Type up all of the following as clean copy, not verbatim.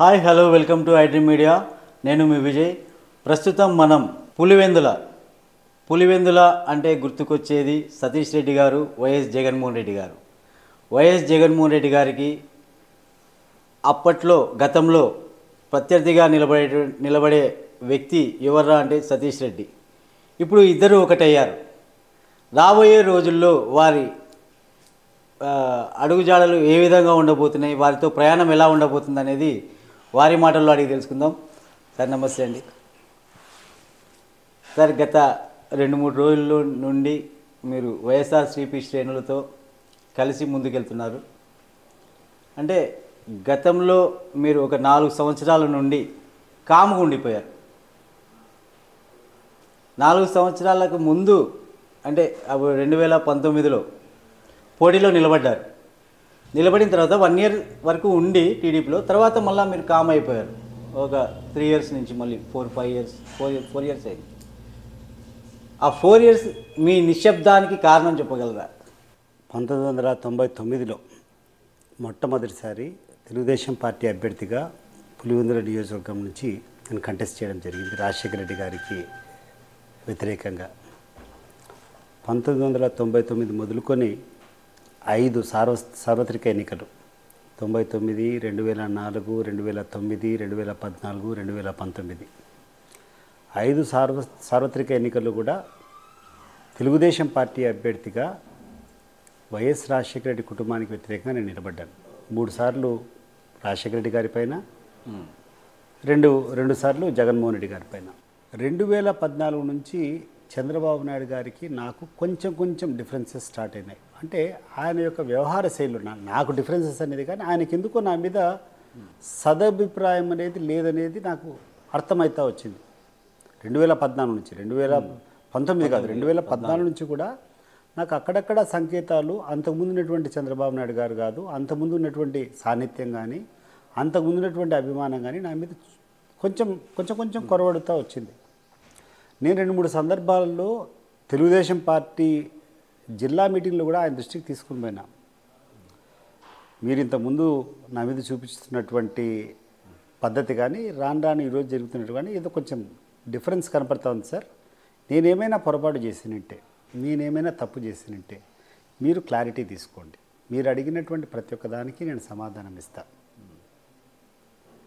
Hi hello welcome to iDream media. నేను మీ విజయ్. ప్రస్తుతం మనం పులివెందుల అంటే గుర్తుకొచ్చేది సతీష్ రెడ్డి గారు, వైఎస్ జగన్మోహన్ రెడ్డి గారు. వైఎస్ జగన్మోహన్ రెడ్డి గారికి గతంలో ప్రత్యర్థిగా నిలబడే వ్యక్తి ఎవర్రా అంటే సతీష్ రెడ్డి. ఇప్పుడు ఇద్దరు ఒకటయ్యారు. రాబోయే రోజుల్లో వారి అడుగుజాడలు ఏ విధంగా ఉండబోతున్నాయి, వారితో ప్రయాణం ఎలా ఉండబోతుంది అనేది వారి మాటల్లో అడిగి తెలుసుకుందాం. సార్ నమస్తే అండి. సార్, గత 2-3 రోజుల నుండి మీరు వైఎస్ఆర్సీపీ శ్రేణులతో కలిసి ముందుకెళ్తున్నారు. అంటే గతంలో మీరు ఒక 4 సంవత్సరాల నుండి కాముగా ఉండిపోయారు. 4 సంవత్సరాలకు ముందు అంటే 2019లో పోటీలో నిలబడ్డారు. నిలబడిన తర్వాత 1 ఇయర్ వరకు ఉండి టీడీపీలో, తర్వాత మళ్ళీ మీరు కామ్ అయిపోయారు. ఒక 3 ఇయర్స్ నుంచి మళ్ళీ 4 ఇయర్స్ అయింది. ఆ 4 ఇయర్స్ మీ నిశ్శబ్దానికి కారణం చెప్పగలరా? 1999లో మొట్టమొదటిసారి తెలుగుదేశం పార్టీ అభ్యర్థిగా పులివెందుల నియోజకవర్గం నుంచి నేను కంటెస్ట్ చేయడం జరిగింది, రాజశేఖర రెడ్డి గారికి వ్యతిరేకంగా. 1999 మొదలుకొని 5 సార్వత్రిక ఎన్నికలు, 99, 2004, 2009, 2014, 2019 5 సార్వత్రిక ఎన్నికలు కూడా తెలుగుదేశం పార్టీ అభ్యర్థిగా వైఎస్ రాజశేఖర రెడ్డి కుటుంబానికి వ్యతిరేకంగా నేను నిలబడ్డాను. 3 సార్లు రాజశేఖర రెడ్డి గారి పైన, 2 సార్లు జగన్మోహన్ రెడ్డి గారి పైన. 2014 నుంచి చంద్రబాబు నాయుడు గారికి నాకు కొంచెం డిఫరెన్సెస్ స్టార్ట్ అయినాయి. అంటే ఆయన యొక్క వ్యవహార శైలిలో నాకు డిఫరెన్సెస్ అనేది, కానీ ఆయనకి ఎందుకో నా మీద సదభిప్రాయం అనేది లేదనేది నాకు అర్థమవుతూ వచ్చింది. 2014 నుంచి, 2019 కాదు, 2014 నుంచి కూడా నాకు అక్కడక్కడ సంకేతాలు, అంతకుముందు ఉన్నటువంటి చంద్రబాబు నాయుడు గారు కాదు, అంతకుముందు ఉన్నటువంటి సాన్నిధ్యం కానీ, అంతకుముందు ఉన్నటువంటి అభిమానం కానీ నా మీద కొంచెం కొరవడుతూ వచ్చింది. నేను 2-3 సందర్భాలలో తెలుగుదేశం పార్టీ జిల్లా మీటింగ్లో కూడా ఆయన దృష్టికి తీసుకుని పోయినా. మీరు ఇంతకుముందు నా మీద చూపిస్తున్నటువంటి పద్ధతి కానీ, రాను ఈరోజు జరుగుతున్నట్టు కానీ ఏదో కొంచెం డిఫరెన్స్ కనపడతా ఉంది సార్. నేనేమైనా పొరపాటు చేసినట్టే, నేనేమైనా తప్పు చేసినట్టే మీరు క్లారిటీ తీసుకోండి. మీరు అడిగినటువంటి ప్రతి ఒక్క దానికి నేను సమాధానం ఇస్తాను.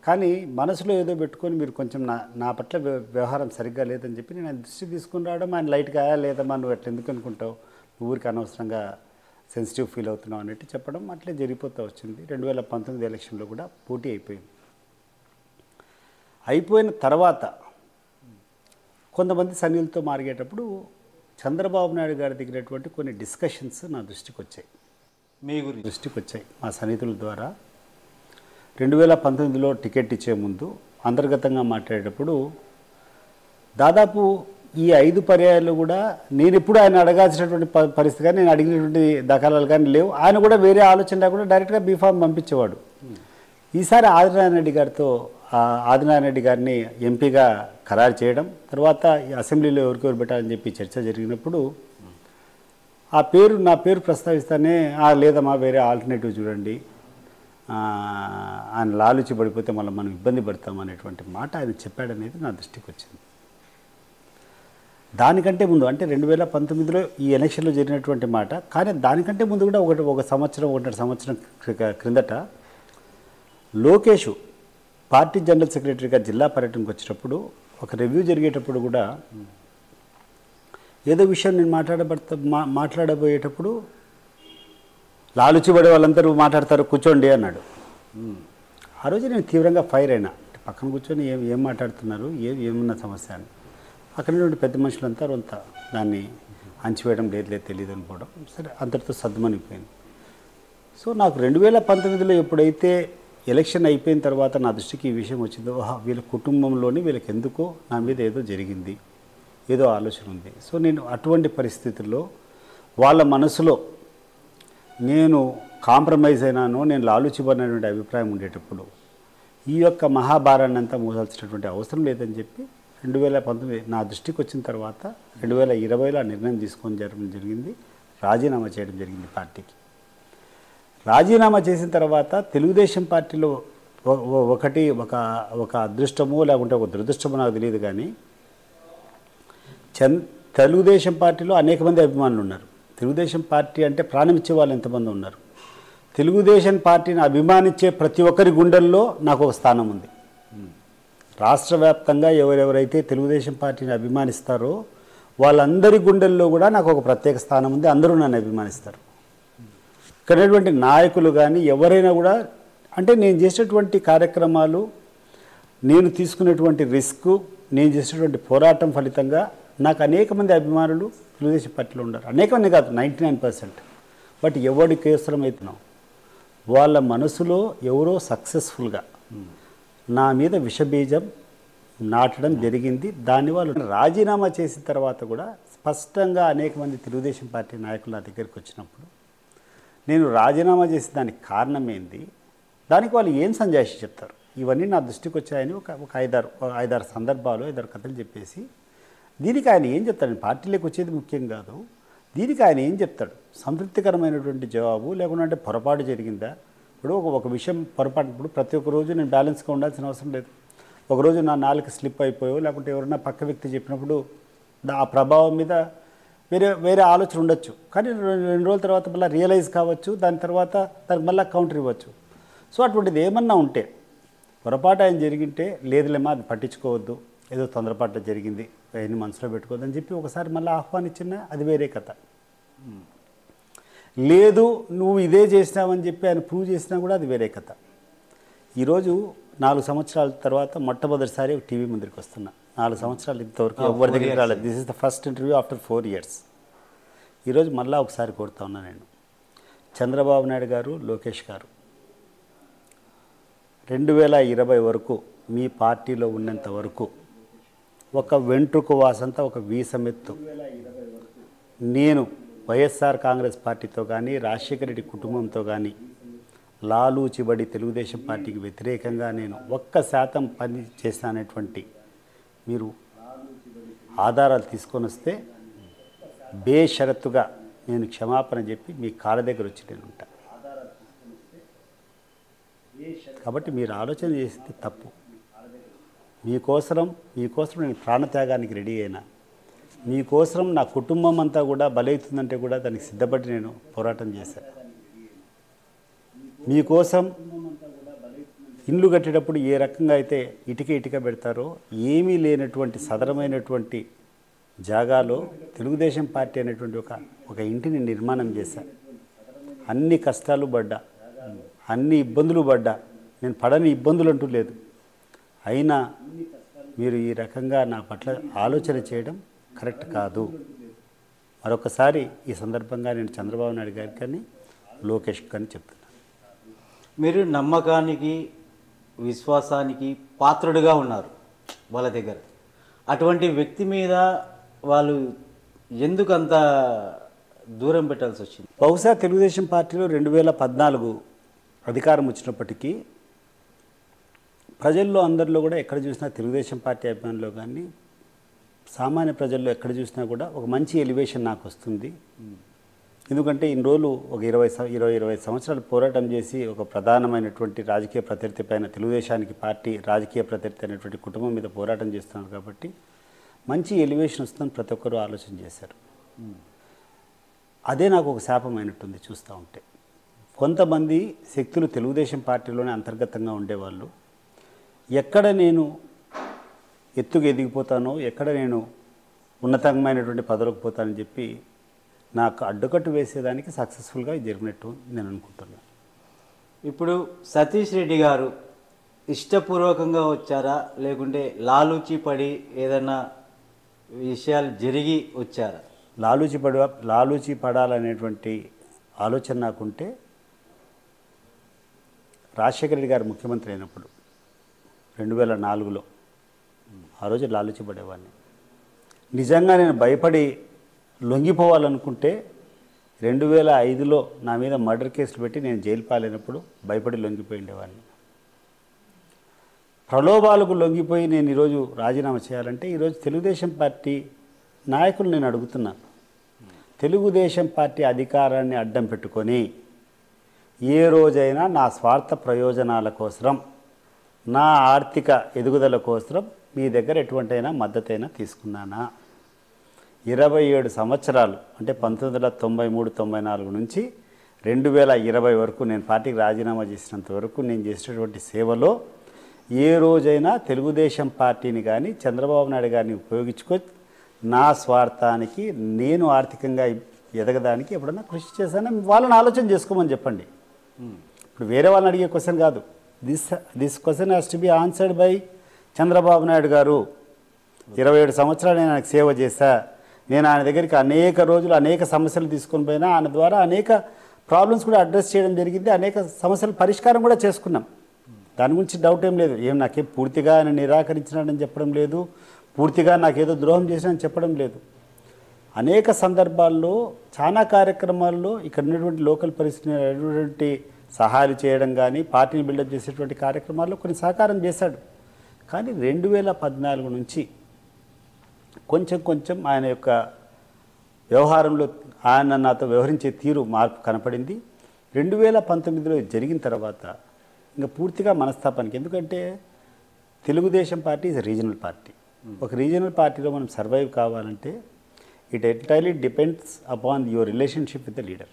కానీ మనసులో ఏదో పెట్టుకొని మీరు కొంచెం నా పట్ల వ్యవహారం సరిగ్గా లేదని చెప్పి నేను ఆయన దృష్టి తీసుకుని రావడం, ఆయన లైట్గా లేదమ్మా నువ్వు ఎట్లా ఎందుకు అనుకుంటావు, నువ్వు ఊరికి అనవసరంగా సెన్సిటివ్ ఫీల్ అవుతున్నావు అన్నట్టు చెప్పడం, అట్లే జరిగిపోతూ వచ్చింది. 2019 ఎలక్షన్లో కూడా పోటీ అయిపోయింది. అయిపోయిన తర్వాత కొంతమంది సన్నిహితులతో మారిగేటప్పుడు చంద్రబాబు నాయుడు గారి దిగినటువంటి కొన్ని డిస్కషన్స్ నా దృష్టికి వచ్చాయి, మీ గురించి దృష్టికి వచ్చాయి మా సన్నిహితుల ద్వారా. 2019లో టికెట్ ఇచ్చే ముందు అంతర్గతంగా మాట్లాడేటప్పుడు దాదాపు ఈ 5 పర్యాయాలు కూడా నేను ఎప్పుడు ఆయన అడగాల్సినటువంటి పరిస్థితి కానీ, నేను అడిగినటువంటి దాఖలాలు కానీ లేవు. ఆయన కూడా వేరే ఆలోచన లేకుండా డైరెక్ట్గా బీఫామ్ పంపించేవాడు. ఈసారి ఆదినారాయణ రెడ్డి గారిని ఎంపీగా ఖరారు చేయడం, తర్వాత అసెంబ్లీలో ఎవరికెవరు పెట్టాలని చెప్పి చర్చ జరిగినప్పుడు నా పేరు ప్రస్తావిస్తానే లేదమ్మా వేరే ఆల్టర్నేటివ్ చూడండి, ఆయన లాలుచి పడిపోతే మళ్ళీ మనం ఇబ్బంది పడతాం అనేటువంటి మాట ఆయన చెప్పాడనేది నా దృష్టికి వచ్చింది. దానికంటే ముందు అంటే 2019లో ఈ ఎలక్షన్లో జరిగినటువంటి మాట, కానీ దానికంటే ముందు కూడా ఒకటిన్నర సంవత్సరం క్రిందట లోకేష్ పార్టీ జనరల్ సెక్రటరీగా జిల్లా పర్యటనకు వచ్చినప్పుడు ఒక రివ్యూ జరిగేటప్పుడు కూడా ఏదో విషయం నేను మాట్లాడబోయేటప్పుడు లాలుచిపడే వాళ్ళందరూ మాట్లాడతారు కూర్చోండి అన్నాడు. ఆ రోజు నేను తీవ్రంగా ఫైర్ అయినా. పక్కన కూర్చొని ఏం మాట్లాడుతున్నారు, ఏమున్న సమస్య అని. అక్కడ నుండి పెద్ద మనుషులంతా దాన్ని అంచివేయడం లేదు తెలియదు అనుకోవడం, సరే అంతటితో సర్దుమనిపోయింది. సో నాకు 2019లో ఎప్పుడైతే ఎలక్షన్ అయిపోయిన తర్వాత నా దృష్టికి ఈ విషయం వచ్చిందో, వీళ్ళ కుటుంబంలోని వీళ్ళకి ఎందుకో నా మీద ఏదో జరిగింది, ఏదో ఆలోచన ఉంది. సో నేను అటువంటి పరిస్థితుల్లో వాళ్ళ మనసులో నేను కాంప్రమైజ్ అయినాను, నేను లాలుచిపడినటువంటి అభిప్రాయం ఉండేటప్పుడు ఈ యొక్క మహాభారాన్ని అంతా మోసాల్సినటువంటి అవసరం లేదని చెప్పి 2019 నా దృష్టికి వచ్చిన తర్వాత 2020లో నిర్ణయం తీసుకొని జరిగింది, రాజీనామా చేయడం జరిగింది పార్టీకి. రాజీనామా చేసిన తర్వాత తెలుగుదేశం పార్టీలో ఒకటి ఒక అదృష్టమో లేకుంటే ఒక దురదృష్టమో నాకు తెలియదు కానీ తెలుగుదేశం పార్టీలో అనేక మంది అభిమానులు ఉన్నారు. తెలుగుదేశం పార్టీ అంటే ప్రాణం ఇచ్చే వాళ్ళు ఎంతమంది ఉన్నారు. తెలుగుదేశం పార్టీని అభిమానించే ప్రతి ఒక్కరి గుండెల్లో నాకు ఒక స్థానం ఉంది. రాష్ట్ర వ్యాప్తంగా ఎవరెవరైతే తెలుగుదేశం పార్టీని అభిమానిస్తారో వాళ్ళందరి గుండెల్లో కూడా నాకు ఒక ప్రత్యేక స్థానం ఉంది. అందరూ నన్ను అభిమానిస్తారు. ఇక్కడటువంటి నాయకులు కానీ ఎవరైనా కూడా అంటే నేను చేసేటువంటి కార్యక్రమాలు, నేను తీసుకునేటువంటి రిస్క్, నేను చేసేటువంటి పోరాటం ఫలితంగా నాకు అనేక మంది అభిమానులు తెలుగుదేశం పార్టీలో ఉన్నారు. అనేక మంది కాదు, 99%. బట్ ఎవరికి అవసరమవుతున్నాం వాళ్ళ మనసులో ఎవరో సక్సెస్ఫుల్గా నా మీద విషబీజం నాటడం జరిగింది. దాన్ని వాళ్ళు రాజీనామా చేసిన తర్వాత కూడా స్పష్టంగా అనేక మంది తెలుగుదేశం పార్టీ నాయకులు నా దగ్గరికి వచ్చినప్పుడు నేను రాజీనామా చేసిన దానికి కారణం ఏంది, దానికి వాళ్ళు ఏం సంజాయిషి చెప్తారు, ఇవన్నీ నా దృష్టికి వచ్చాయని ఒక ఐదారు సందర్భాలు 5-6 కథలు చెప్పేసి దీనికి ఆయన ఏం చెప్తాడు, పార్టీలోకి వచ్చేది ముఖ్యం కాదు, దీనికి ఆయన ఏం చెప్తాడు, సంతృప్తికరమైనటువంటి జవాబు లేకుంటే పొరపాటు జరిగిందా. ఇప్పుడు ఒక విషయం పొరపాటు, ఇప్పుడు ప్రతి ఒక్క రోజు నేను బ్యాలెన్స్గా ఉండాల్సిన అవసరం లేదు. ఒకరోజు నా నాలుక స్లిప్ అయిపోయో లేకుంటే ఎవరైనా పక్క వ్యక్తి చెప్పినప్పుడు ఆ ప్రభావం మీద వేరే ఆలోచన ఉండొచ్చు. కానీ 2 రోజుల తర్వాత మళ్ళీ రియలైజ్ కావచ్చు, దాని తర్వాత దానికి మళ్ళీ కౌంటర్ ఇవ్వచ్చు. సో అటువంటిది ఏమన్నా ఉంటే పొరపాటు ఆయన జరిగింటే లేదులేమా అది పట్టించుకోవద్దు, ఏదో తొందరపాటు జరిగింది, అవన్నీ మనసులో పెట్టుకోవద్దు అని చెప్పి ఒకసారి మళ్ళీ ఆహ్వానించినా అది వేరే కథ. లేదు నువ్వు ఇదే చేసినావని చెప్పి ఆయన ప్రూవ్ చేసినా కూడా అది వేరే కథ. ఈరోజు 4 సంవత్సరాల తర్వాత మొట్టమొదటిసారి టీవీ ముందరికి వస్తున్నా. 4 సంవత్సరాలు ఇంతవరకు ఎవరి దగ్గరికి రాలేదు. This is the first interview after 4 years. ఈరోజు మళ్ళీ ఒకసారి కోరుతా ఉన్నా నేను, చంద్రబాబు నాయుడు గారు, లోకేష్ గారు 2020 వరకు మీ పార్టీలో ఉన్నంత వరకు ఒక వెంట్రుకు వాసంతా ఒక వీసమెత్తు నేను వైఎస్ఆర్ కాంగ్రెస్ పార్టీతో కానీ రాజశేఖర రెడ్డి కుటుంబంతో కానీ లాలూచిబడి తెలుగుదేశం పార్టీకి వ్యతిరేకంగా నేను 1% పని చేశానటువంటి మీరు ఆధారాలు తీసుకొని వస్తే బేషరతుగా నేను క్షమాపణ చెప్పి మీ కాళ్ళ దగ్గర వచ్చి నేను ఉంటాను. కాబట్టి మీరు ఆలోచన చేసేది తప్పు. మీకోసం నేను ప్రాణత్యాగానికి రెడీ అయినా, మీకోసం నా కుటుంబం అంతా కూడా బలవుతుందంటే కూడా దానికి సిద్ధపడి నేను పోరాటం చేశాను. మీకోసం ఇల్లు కట్టేటప్పుడు ఏ రకంగా అయితే ఇటుక పెడతారో ఏమీ లేనటువంటి సదరమైనటువంటి జాగాలో తెలుగుదేశం పార్టీ అనేటువంటి ఒక ఇంటిని నిర్మాణం చేశాను. అన్ని కష్టాలు పడ్డా, అన్ని ఇబ్బందులు పడ్డా, నేను పడని ఇబ్బందులు అంటూ లేదు. అయినా మీరు ఈ రకంగా నా పట్ల ఆలోచన చేయడం కరెక్ట్ కాదు. మరొకసారి ఈ సందర్భంగా నేను చంద్రబాబు నాయుడు గారికి కానీ లోకేష్ కానీ చెప్తున్నాను, మీరు నమ్మకానికి విశ్వాసానికి పాత్రుడిగా ఉన్నారు వాళ్ళ దగ్గర. అటువంటి వ్యక్తి మీద వాళ్ళు ఎందుకు అంత దూరం పెట్టాల్సి వచ్చింది? బహుశా తెలుగుదేశం పార్టీలో 2014 అధికారం వచ్చినప్పటికీ ప్రజల్లో అందరిలో కూడా ఎక్కడ చూసినా తెలుగుదేశం పార్టీ అభిమానులు కానీ సామాన్య ప్రజల్లో ఎక్కడ చూసినా కూడా ఒక మంచి ఎలివేషన్ నాకు వస్తుంది. ఎందుకంటే ఇన్ని రోజులు ఒక 20 సంవత్సరాలు పోరాటం చేసి ఒక ప్రధానమైనటువంటి రాజకీయ ప్రత్యర్థి పైన తెలుగుదేశానికి పార్టీ రాజకీయ ప్రత్యర్థి అనేటువంటి కుటుంబం మీద పోరాటం చేస్తున్నారు కాబట్టి మంచి ఎలివేషన్ వస్తుందని ప్రతి ఒక్కరూ ఆలోచన చేశారు. అదే నాకు ఒక శాపమైనట్టుంది చూస్తూ ఉంటే. కొంతమంది శక్తులు తెలుగుదేశం పార్టీలోనే అంతర్గతంగా ఉండేవాళ్ళు ఎక్కడ నేను ఎత్తుకు ఎదిగిపోతానో, ఎక్కడ నేను ఉన్నతమైనటువంటి పదవికి పోతానని చెప్పి నాకు అడ్డుకట్టు వేసేదానికి సక్సెస్ఫుల్గా జరిగినట్టు నేను అనుకుంటున్నాను. ఇప్పుడు సతీష్ రెడ్డి గారు ఇష్టపూర్వకంగా వచ్చారా లేకుంటే లాలూచి పడి ఏదైనా విషయాలు జరిగి వచ్చారా? లాలూచి పడాలనేటువంటి ఆలోచన నాకుంటే రాజశేఖర రెడ్డి గారు ముఖ్యమంత్రి అయినప్పుడు 2004లో ఆ రోజు లాలూచి పడేవాడిని. నిజంగా నేను భయపడి లొంగిపోవాలనుకుంటే 2005లో నా మీద మర్డర్ కేసులు పెట్టి నేను జైలు పాలైనప్పుడు భయపడి లొంగిపోయి ఉండేవాడిని. ప్రలోభాలకు లొంగిపోయి నేను ఈరోజు రాజీనామా చేయాలంటే ఈరోజు తెలుగుదేశం పార్టీ నాయకులు నేను అడుగుతున్నాను, తెలుగుదేశం పార్టీ అధికారాన్ని అడ్డం పెట్టుకొని ఏ రోజైనా నా స్వార్థ ప్రయోజనాల కోసం నా ఆర్థిక ఎదుగుదల కోసం మీ దగ్గర ఎటువంటైనా మద్దతైనా తీసుకున్నానా? 27 సంవత్సరాలు అంటే 1993-94 నుంచి 2020 వరకు నేను పార్టీకి రాజీనామా చేసినంత వరకు నేను చేసినటువంటి సేవలో ఏ రోజైనా తెలుగుదేశం పార్టీని కానీ చంద్రబాబు నాయుడు గారిని ఉపయోగించుకొని నా స్వార్థానికి నేను ఆర్థికంగా ఎదగడానికి ఎప్పుడన్నా కృషి చేశానని వాళ్ళని ఆలోచన చేసుకోమని చెప్పండి. ఇప్పుడు వేరే వాళ్ళని అడిగే క్వశ్చన్ కాదు. This question has to be answered by Chandrababu Naidu గారు. 27 సంవత్సరాలు నేను ఆయనకు సేవ చేశా. నేను ఆయన దగ్గరికి అనేక రోజులు అనేక సమస్యలు తీసుకొని పోయినా, ఆయన ద్వారా అనేక ప్రాబ్లమ్స్ కూడా అడ్రస్ చేయడం జరిగింది. అనేక సమస్యల పరిష్కారం కూడా చేసుకున్నాం. దాని గురించి డౌట్ ఏం లేదు. నాకేం పూర్తిగా ఆయన నిరాకరించినాడని చెప్పడం లేదు, పూర్తిగా నాకేదో ద్రోహం చేసినాడని చెప్పడం లేదు. అనేక సందర్భాల్లో చాలా కార్యక్రమాల్లో ఇక్కడ ఉన్నటువంటి లోకల్ పరిస్థితి సహాయాలు చేయడం కానీ పార్టీని బిల్డప్ చేసేటువంటి కార్యక్రమాల్లో కొన్ని సహకారం చేశాడు. కానీ 2014 నుంచి కొంచెం కొంచెం ఆయన యొక్క వ్యవహారంలో ఆయన నాతో వ్యవహరించే తీరు మార్పు కనపడింది. 2019లో జరిగిన తర్వాత ఇంకా పూర్తిగా మనస్తాపానికి. ఎందుకంటే Telugu Desam party is regional party. ఒక రీజనల్ పార్టీలో మనం సర్వైవ్ కావాలంటే it entirely depends upon your relationship with the leader.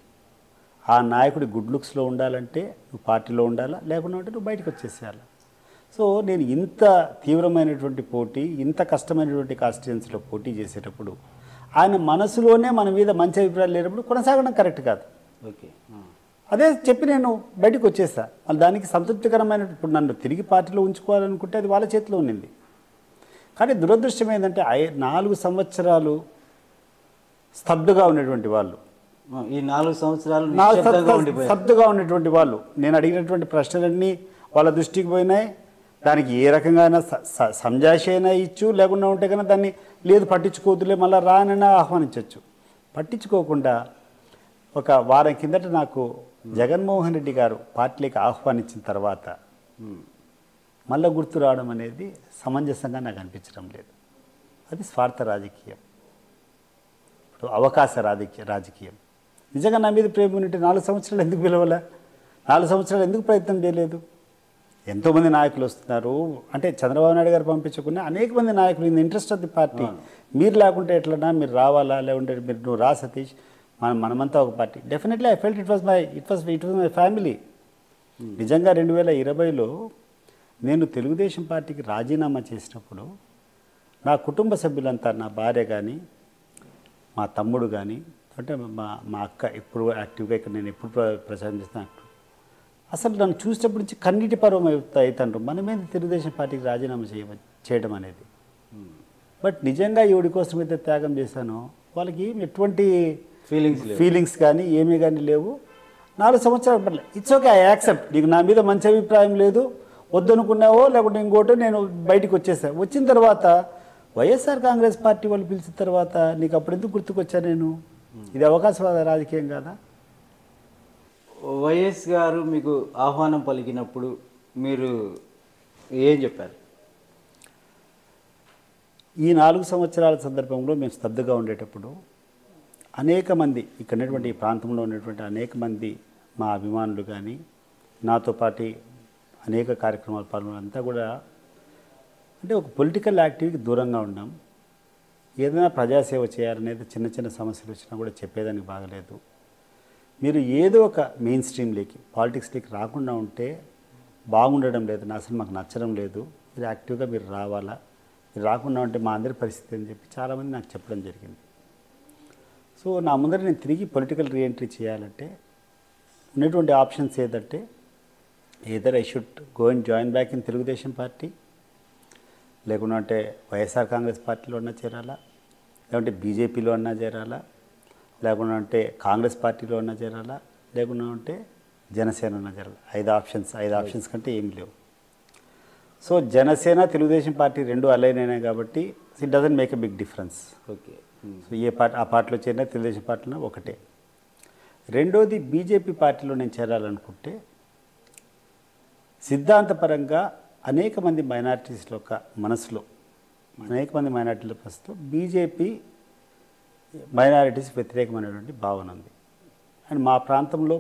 ఆ నాయకుడి గుడ్ లుక్స్లో ఉండాలంటే నువ్వు పార్టీలో ఉండాలా, లేకుండా ఉంటే నువ్వు బయటకు వచ్చేసేయాలి. సో నేను ఇంత తీవ్రమైనటువంటి పోటీ, ఇంత కష్టమైనటువంటి కాన్స్టిట్యుయెన్సీలో పోటీ చేసేటప్పుడు ఆయన మనసులోనే మన మీద మంచి అభిప్రాయాలు లేనప్పుడు కొనసాగడం కరెక్ట్ కాదు. ఓకే, అదే చెప్పి నేను బయటకు వచ్చేసా. మళ్ళీ దానికి సంతృప్తికరమైన ఇప్పుడు నన్ను తిరిగి పార్టీలో ఉంచుకోవాలనుకుంటే అది వాళ్ళ చేతిలో ఉండింది. కానీ దురదృష్టం ఏంటంటే 4 సంవత్సరాలు స్తబ్దుగా ఉన్నటువంటి వాళ్ళు, ఈ 4 సంవత్సరాలు స్తబ్దుగా ఉన్నటువంటి వాళ్ళు, నేను అడిగినటువంటి ప్రశ్నలన్నీ వాళ్ళ దృష్టికి పోయినాయి. దానికి ఏ రకంగా అయినా సంజాషి అయినా ఇచ్చు, లేకుండా ఉంటే కన్నా దాన్ని లేదు పట్టించుకోవద్దులే మళ్ళీ రానైనా ఆహ్వానించవచ్చు. పట్టించుకోకుండా ఒక వారం కిందట నాకు జగన్మోహన్ రెడ్డి గారు పార్టీలోకి ఆహ్వానించిన తర్వాత మళ్ళీ గుర్తు రావడం అనేది సమంజసంగా నాకు అనిపించడం లేదు. అది స్వార్థ రాజకీయం, ఇప్పుడు అవకాశ రాజకీయం. నిజంగా నా మీద ప్రేమ ఉంటే 4 సంవత్సరాలు ఎందుకు పిలవలే? 4 సంవత్సరాలు ఎందుకు ప్రయత్నం చేయలేదు? ఎంతోమంది నాయకులు వస్తున్నారు. అంటే చంద్రబాబు నాయుడు గారు పంపించకుండా అనేక మంది నాయకులు in interest of the party. మీరు లేకుంటే ఎట్లన్నా మీరు రావాలా, లేకుంటే మీరు నువ్వు రా సతీష్, మనమంతా ఒక party. Definitely I felt it was my family. నిజంగా 2020లో నేను తెలుగుదేశం పార్టీకి రాజీనామా చేసినప్పుడు నా కుటుంబ సభ్యులంతా, నా భార్య కానీ మా తమ్ముడు కానీ, అంటే మా అక్క ఎప్పుడు యాక్టివ్గా ఇక్కడ నేను ఎప్పుడు ప్రచారం చేస్తాను, అసలు నన్ను చూసినప్పటి నుంచి కన్నీటి పర్వం అవుతాండ్రు మనమేది తెలుగుదేశం పార్టీకి రాజీనామా చేయడం అనేది. బట్ నిజంగా ఎవడి కోసం అయితే త్యాగం చేశానో వాళ్ళకి ఎటువంటి ఫీలింగ్స్ కానీ ఏమీ కానీ లేవు. 4 సంవత్సరాలు పర్లేదు, ఇట్స్ ఓకే, ఐ యాక్సెప్ట్. నీకు నా మీద మంచి అభిప్రాయం లేదు, వద్దనుకున్నావో లేకుంటే ఇంకోటో నేను బయటకు వచ్చేసాను. వచ్చిన తర్వాత వైఎస్ఆర్ కాంగ్రెస్ పార్టీ వాళ్ళు పిలిచిన తర్వాత నీకు అప్పుడు ఎందుకు గుర్తుకొచ్చా నేను? ఇది అవకాశవాద రాజకీయం కాదా? వైఎస్ గారు మీకు ఆహ్వానం పలికినప్పుడు మీరు ఏం చెప్పారు? ఈ 4 సంవత్సరాల సందర్భంలో మేము స్తబ్దుగా ఉండేటప్పుడు అనేక మంది ఇక్కడ ఉన్నటువంటి ఈ ప్రాంతంలో ఉన్నటువంటి అనేక మంది మా అభిమానులు కానీ నాతో పాటు అనేక కార్యక్రమాలు పాల్గొనంతా కూడా అంటే ఒక పొలిటికల్ యాక్టివిటీకి దూరంగా ఉన్నాం. ఏదైనా ప్రజాసేవ చేయాలనేది చిన్న చిన్న సమస్యలు వచ్చినా కూడా చెప్పేదానికి బాగలేదు. మీరు ఏదో ఒక మెయిన్ స్ట్రీమ్లోకి పాలిటిక్స్లోకి రాకుండా ఉంటే బాగుండడం లేదు, అసలు మాకు నచ్చడం లేదు, మీరు యాక్టివ్గా మీరు రావాలా, మీరు రాకుండా ఉంటే మా అందరి పరిస్థితి అని చెప్పి చాలామంది నాకు చెప్పడం జరిగింది. సో నా ముందర నేను తిరిగి పొలిటికల్ రీఎంట్రీ చేయాలంటే ఉన్నటువంటి ఆప్షన్స్ ఏదంటే either I should go and join back in Telugu Desam party, లేకుండా అంటే వైఎస్ఆర్ కాంగ్రెస్ పార్టీలో అన్నా చేరాలా, లేకుంటే బీజేపీలో అన్నా చేరాలా, లేకుండా అంటే కాంగ్రెస్ పార్టీలో అన్నా చేరాలా, లేకుండా ఉంటే జనసేన అన్నా చేరాలా. 5 ఆప్షన్స్ కంటే ఏమి లేవు. So Janasena Telugu Desam party 2 align అయినాయి కాబట్టి it doesn't make a big difference. Okay, so ఏ పార్టీ ఆ పార్టీలో చేరినా తెలుగుదేశం పార్టీలో ఒకటే. రెండోది బీజేపీ పార్టీలో నేను చేరాలనుకుంటే సిద్ధాంతపరంగా అనేక మంది మైనారిటీస్లో ఒక మనసులో అనేక మంది మైనారిటీల ప్రస్తుతం బీజేపీ మైనారిటీస్ వ్యతిరేకమైనటువంటి భావన ఉంది. అండ్ మా ప్రాంతంలో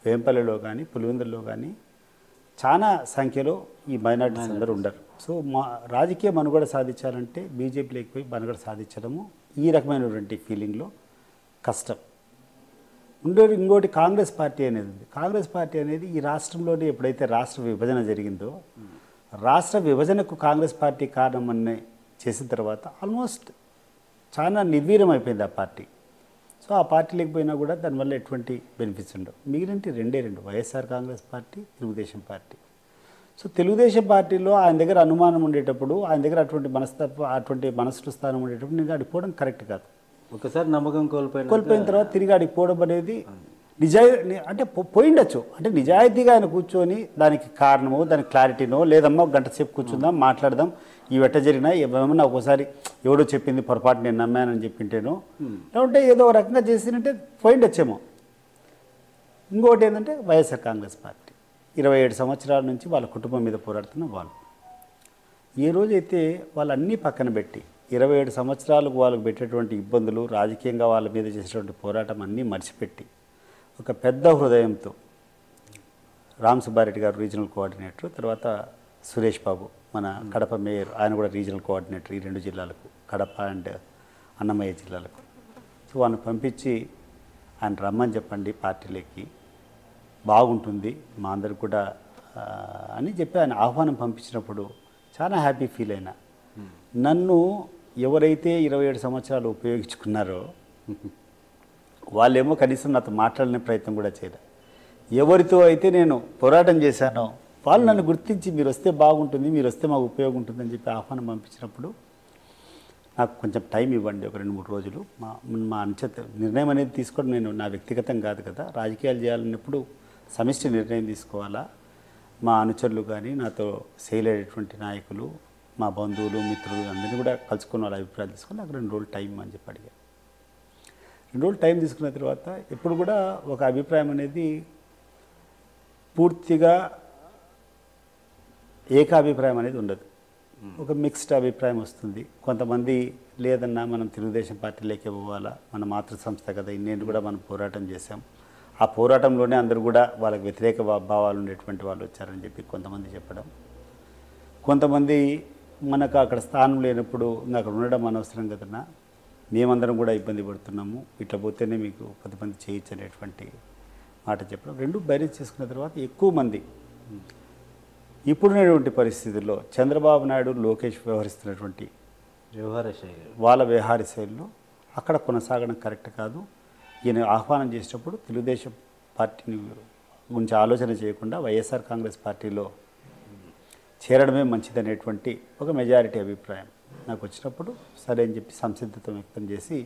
వేంపల్లిలో కానీ పులివెందుల్లో కానీ చాలా సంఖ్యలో ఈ మైనారిటీస్ అందరూ ఉండరు. సో మా రాజకీయ మనుగడ సాధించాలంటే బీజేపీలోకి పోయి మనుగడ సాధించడము ఈ రకమైనటువంటి ఫీలింగ్లో కష్టం. ఇంకోటి కాంగ్రెస్ పార్టీ అనేది ఉంది. కాంగ్రెస్ పార్టీ అనేది ఈ రాష్ట్రంలోనే ఎప్పుడైతే రాష్ట్ర విభజన జరిగిందో, రాష్ట్ర విభజనకు కాంగ్రెస్ పార్టీ కారణమని చేసిన తర్వాత ఆల్మోస్ట్ చాలా నిర్వీర్యం అయిపోయింది ఆ పార్టీ. సో ఆ పార్టీ లేకపోయినా కూడా దానివల్ల ఎటువంటి బెనిఫిట్స్ ఉండవు. మిగిలిన రెండు YSR Congress party, Telugu Desam party. So Telugu Desam పార్టీలో ఆయన దగ్గర అనుమానం ఉండేటప్పుడు, ఆయన దగ్గర అటువంటి మనసు స్థానం ఉండేటప్పుడు నేను అడిగిపోవడం కరెక్ట్ కాదు. ఒకసారి నమ్మకం కోల్పోయిన తర్వాత తిరిగి అడిగిపోవడం అనేది అంటే పోయిండొచ్చు. అంటే నిజాయితీగా ఆయన కూర్చొని దానికి కారణమో దానికి క్లారిటీనో, లేదమ్మా ఒక గంట సేపు కూర్చుందాం మాట్లాడదాం, ఈ వెట్ట జరిగినా ఏమన్నా ఒకసారి ఎవడో చెప్పింది పొరపాటు నేను నమ్మానని చెప్పింటేనో, లేకుంటే ఏదో ఒక రకంగా చేసినట్టే పోయిండొచ్చేమో. ఇంకోటి ఏంటంటే వైఎస్ఆర్ కాంగ్రెస్ పార్టీ 27 సంవత్సరాల నుంచి వాళ్ళ కుటుంబం మీద పోరాడుతున్న వాళ్ళు. ఏ రోజైతే వాళ్ళన్నీ పక్కన పెట్టి 27 సంవత్సరాలకు వాళ్ళకు పెట్టేటువంటి ఇబ్బందులు, రాజకీయంగా వాళ్ళ మీద చేసేటువంటి పోరాటం అన్నీ మర్చిపెట్టి ఒక పెద్ద హృదయంతో రామ్ సుబ్బారెడ్డి గారు రీజనల్ కోఆర్డినేటర్, తర్వాత సురేష్ బాబు మన కడప మేయర్, ఆయన కూడా రీజనల్ కోఆర్డినేటర్ ఈ 2 జిల్లాలకు, కడప అండ్ అన్నమయ్య జిల్లాలకు. సో వాళ్ళని పంపించి ఆయన రమ్మని చెప్పండి పార్టీలోకి, బాగుంటుంది మా అందరికి కూడా అని చెప్పి ఆయన ఆహ్వానం పంపించినప్పుడు చాలా హ్యాపీ ఫీల్ అయినా. నన్ను ఎవరైతే 27 సంవత్సరాలు ఉపయోగించుకున్నారో వాళ్ళేమో కనీసం నాతో మాట్లాడిన ప్రయత్నం కూడా చేయలేదు. ఎవరితో అయితే నేను పోరాటం చేశానో వాళ్ళు నన్ను గుర్తించి మీరు వస్తే బాగుంటుంది, మీరు వస్తే మాకు ఉపయోగం ఉంటుందని చెప్పి ఆహ్వానం పంపించినప్పుడు నాకు కొంచెం టైం ఇవ్వండి, ఒక 2-3 రోజులు మా అంచత నిర్ణయం అనేది తీసుకోవడం నేను నా వ్యక్తిగతం కాదు కదా, రాజకీయాలు చేయాలన్నప్పుడు సమిష్టి నిర్ణయం తీసుకోవాలా. మా అనుచరులు కానీ నాతో సేలేటటువంటి నాయకులు, మా బంధువులు, మిత్రులు అందరినీ కూడా కలుసుకున్న వాళ్ళ అభిప్రాయాలు తీసుకొని నాకు 2 రోజులు టైం అని చెప్పి అడిగాను. 2 రోజులు టైం తీసుకున్న తర్వాత ఎప్పుడు కూడా ఒక అభిప్రాయం అనేది పూర్తిగా ఏకాభిప్రాయం అనేది ఉండదు. ఒక మిక్స్డ్ అభిప్రాయం వస్తుంది. కొంతమంది లేదన్నా మనం తెలుగుదేశం పార్టీలోకి పోవాలా, మన మాతృ సంస్థ కదా, ఇన్నేళ్ళు కూడా మనం పోరాటం చేశాం, ఆ పోరాటంలోనే అందరూ కూడా వాళ్ళకి వ్యతిరేక భావాలు ఉండేటువంటి వాళ్ళు వచ్చారని చెప్పి కొంతమంది చెప్పడం. కొంతమంది మనకు అక్కడ స్థానం లేనప్పుడు ఇంకా అక్కడ ఉండడం అనవసరం కదన్నా, మేమందరం కూడా ఇబ్బంది పడుతున్నాము, ఇట్లా పోతేనే మీకు 10 మంది చేయొచ్చు అనేటువంటి మాట చెప్పడం. 2 బైరేజ్ చేసుకున్న తర్వాత ఎక్కువ మంది ఇప్పుడున్నటువంటి పరిస్థితుల్లో చంద్రబాబు నాయుడు, లోకేష్ వ్యవహరిస్తున్నటువంటి వాళ్ళ వ్యవహార శైలిలో అక్కడ కొనసాగడం కరెక్ట్ కాదు. ఈయన ఆహ్వానం చేసేటప్పుడు తెలుగుదేశం పార్టీని గురించి ఆలోచన చేయకుండా వైఎస్ఆర్ కాంగ్రెస్ పార్టీలో చేరడమే మంచిదనేటువంటి ఒక మెజారిటీ అభిప్రాయం నాకు వచ్చినప్పుడు సరే అని చెప్పి సంసిద్ధత వ్యక్తం చేసి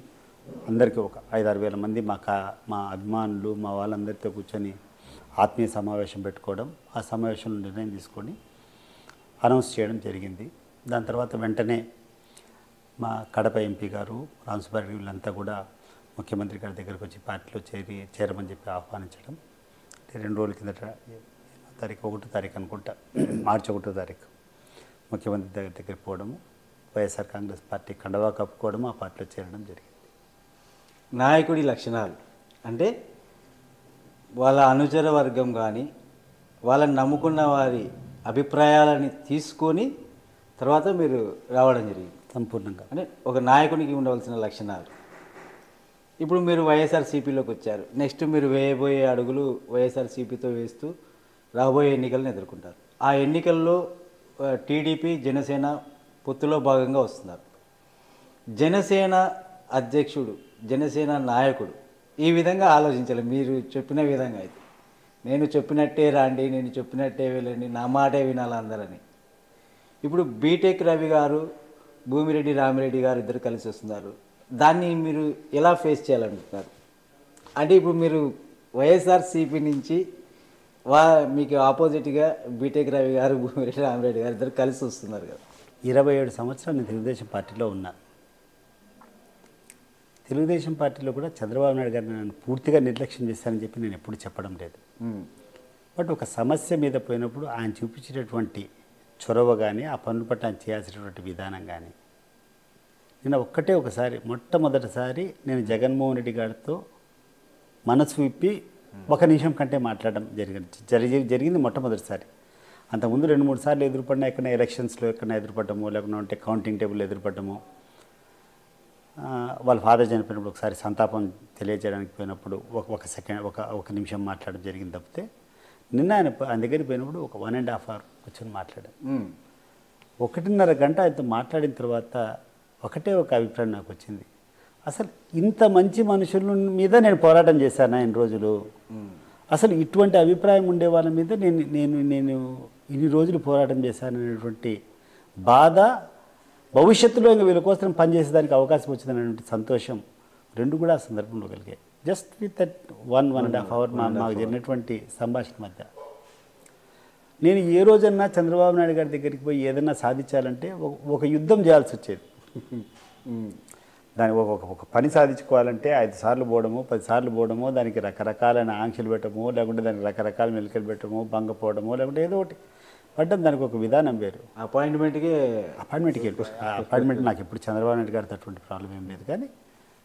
అందరికీ ఒక 5-6 వేల మంది మా అభిమానులు మా వాళ్ళందరితో కూర్చొని ఆత్మీయ సమావేశం పెట్టుకోవడం, ఆ సమావేశంలో నిర్ణయం తీసుకొని అనౌన్స్ చేయడం జరిగింది. దాని తర్వాత వెంటనే మా కడప ఎంపీ గారు, రామ్ సుబ్బారెడ్డి వీళ్ళంతా కూడా ముఖ్యమంత్రి గారి దగ్గరికి వచ్చి పార్టీలో చేరమని చెప్పి ఆహ్వానించడం. 2 రోజుల కిందట 1వ తారీఖు అనుకుంటా, మార్చి 1వ తారీఖు ముఖ్యమంత్రి దగ్గరికి పోవడము, వైఎస్ఆర్ కాంగ్రెస్ పార్టీ కండవా కప్పుకోవడము, ఆ పార్టీలో చేరడం జరిగింది. నాయకుడి లక్షణాలు అంటే వాళ్ళ అనుచర వర్గం కానీ వాళ్ళని నమ్ముకున్న వారి అభిప్రాయాలని తీసుకొని తర్వాత మీరు రావడం జరిగింది. సంపూర్ణంగా అంటే ఒక నాయకునికి ఉండవలసిన లక్షణాలు. ఇప్పుడు మీరు వైఎస్ఆర్సీపీలోకి వచ్చారు, నెక్స్ట్ మీరు వేయబోయే అడుగులు వైఎస్ఆర్సీపీతో వేస్తూ రాబోయే ఎన్నికలను ఎదుర్కొంటారు. ఆ ఎన్నికల్లో టీడీపీ జనసేన పొత్తులో భాగంగా వస్తున్నారు. జనసేన అధ్యక్షుడు, జనసేన నాయకుడు ఈ విధంగా ఆలోచించాలి. మీరు చెప్పిన విధంగా అయితే నేను చెప్పినట్టే రాండి, నేను చెప్పినట్టే వెళ్ళండి, నా మాటే వినాలి అందరని. ఇప్పుడు బీటెక్ రవి గారు, భూమిరెడ్డి రామిరెడ్డి గారు ఇద్దరు కలిసి వస్తున్నారు. దాన్ని మీరు ఎలా ఫేస్ చేయాలనుకుంటున్నారు? అంటే ఇప్పుడు మీరు వైఎస్ఆర్సీపీ నుంచి మీకు ఆపోజిట్గా బీటెక్ రవి గారు, భూమిరెడ్డి రామిరెడ్డి గారు ఇద్దరు కలిసి వస్తున్నారు కదా. 27 సంవత్సరాలు నేను తెలుగుదేశం పార్టీలో ఉన్నా. తెలుగుదేశం పార్టీలో కూడా చంద్రబాబు నాయుడు గారిని నన్ను పూర్తిగా నిర్లక్ష్యం చేశానని చెప్పి నేను ఎప్పుడు చెప్పడం లేదు. బట్ ఒక సమస్య మీద పోయినప్పుడు ఆయన చూపించేటటువంటి చొరవ కానీ, ఆ పనుల పట్ల ఆయన చేయాల్సినటువంటి విధానం కానీ, నేను మొట్టమొదటిసారి నేను జగన్మోహన్ రెడ్డి గారితో మనసు విప్పి 1 నిమిషం కంటే మాట్లాడడం జరిగింది మొట్టమొదటిసారి. అంతకుముందు 2-3 సార్లు ఎదురుపడినా ఎక్కడ ఎలక్షన్స్లో ఎక్కడ ఎదురుపడ్డము, లేకుంటే కౌంటింగ్ టేబుల్ ఎదురుపడ్డము. వాళ్ళ ఫాదర్ చనిపోయినప్పుడు ఒకసారి సంతాపం తెలియజేయడానికి పోయినప్పుడు ఒక సెకండ్ ఒక నిమిషం మాట్లాడడం జరిగింది తప్పితే, నిన్న ఆయన దగ్గరికి పోయినప్పుడు ఒక 1.5 hour కూర్చొని మాట్లాడాను. 1.5 గంట ఆయనతో మాట్లాడిన తర్వాత ఒకటే ఒక అభిప్రాయం నాకు వచ్చింది. అసలు ఇంత మంచి మనుషుల మీద నేను పోరాటం చేశాను ఇన్ని రోజులు. అసలు ఇటువంటి అభిప్రాయం ఉండే వాళ్ళ మీద నేను ఇన్ని రోజులు పోరాటం చేశాను అనేటువంటి బాధ, భవిష్యత్తులో ఇంకా వీళ్ళ కోసం పనిచేసేదానికి అవకాశం వచ్చిందనేటువంటి సంతోషం రెండు కూడా ఆ సందర్భంలో కలిగాయి. జస్ట్ విత్ దట్ 1.5 hour మాకు జరిగినటువంటి సంభాషణ మధ్య. నేను ఏ రోజన్నా చంద్రబాబు నాయుడు గారి దగ్గరికి పోయి ఏదైనా సాధించాలంటే ఒక యుద్ధం చేయాల్సి వచ్చేది. దాని ఒక పని సాధించుకోవాలంటే 5 సార్లు పోవడము, 10 సార్లు పోవడము, దానికి రకరకాలైన ఆంక్షలు పెట్టడము, లేకుంటే దానికి రకరకాల మెలికలు పెట్టడము, భంగపోవడము, లేకుంటే ఏదో ఒకటి పడ్డం. దానికి ఒక విధానం వేరు. అపాయింట్మెంట్కి అపాయింట్మెంట్ నాకు ఇప్పుడు చంద్రబాబు నాయుడు గారితో అటువంటి ప్రాబ్లం ఏం లేదు. కానీ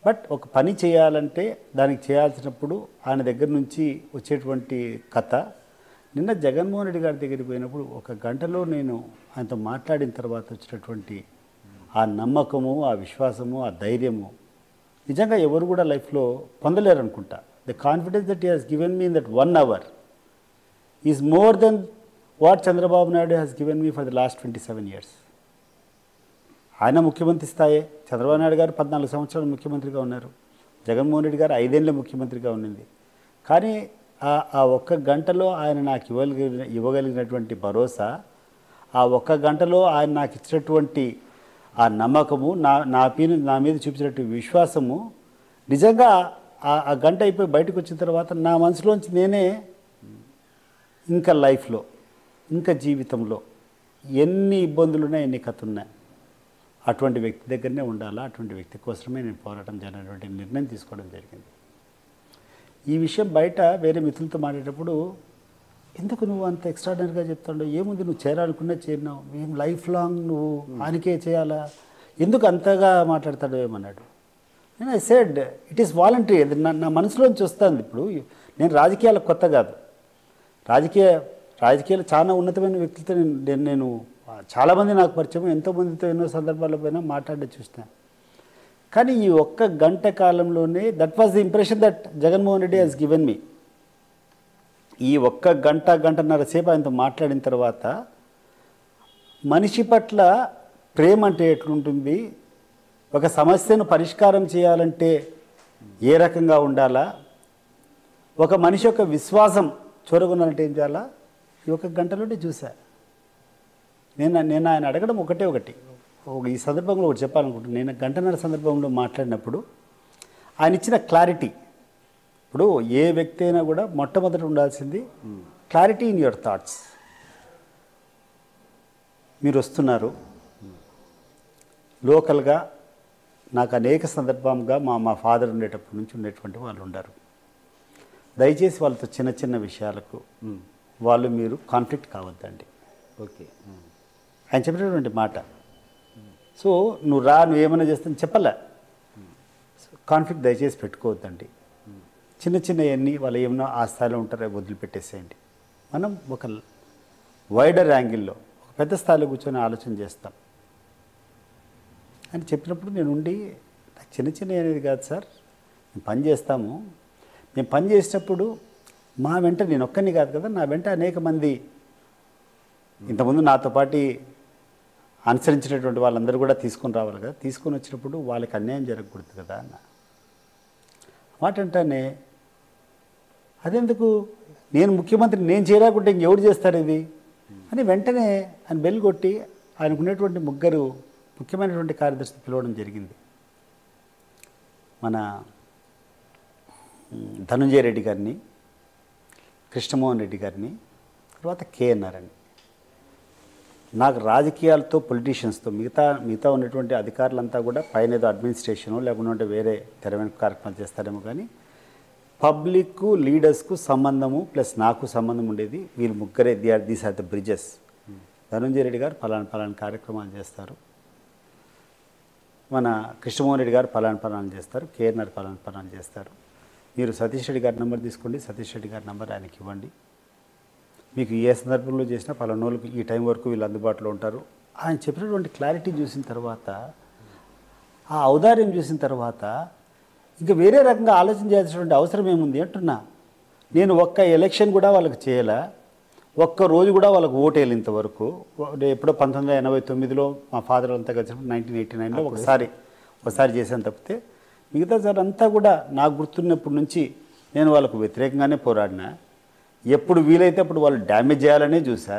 బట్ ఒక పని చేయాలంటే దానికి చేయాల్సినప్పుడు ఆయన దగ్గర నుంచి వచ్చేటువంటి కథ. నిన్న జగన్మోహన్ రెడ్డి గారి దగ్గరికి పోయినప్పుడు 1 గంటలో నేను ఆయనతో మాట్లాడిన తర్వాత వచ్చినటువంటి ఆ నమ్మకము, ఆ విశ్వాసము, ఆ ధైర్యము నిజంగా ఎవరు కూడా లైఫ్లో పొందలేరు అనుకుంటా. The confidence that he has given me in that 1 hour is more than what Chandrababu Naidu has given me for the last 27 years. ఆయన ముఖ్యమంత్రి స్థాయే. చంద్రబాబు నాయుడు గారు 14 సంవత్సరాలు ముఖ్యమంత్రిగా ఉన్నారు. జగన్మోహన్ రెడ్డి గారు 5 ఏళ్ళ ముఖ్యమంత్రిగా ఉన్నింది. కానీ ఆ 1 గంటలో ఆయన నాకు ఇవ్వగలిగినటువంటి భరోసా, ఆ 1 గంటలో ఆయన నాకు ఇచ్చినటువంటి ఆ నమ్మకము, నా మీద చూపించినటువంటి విశ్వాసము, నిజంగా ఆ గంట అయిపోయి బయటకు వచ్చిన తర్వాత నా మనసులోంచి నేనే ఇంకా లైఫ్లో, ఇంకా జీవితంలో ఎన్ని ఇబ్బందులున్నా, ఎన్ని కథలున్నాయి, అటువంటి వ్యక్తి దగ్గరనే ఉండాలా, అటువంటి వ్యక్తి కోసమే నేను పోరాటం చేయాలనేటువంటి నిర్ణయం తీసుకోవడం జరిగింది. ఈ విషయం బయట వేరే మిత్రులతో మాట్లాడేటప్పుడు, ఎందుకు నువ్వు అంత ఎక్స్ట్రాడినరీగా చెప్తాడు, ఏముంది నువ్వు చేరాలనుకున్నా చేరినావు, ఏం లైఫ్ లాంగ్ నువ్వు ఆయనకే చేయాలా, ఎందుకు అంతగా మాట్లాడతాడు ఏమన్నాడు. నేను I said it is voluntary. అది నా మనసులోంచి వస్తుంది. ఇప్పుడు నేను రాజకీయాలకు కొత్త కాదు. రాజకీయాలు చాలా ఉన్నతమైన వ్యక్తులతో నేను చాలామంది నాకు పరిచయం, ఎంతోమందితో ఎన్నో సందర్భాల్లో పోయినా మాట్లాడే చూస్తాను. కానీ ఈ 1 గంట కాలంలోనే that was the impression that Jaganmohan Reddy has given me. ఈ 1 గంటన్నర సేపు ఆయనతో మాట్లాడిన తర్వాత మనిషి పట్ల ప్రేమ అంటే ఎట్లుంటుంది, ఒక సమస్యను పరిష్కారం చేయాలంటే ఏ రకంగా ఉండాలా, ఒక మనిషి యొక్క విశ్వాసం చూరగొనాలంటే ఏం చేయాలా, ఈ 1 గంటలోనే చూసా. నేను ఆయన అడగడం ఒకటి ఈ సందర్భంలో ఒకటి చెప్పాలనుకుంటున్నాను. నేను 1 గంటన్నర సందర్భంలో మాట్లాడినప్పుడు ఆయన ఇచ్చిన క్లారిటీ. ఇప్పుడు ఏ వ్యక్తి అయినా కూడా మొట్టమొదట ఉండాల్సింది క్లారిటీ ఇన్ యువర్ థాట్స్. మీరు వస్తున్నారు లోకల్గా, నాకు అనేక సందర్భంగా మా ఫాదర్ ఉండేటప్పటి నుంచి ఉండేటువంటి వాళ్ళు ఉన్నారు. దయచేసి వాళ్ళతో చిన్న చిన్న విషయాలకు మీరు కాన్ఫ్లిక్ట్ కావద్దండి. ఓకే, ఆయన చెప్పినటువంటి మాట. సో నువ్వు ఏమైనా చేస్తాను చెప్పలే, కాన్ఫ్లిక్ట్ దయచేసి పెట్టుకోవద్దండి. చిన్నవన్నీ వాళ్ళు ఏమన్నా ఆ స్థాయిలో ఉంటారో వదిలిపెట్టేసేయండి. మనం ఒక వైడర్ యాంగిల్లో, ఒక పెద్ద స్థాయిలో కూర్చొని ఆలోచన చేస్తాం అని చెప్పినప్పుడు నేను నాకు చిన్న అనేది కాదు సార్, మేము పని చేస్తాము. మేము పని చేసేటప్పుడు మా వెంట నేను ఒక్కరిని కాదు కదా, నా వెంట అనేక మంది ఇంతకుముందు నాతో పాటు అనుసరించినటువంటి వాళ్ళందరూ కూడా తీసుకొని రావాలి కదా. తీసుకొని వచ్చినప్పుడు వాళ్ళకి అన్యాయం జరగకూడదు కదా అన్న వాటంటానే. అదెందుకు, నేను ముఖ్యమంత్రి, నేను చేరాకుంటే ఇంకెవరు చేస్తారు ఇది అని వెంటనే ఆయన బెల్ కొట్టి ఆయనకున్నటువంటి 3 ముఖ్యమైనటువంటి కార్యదర్శులు పిలవడం జరిగింది. మన ధనుంజయ రెడ్డి గారిని, కృష్ణమోహన్ రెడ్డి గారిని, తర్వాత కేఎన్ఆర్ అని. నాకు రాజకీయాలతో, పొలిటీషియన్స్తో, మిగతా ఉన్నటువంటి అధికారులంతా కూడా పైన ఏదో అడ్మినిస్ట్రేషను లేకుంటే వేరే తెర వెనుక కార్యక్రమాలు చేస్తారేమో, కానీ పబ్లిక్కు, లీడర్స్కు సంబంధము ప్లస్ నాకు సంబంధం ఉండేది వీళ్ళు 3. These are the bridges. Dhanunjaya Reddy garu పలానా కార్యక్రమాలు చేస్తారు, మన కృష్ణమోహన్ రెడ్డి గారు పలానా చేస్తారు, కేఎన్ఆర్ పలానా చేస్తారు. మీరు సతీష్ రెడ్డి గారి నెంబర్ తీసుకోండి, సతీష్ రెడ్డి గారి నెంబర్ ఆయనకి ఇవ్వండి. మీకు ఏ సందర్భంలో చేసినా పలానోళ్ళకి ఈ టైం వరకు వీళ్ళు అందుబాటులో ఉంటారు. ఆయన చెప్పినటువంటి క్లారిటీ చూసిన తర్వాత, ఆ ఔదార్యం చూసిన తర్వాత ఇంకా వేరే రకంగా ఆలోచన చేయాల్సినటువంటి అవసరం ఏముంది అంటున్నా. నేను ఒక్క ఎలక్షన్ కూడా వాళ్ళకి చేయలే, ఒక్క రోజు కూడా వాళ్ళకి ఓటేయాలి ఇంతవరకు. ఎప్పుడో 1989లో మా ఫాదర్ అంతా కలిసినప్పుడు 1989లో ఒకసారి చేశాను తప్పితే మిగతా సార్ అంతా కూడా నాకు గుర్తున్నప్పటి నుంచి నేను వాళ్ళకు వ్యతిరేకంగానే పోరాడినా. ఎప్పుడు వీలైతే అప్పుడు వాళ్ళు డ్యామేజ్ చేయాలనే చూసా,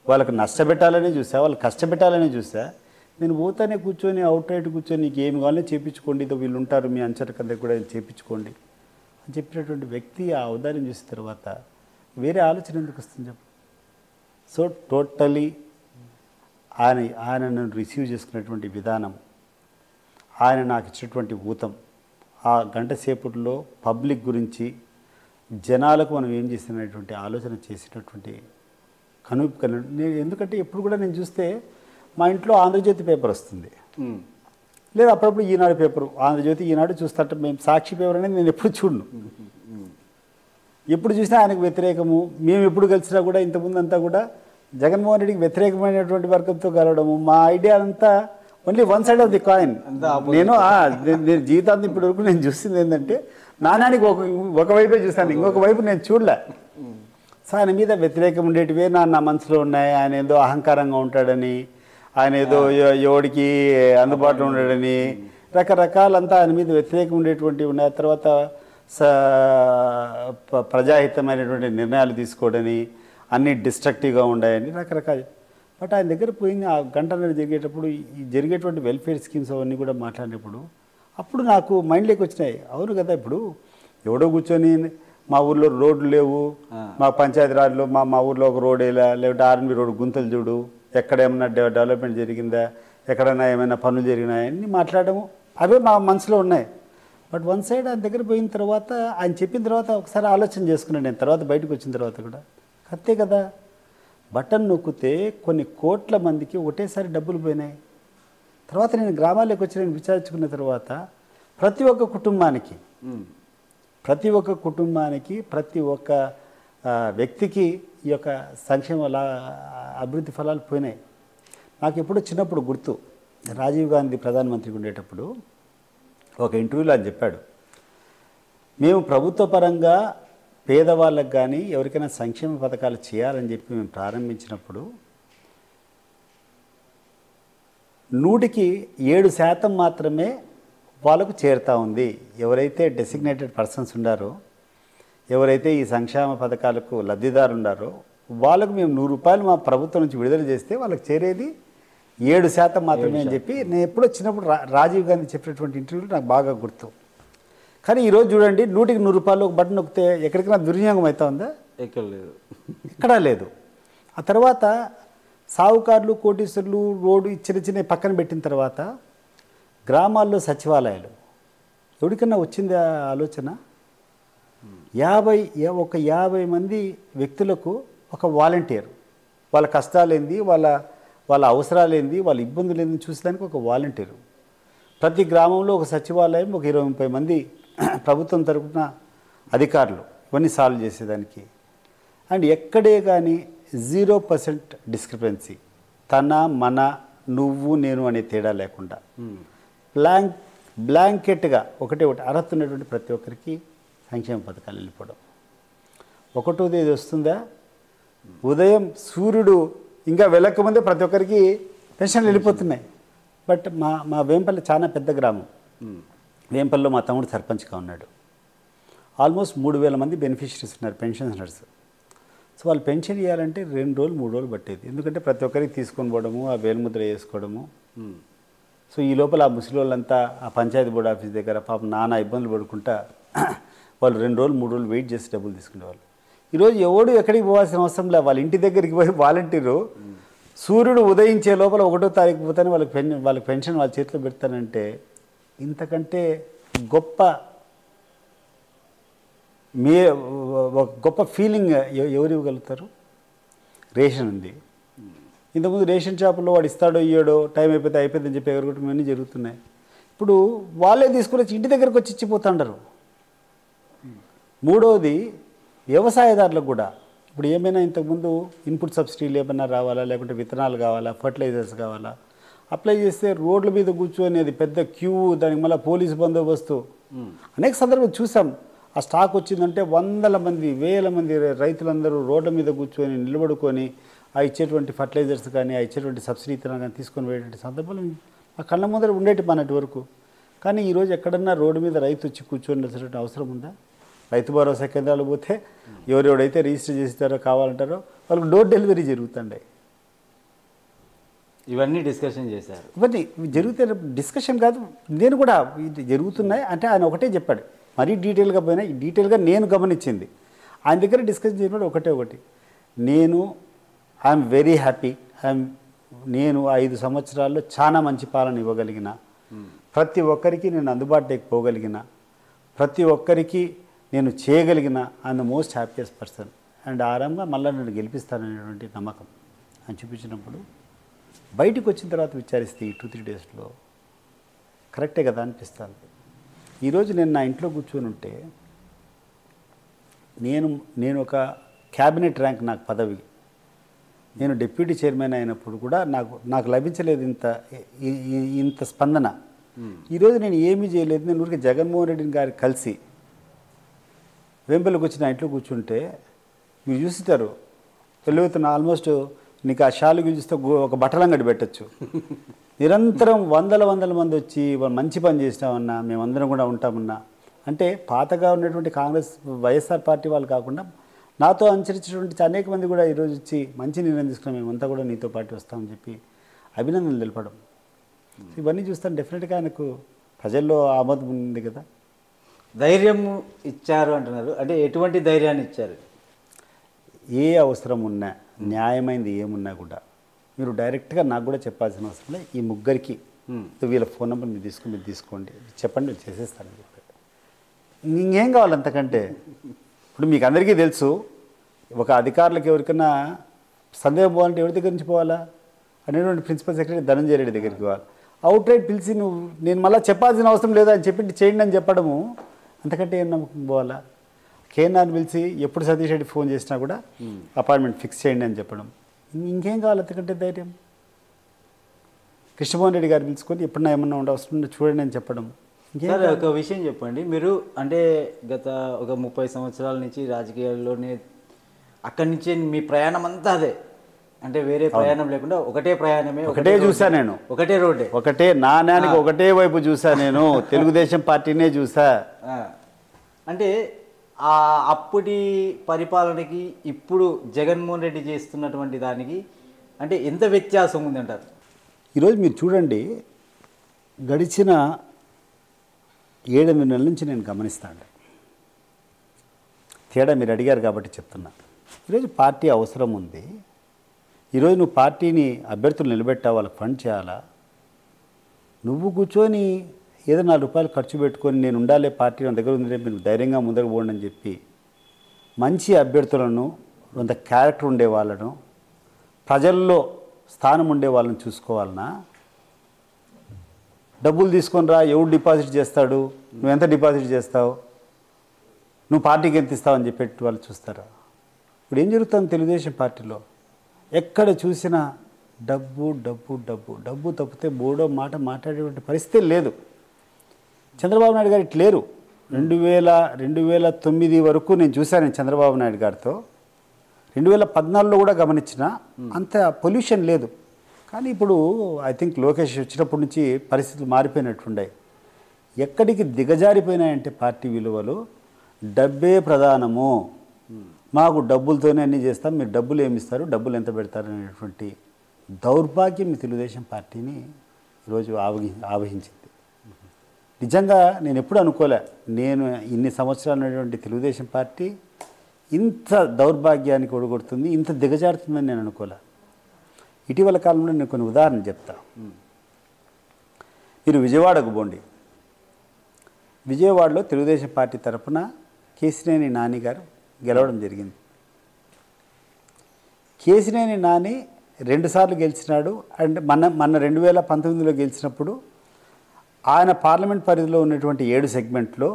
వాళ్ళకి నష్టపెట్టాలనే చూసా, వాళ్ళు కష్టపెట్టాలనే చూసా. నేను పోతానే కూర్చొని అవుట్రైట్ కూర్చొని నీకు ఏమి కావాలో చేయించుకోండి, ఇదో వీళ్ళు ఉంటారు మీ అంచనా కూడా చేయించుకోండి అని చెప్పినటువంటి వ్యక్తి ఆ ఔదార్యం చూసిన తర్వాత వేరే ఆలోచన ఎందుకు వస్తుంది చెప్పు. సో టోటలీ ఆయనను రిసీవ్ చేసుకునేటువంటి విధానం, ఆయన నాకు ఇచ్చినటువంటి ఊతం, ఆ గంట సేపట్లో పబ్లిక్ గురించి జనాలకు మనం ఏం చేసినటువంటి ఆలోచన చేసినటువంటి నేను ఎందుకంటే ఎప్పుడు కూడా నేను చూస్తే మా ఇంట్లో ఆంధ్రజ్యోతి పేపర్ వస్తుంది, లేదా అప్పుడప్పుడు ఈనాడు పేపరు, ఆంధ్రజ్యోతి ఈనాడు చూస్తుంటే మేము సాక్షి పేపర్ అనేది నేను ఎప్పుడు చూడను. ఎప్పుడు చూసినా ఆయనకు వ్యతిరేకము. మేము ఎప్పుడు కలిసినా కూడా ఇంతకుముందు అంతా కూడా జగన్మోహన్ రెడ్డికి వ్యతిరేకమైనటువంటి వర్గంతో కలవడము. మా ఐడియా అంతా only one side of the coin. నేను జీవితాంతం ఇప్పటి వరకు నేను చూసింది ఏంటంటే నానానికి ఒకవైపే చూస్తాను, ఇంకొక వైపు నేను చూడలే. సో ఆయన మీద వ్యతిరేకం ఉండేటివే నా మనసులో ఉన్నాయి. ఆయన ఏదో అహంకారంగా ఉంటాడని, ఆయన ఏదో ఎవడికి అందుబాటులో ఉండడని, రకరకాలంతా ఆయన మీద వ్యతిరేకం ఉండేటువంటివి ఉన్నాయి. తర్వాత ప్రజాహితమైనటువంటి నిర్ణయాలు తీసుకోవడని, అన్నీ డిస్ట్రక్టివ్గా ఉన్నాయని రకరకాలు. బట్ ఆయన దగ్గర పోయింది ఆ గంటన్నర జరిగేటప్పుడు ఈ జరిగేటువంటి వెల్ఫేర్ స్కీమ్స్ అవన్నీ కూడా మాట్లాడినప్పుడు అప్పుడు నాకు మైండ్లోకి వచ్చినాయి. అవును కదా, ఇప్పుడు ఎవడో కూర్చొని మా ఊర్లో రోడ్లు లేవు, మా పంచాయతీరాజ్లో మా ఊర్లో ఒక రోడ్ వేలా, లేకపోతే ఆర్ఎన్బి రోడ్ గుంతలు చూడు, ఎక్కడ ఏమైనా డెవలప్మెంట్ జరిగిందా, ఎక్కడైనా ఏమైనా పనులు జరిగినాయా అన్నీ మాట్లాడము, అవే మా మనసులో ఉన్నాయి. బట్ వన్ సైడ్ ఆయన దగ్గర పోయిన తర్వాత ఆయన చెప్పిన తర్వాత ఒకసారి ఆలోచన చేసుకున్నాను నేను. తర్వాత బయటకు వచ్చిన తర్వాత కూడా అంతే కదా, బటన్ నొక్కితే కొన్ని కోట్ల మందికి ఒకటేసారి డబ్బులు పోయినాయి. తర్వాత నేను గ్రామాల్లోకి వచ్చి నేను విచారించుకున్న తర్వాత ప్రతి ఒక్క కుటుంబానికి ప్రతి ఒక్క వ్యక్తికి ఈ యొక్క సంక్షేమ అభివృద్ధి ఫలాలు పోయినాయి. నాకు ఎప్పుడూ చిన్నప్పుడు గుర్తు, రాజీవ్ గాంధీ ప్రధానమంత్రిగా ఉండేటప్పుడు ఒక ఇంటర్వ్యూలో ఆయన చెప్పాడు, మేము ప్రభుత్వ పరంగా పేదవాళ్ళకు కానీ ఎవరికైనా సంక్షేమ పథకాలు చేయాలని చెప్పి మేము ప్రారంభించినప్పుడు 100% మాత్రమే వాళ్ళకు చేరుతూ ఉంది. ఎవరైతే డెసిగ్నేటెడ్ పర్సన్స్ ఉండారో, ఎవరైతే ఈ సంక్షేమ పథకాలకు లబ్ధిదారు ఉండారో వాళ్ళకు మేము 100 రూపాయలు మా ప్రభుత్వం నుంచి విడుదల చేస్తే వాళ్ళకి చేరేది 7% మాత్రమే అని చెప్పి నేను ఎప్పుడో చిన్నప్పుడు రాజీవ్ గాంధీ చెప్పినటువంటి ఇంటర్వ్యూలు నాకు బాగా గుర్తు. కానీ ఈరోజు చూడండి, 100కి 100 రూపాయలు ఒక బటన్ నొక్కితే ఎక్కడికైనా దుర్వినియోగం అవుతా ఉందా? ఎక్కడా లేదు. ఆ తర్వాత సావుకారులు, కోటీశ్వరులు రోడ్డు చిన్న పక్కన పెట్టిన తర్వాత గ్రామాల్లో సచివాలయాలు ఎవరికన్నా వచ్చింది ఆ ఆలోచన? 50 మంది వ్యక్తులకు ఒక వాలంటీర్, వాళ్ళ కష్టాలేంది, వాళ్ళ అవసరాలేంది, వాళ్ళ ఇబ్బందులు ఏంది చూసేదానికి ఒక వాలంటీరు. ప్రతి గ్రామంలో ఒక సచివాలయం, ఒక 20-30 మంది ప్రభుత్వం తరపున అధికారులు ఇవన్నీ సాల్వ్ చేసేదానికి. అండ్ ఎక్కడే కానీ 0% డిస్క్రిపెన్సీ, తన మన నువ్వు నేను అనే తేడా లేకుండా బ్లాంకెట్గా ఒకటి అర్హత ఉన్నటువంటి ప్రతి ఒక్కరికి సంక్షేమ పథకాలు వెళ్ళిపోవడం. ఒకటోది ఇది వస్తుందా, ఉదయం సూర్యుడు ఇంకా వెళ్ళకముందే ప్రతి ఒక్కరికి పెన్షన్లు వెళ్ళిపోతున్నాయి. బట్ మా వేంపల్లి చాలా పెద్ద గ్రామం. వేంపల్లిలో మా తమ్ముడు సర్పంచ్గా ఉన్నాడు. ఆల్మోస్ట్ 3000 మంది బెనిఫిషరీస్ ఉన్నారు, పెన్షనర్స్. సో వాళ్ళు పెన్షన్ ఇవ్వాలంటే 2 రోజులు 3 రోజులు పట్టేది. ఎందుకంటే ప్రతి ఒక్కరికి తీసుకొని పోవడము, ఆ వేలుముద్ర వేసుకోవడము. సో ఈ లోపల ఆ ముసలి వాళ్ళంతా ఆ పంచాయతీ బోర్డు ఆఫీస్ దగ్గర పాపం నానా ఇబ్బందులు పడుకుంటా వాళ్ళు 2 రోజులు 3 రోజులు వెయిట్ చేసి డబ్బులు తీసుకునేవాళ్ళు. ఈరోజు ఎవడు ఎక్కడికి పోవాల్సిన అవసరం లేదు. వాళ్ళ ఇంటి దగ్గరికి పోయి వాలంటీరు సూర్యుడు ఉదయించే లోపల 1వ తారీఖు పోతానే వాళ్ళకి పెన్షన్ వాళ్ళ చేతిలో పెడతానంటే ఇంతకంటే గొప్ప ఫీలింగ్ ఎవరు ఇవ్వగలుగుతారు? రేషన్ ఉంది. ఇంతకుముందు రేషన్ షాపుల్లో వాడు ఇస్తాడో ఇయ్యాడో, టైం అయిపోయిందని చెప్పి ఎగరగొట్టడం ఇవన్నీ జరుగుతున్నాయి. ఇప్పుడు వాళ్ళే తీసుకుని వచ్చి ఇంటి దగ్గరకు వచ్చి ఇచ్చిపోతుంటారు. మూడవది వ్యవసాయదారులకు కూడా ఇప్పుడు ఏమైనా ఇంతకుముందు ఇన్పుట్ సబ్సిడీలు ఏమైనా రావాలా, లేకుంటే విత్తనాలు కావాలా, ఫర్టిలైజర్స్ కావాలా, అప్లై చేస్తే రోడ్ల మీద కూర్చొని అది పెద్ద క్యూ, దానికి మళ్ళీ పోలీసు బందోబస్తు అనేక సందర్భాలు చూసాం. ఆ స్టాక్ వచ్చిందంటే వందల మంది, వేల మంది రైతులందరూ రోడ్ల మీద కూర్చొని నిలబడుకొని ఆ ఇచ్చేటువంటి ఫర్టిలైజర్స్ కానీ, ఆ ఇచ్చేటువంటి సబ్సిడీ విత్తనాలు కానీ తీసుకొని పోయేటువంటి సందర్భాలు ఆ కళ్ళ ముందర ఉండేటి మనటి వరకు. కానీ ఈరోజు ఎక్కడన్నా రోడ్డు మీద రైతు వచ్చి కూర్చోండి అవసరం ఉందా? రైతు భరోసా కేంద్రాలు పోతే ఎవరెవడైతే రిజిస్టర్ చేస్తారో కావాలంటారో వాళ్ళకి డోర్ డెలివరీ జరుగుతుంటాయి. ఇవన్నీ డిస్కషన్ చేశారు. ఇవన్నీ జరుగుతే డిస్కషన్ కాదు, నేను కూడా ఇది జరుగుతున్నాయి అంటే ఆయన ఒకటే చెప్పాడు. మరీ డీటెయిల్గా పోయినా డీటెయిల్గా నేను గమనించింది ఆయన దగ్గర డిస్కషన్ చేసినప్పుడు ఒకటి, నేను ఐఎమ్ వెరీ హ్యాపీ, నేను 5 సంవత్సరాల్లో చాలా మంచి పాలన ఇవ్వగలిగిన, ప్రతి ఒక్కరికి నేను అందుబాటులోకి పోగలిగిన, ప్రతి ఒక్కరికి నేను చేయగలిగిన I'm the most happiest person and ఆరాంగా మళ్ళీ నేను గెలిపిస్తాననేటువంటి నమ్మకం అని చూపించినప్పుడు బయటకు వచ్చిన తర్వాత విచారిస్తే ఈ 2-3 డేస్లో కరెక్టే కదా అనిపిస్తుంది. ఈరోజు నేను నా ఇంట్లో కూర్చొని ఉంటే నేను ఒక క్యాబినెట్ ర్యాంక్ నాకు పదవి, నేను డిప్యూటీ చైర్మన్ అయినప్పుడు కూడా నాకు లభించలేదు ఇంత స్పందన. ఈరోజు నేను ఏమీ చేయలేదు. నేను ఊరికి జగన్మోహన్ రెడ్డి గారికి కలిసి వేంపల్లికి వచ్చి నా ఇంట్లో కూర్చుంటే మీరు చూస్తారు పెళ్ళవుతున్న ఆల్మోస్ట్ నీకు ఆ షాలుకి చూస్తే ఒక బట్టలంగడి పెట్టచ్చు. నిరంతరం వందల మంది వచ్చి మంచి పని చేసినామన్నా, మేమందరం కూడా ఉంటామన్నా అంటే పాతగా ఉన్నటువంటి కాంగ్రెస్ వైఎస్ఆర్ పార్టీ వాళ్ళు కాకుండా నాతో అనుసరించినటువంటి అనేక మంది కూడా ఈరోజు వచ్చి మంచి నిర్ణయం తీసుకున్నాం, మేమంతా కూడా నీతో పాటు వస్తామని చెప్పి అభినందనలు తెలపడం. ఇవన్నీ చూస్తాను డెఫినెట్గా ఆయనకు ప్రజల్లో ఆమోదం ఉంది కదా. ధైర్యం ఇచ్చారు అంటున్నారు, అంటే ఎటువంటి ధైర్యాన్ని ఇచ్చారు? ఏ అవసరం ఉన్నా, న్యాయమైనది ఏమున్నా కూడా మీరు డైరెక్ట్గా నాకు కూడా చెప్పాల్సిన అవసరం లేదు. ఈ ముగ్గురికి వీళ్ళ ఫోన్ నెంబర్ మీరు తీసుకోండి, చెప్పండి, నేను చేసేస్తానని చెప్పాడు. ఇంకేం కావాలి అంతకంటే? ఇప్పుడు మీకు అందరికీ తెలుసు, ఒక అధికారులకు ఎవరికైనా సందేహం పోవాలంటే ఎవరి దగ్గర నుంచి పోవాలా అనేటువంటి ప్రిన్సిపల్ సెక్రటరీ ధనంజయ రెడ్డి దగ్గరికి పోవాలి. అవుట్ రైట్ పిలిచి నేను మళ్ళీ చెప్పాల్సిన అవసరం లేదా అని చెప్పి చేయండి అని చెప్పడము, అంతకంటే ఏం నమ్మకం పోవాలా? కేఎన్ఆర్ని పిలిచి ఎప్పుడు సతీష్ రెడ్డి ఫోన్ చేసినా కూడా అపాయింట్మెంట్ ఫిక్స్ చేయండి అని చెప్పడం, ఇంకేం కావాలి అంతకంటే ధైర్యం? కృష్ణమోహన్ రెడ్డి గారు పిలుచుకొని ఎప్పుడన్నా ఏమన్నా అవసరం చూడండి అని చెప్పడం. సార్ ఒక విషయం చెప్పండి, మీరు అంటే గత ఒక 30 సంవత్సరాల నుంచి రాజకీయాల్లోనే, అక్కడి నుంచి మీ ప్రయాణం అంతా అదే, అంటే వేరే ప్రయాణం లేకుండా ఒకటే ప్రయాణమే, ఒకటే చూసా నేను, ఒకటే రోడ్డే, ఒకటే నాణ్యానికి ఒకటే వైపు చూసా నేను, తెలుగుదేశం పార్టీనే చూసా. అంటే అప్పటి పరిపాలనకి ఇప్పుడు జగన్మోహన్ రెడ్డి చేస్తున్నటువంటి దానికి అంటే ఎంత వ్యత్యాసం ఉందంటారు? ఈరోజు మీరు చూడండి, గడిచిన 7-8 నెలల నుంచి నేను గమనిస్తాను తేడా. మీరు అడిగారు కాబట్టి చెప్తున్నా. ఈరోజు పార్టీ అవసరం ఉంది. ఈరోజు నువ్వు పార్టీని అభ్యర్థులు నిలబెట్టావు, వాళ్ళకి ఫండ్ చేయాలా? నువ్వు కూర్చొని ఏదో 4 రూపాయలు ఖర్చు పెట్టుకొని నేను ఉండాలి, పార్టీ నా దగ్గర ఉంది, మీరు ధైర్యంగా ముందరకు పోండి అని చెప్పి మంచి అభ్యర్థులను, కొంత క్యారెక్టర్ ఉండే వాళ్ళను, ప్రజల్లో స్థానం ఉండే వాళ్ళని చూసుకోవాలన్నా? డబ్బులు తీసుకొని రా, ఎవడు డిపాజిట్ చేస్తాడు, నువ్వు ఎంత డిపాజిట్ చేస్తావు, నువ్వు పార్టీకి ఎంత ఇస్తావు అని చెప్పేటి వాళ్ళు చూస్తారా? ఇప్పుడు ఏం జరుగుతుంది తెలుగుదేశం పార్టీలో? ఎక్కడ చూసినా డబ్బు డబ్బు డబ్బు డబ్బు తప్పితే బోడో మాట మాట్లాడేటువంటి పరిస్థితి లేదు. చంద్రబాబు నాయుడు గారు ఇట్లేరు. 2009 వరకు నేను చూశాను చంద్రబాబు నాయుడు గారితో. 2014లో కూడా గమనించిన అంత పొల్యూషన్ లేదు. కానీ ఇప్పుడు ఐ థింక్ లోకేష్ వచ్చినప్పటి నుంచి పరిస్థితులు మారిపోయినట్టున్నాయి. ఎక్కడికి దిగజారిపోయినాయంటే పార్టీ విలువలు, డబ్బే ప్రధానము, మాకు డబ్బులతోనే అన్నీ చేస్తాం, మీరు డబ్బులు ఏమి ఇస్తారు, డబ్బులు ఎంత పెడతారు అనేటువంటి దౌర్భాగ్యం ఈ తెలుగుదేశం పార్టీని ఈరోజు ఆవహించింది. నిజంగా నేను ఎప్పుడు అనుకోలే, నేను ఇన్ని సంవత్సరాలు ఉన్నటువంటి తెలుగుదేశం పార్టీ ఇంత దౌర్భాగ్యానికి ఒడగొడుతుంది, ఇంత దిగజారుతుందని నేను అనుకోలే. ఇటీవల కాలంలో నేను కొన్ని ఉదాహరణలు చెప్తా. మీరు విజయవాడకు పోండి. విజయవాడలో తెలుగుదేశం పార్టీ తరఫున కేశినేని నాని గారు గెలవడం జరిగింది. కేశినేని నాని 2 సార్లు గెలిచినాడు. అండ్ మన 2019లో గెలిచినప్పుడు ఆయన పార్లమెంట్ పరిధిలో ఉన్నటువంటి 7 సెగ్మెంట్లో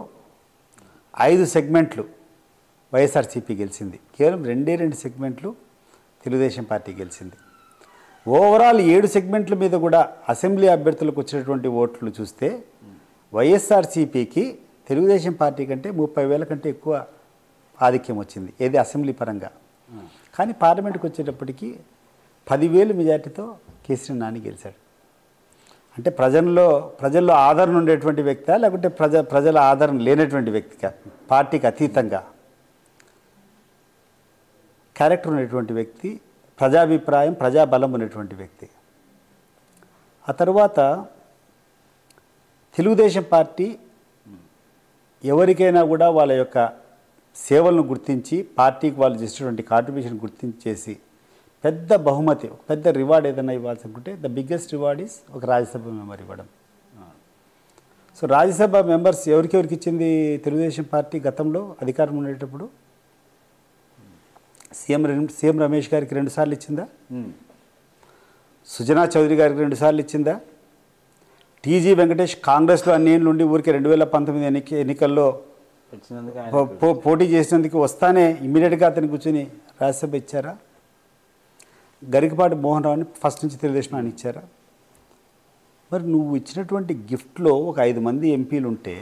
5 సెగ్మెంట్లు వైఎస్ఆర్సీపీ గెలిచింది. కేవలం 2 సెగ్మెంట్లు తెలుగుదేశం పార్టీ గెలిచింది. ఓవరాల్ 7 సెగ్మెంట్ల మీద కూడా అసెంబ్లీ అభ్యర్థులకు వచ్చినటువంటి ఓట్లు చూస్తే వైఎస్ఆర్సీపీకి తెలుగుదేశం పార్టీ కంటే 30,000 కంటే ఎక్కువ ఆధిక్యం వచ్చింది, ఏది అసెంబ్లీ పరంగా. కానీ పార్లమెంట్కి వచ్చేటప్పటికి 10,000 మెజార్టీతో కేసీఆర్ నాని గెలిచాడు. అంటే ప్రజల్లో ఆదరణ ఉండేటువంటి వ్యక్తి, లేకుంటే ప్రజల ఆదరణ లేనటువంటి వ్యక్తిగా, పార్టీకి అతీతంగా క్యారెక్టర్ ఉన్నటువంటి వ్యక్తి, ప్రజాభిప్రాయం ప్రజాబలం ఉన్నటువంటి వ్యక్తి. ఆ తర్వాత తెలుగుదేశం పార్టీ ఎవరికైనా కూడా వాళ్ళ యొక్క సేవలను గుర్తించి, పార్టీకి వాళ్ళు చేసినటువంటి కాంట్రిబ్యూషన్ గుర్తించేసి పెద్ద బహుమతి, పెద్ద రివార్డ్ ఏదైనా ఇవ్వాల్సి అనుకుంటే ద బిగ్గెస్ట్ రివార్డ్ ఈస్ ఒక రాజ్యసభ మెంబర్ ఇవ్వడం. సో రాజ్యసభ మెంబర్స్ ఎవరికెవరికి ఇచ్చింది తెలుగుదేశం పార్టీ గతంలో అధికారం ఉండేటప్పుడు? సీఎం రమేష్ గారికి 2 సార్లు ఇచ్చిందా? సుజనా చౌదరి గారికి 2 సార్లు ఇచ్చిందా? టీజీ వెంకటేష్ కాంగ్రెస్లో అన్నేళ్ళు ఉండి ఊరికి 2019 ఎన్నికల్లో పోటీ చేసినందుకు వస్తానే ఇమ్మీడియట్గా అతను కూర్చొని రాజ్యసభ ఇచ్చారా? గరికపాటి మోహన్ రావుని ఫస్ట్ నుంచి తెలుగుదేశం అని ఇచ్చారా? మరి నువ్వు ఇచ్చినటువంటి గిఫ్ట్లో ఒక 5 మంది ఎంపీలు ఉంటే,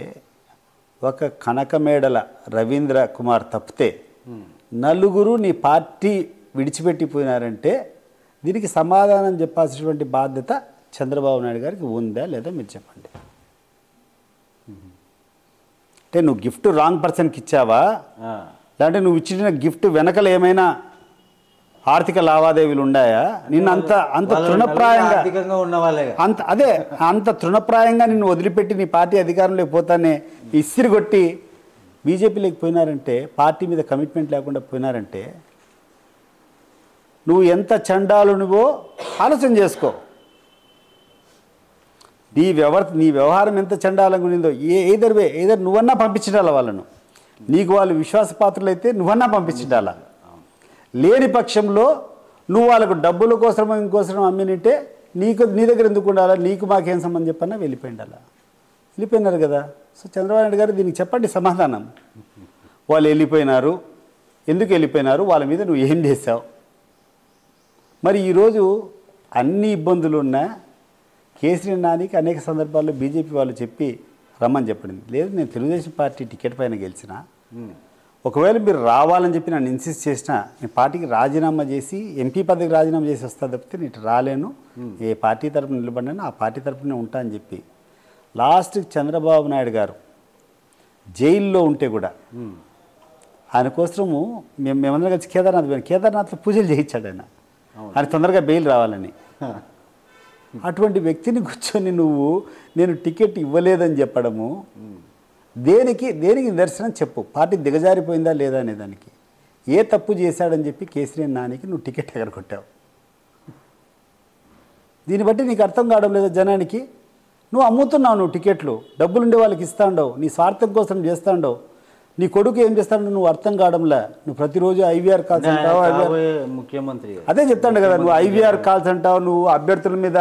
ఒక కనకమేడల రవీంద్ర కుమార్ తప్పితే 4 నీ పార్టీ విడిచిపెట్టిపోయినారంటే దీనికి సమాధానం చెప్పాల్సినటువంటి బాధ్యత చంద్రబాబు నాయుడు గారికి ఉందా లేదా మీరు చెప్పండి. అంటే నువ్వు గిఫ్ట్ రాంగ్ పర్సన్కి ఇచ్చావా, లేదంటే నువ్వు ఇచ్చిన గిఫ్ట్ వెనకలు ఏమైనా ఆర్థిక లావాదేవీలు ఉన్నాయా? నిన్ను అంత తృణప్రాయంగా అంత తృణప్రాయంగా నిన్ను వదిలిపెట్టి నీ పార్టీ అధికారంలోకి పోతానే ఇసిరి కొట్టి బీజేపీలోకి పోయినారంటే, పార్టీ మీద కమిట్మెంట్ లేకుండా పోయినారంటే నువ్వు ఎంత చండాలునివో ఆలోచన చేసుకో. నీ వ్యవహారం ఎంత చండాలంగా ఉండిందో ఏదర్ నువ్వన్నా పంపించాలా వాళ్ళను. నీకు వాళ్ళు విశ్వాసపాత్రులైతే నువ్వన్నా పంపించాలా. లేని పక్షంలో నువ్వు వాళ్ళకు డబ్బుల కోసం ఇంకోసం అమ్మినంటే నీ దగ్గర ఎందుకు ఉండాలా, నీకు మాకేం సంబంధం చెప్పన్నా వెళ్ళిపోయినారు కదా. సో చంద్రబాబు నాయుడు గారు దీనికి చెప్పండి సమాధానం. వాళ్ళు వెళ్ళిపోయినారు, ఎందుకు వెళ్ళిపోయినారు, వాళ్ళ మీద నువ్వు ఏం చేశావు? మరి ఈరోజు అన్ని ఇబ్బందులు ఉన్నా కేసీఆర్ నానికి అనేక సందర్భాల్లో బీజేపీ వాళ్ళు చెప్పి రమ్మని చెప్పండి. లేదు, నేను తెలుగుదేశం పార్టీ టికెట్ పైన గెలిచిన, ఒకవేళ మీరు రావాలని చెప్పి నన్ను ఇన్సిస్ట్ చేసినా నేను పార్టీకి రాజీనామా చేసి ఎంపీ పదవికి రాజీనామా చేసి వస్తా తప్పితే నేను రాలేను, ఏ పార్టీ తరపున నిలబడినా ఆ పార్టీ తరపునే ఉంటా అని చెప్పి లాస్ట్కి చంద్రబాబు నాయుడు గారు జైల్లో ఉంటే కూడా ఆయన కోసము మేమందరం కలిసి కేదార్నాథ్లో పూజలు చేయించాడు ఆయన తొందరగా బెయిల్ రావాలని. అటువంటి వ్యక్తిని కూర్చొని నేను టికెట్ ఇవ్వలేదని చెప్పడము దేనికి నిదర్శనం చెప్పు. పార్టీ దిగజారిపోయిందా లేదా అనే దానికి. ఏ తప్పు చేశాడని చెప్పి కేసీఆర్ నానికి నువ్వు టికెట్ ఎగరగొట్టావు. దీన్ని బట్టి నీకు అర్థం కావడం లేదా జనానికి? నువ్వు అమ్ముతున్నావు, నువ్వు టికెట్లు డబ్బులుండే వాళ్ళకి ఇస్తాండవు, నీ స్వార్థం కోసం చేస్తాండవు. నీ కొడుకు ఏం చేస్తాడో నువ్వు అర్థం కావడంలే. నువ్వు ప్రతిరోజు ఐవీఆర్ కాల్స్ అంటావు, ముఖ్యమంత్రి అదే చెప్తాడు కదా, నువ్వు ఐవీఆర్ కాల్స్ అంటావు, నువ్వు అభ్యర్థుల మీద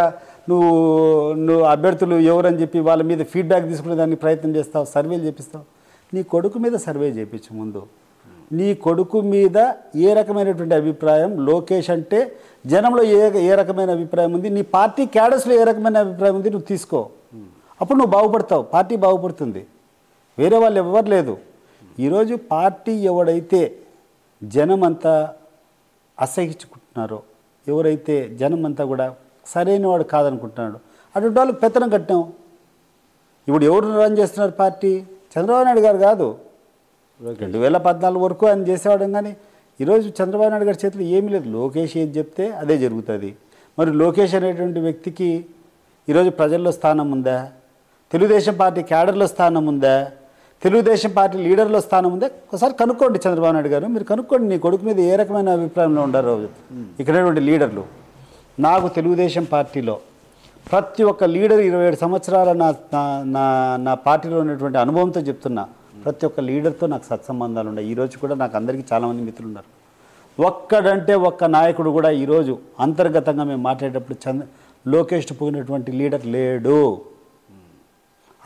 నువ్వు అభ్యర్థులు ఎవరని చెప్పి వాళ్ళ మీద ఫీడ్బ్యాక్ తీసుకునే దానికి ప్రయత్నం చేస్తావు, సర్వేలు చేపిస్తావు. నీ కొడుకు మీద సర్వే చేయించు ముందు. నీ కొడుకు మీద ఏ రకమైనటువంటి అభిప్రాయం, లోకేష్ అంటే జనంలో ఏ రకమైన అభిప్రాయం ఉంది, నీ పార్టీ క్యాడర్స్లో ఏ రకమైన అభిప్రాయం ఉంది నువ్వు తీసుకో. అప్పుడు నువ్వు బాగుపడతావు, పార్టీ బాగుపడుతుంది. వేరే వాళ్ళు ఎవరు లేదు. ఈరోజు పార్టీ ఎవడైతే జనమంతా అసహించుకుంటున్నారో, ఎవరైతే జనమంతా కూడా సరైన వాడు కాదనుకుంటున్నాడు, అటువంటి వాళ్ళకి పెత్తనం కట్టాం. ఇప్పుడు ఎవరు రన్ చేస్తున్నారు పార్టీ? చంద్రబాబు నాయుడు గారు కాదు. 2014 వరకు ఆయన చేసేవాడు. కానీ ఈరోజు చంద్రబాబు నాయుడు గారి చేతిలో ఏమీ లేదు. లోకేష్ ఏది చెప్తే అదే జరుగుతుంది. మరి లోకేష్ అనేటువంటి వ్యక్తికి ఈరోజు ప్రజల్లో స్థానం ఉందా? తెలుగుదేశం పార్టీ క్యాడర్లో స్థానం ఉందా? తెలుగుదేశం పార్టీ లీడర్లో స్థానం ఉందా? ఒకసారి కనుక్కోండి చంద్రబాబు నాయుడు గారు, మీరు కనుక్కోండి నీ కొడుకు మీద ఏ రకమైన అభిప్రాయంలో ఉండారో ఇక్కడటువంటి లీడర్లు. నాకు తెలుగుదేశం పార్టీలో ప్రతి ఒక్క లీడర్ 27 సంవత్సరాల నా పార్టీలో ఉన్నటువంటి అనుభవంతో చెప్తున్నా, ప్రతి ఒక్క లీడర్తో నాకు సత్సంబంధాలు ఉన్నాయి. ఈరోజు కూడా నాకు అందరికీ చాలామంది మిత్రులు ఉన్నారు. ఒక్కడంటే ఒక్క నాయకుడు కూడా ఈరోజు అంతర్గతంగా మేము మాట్లాడేటప్పుడు లోకేష్ పోయినటువంటి లీడర్ లేడు.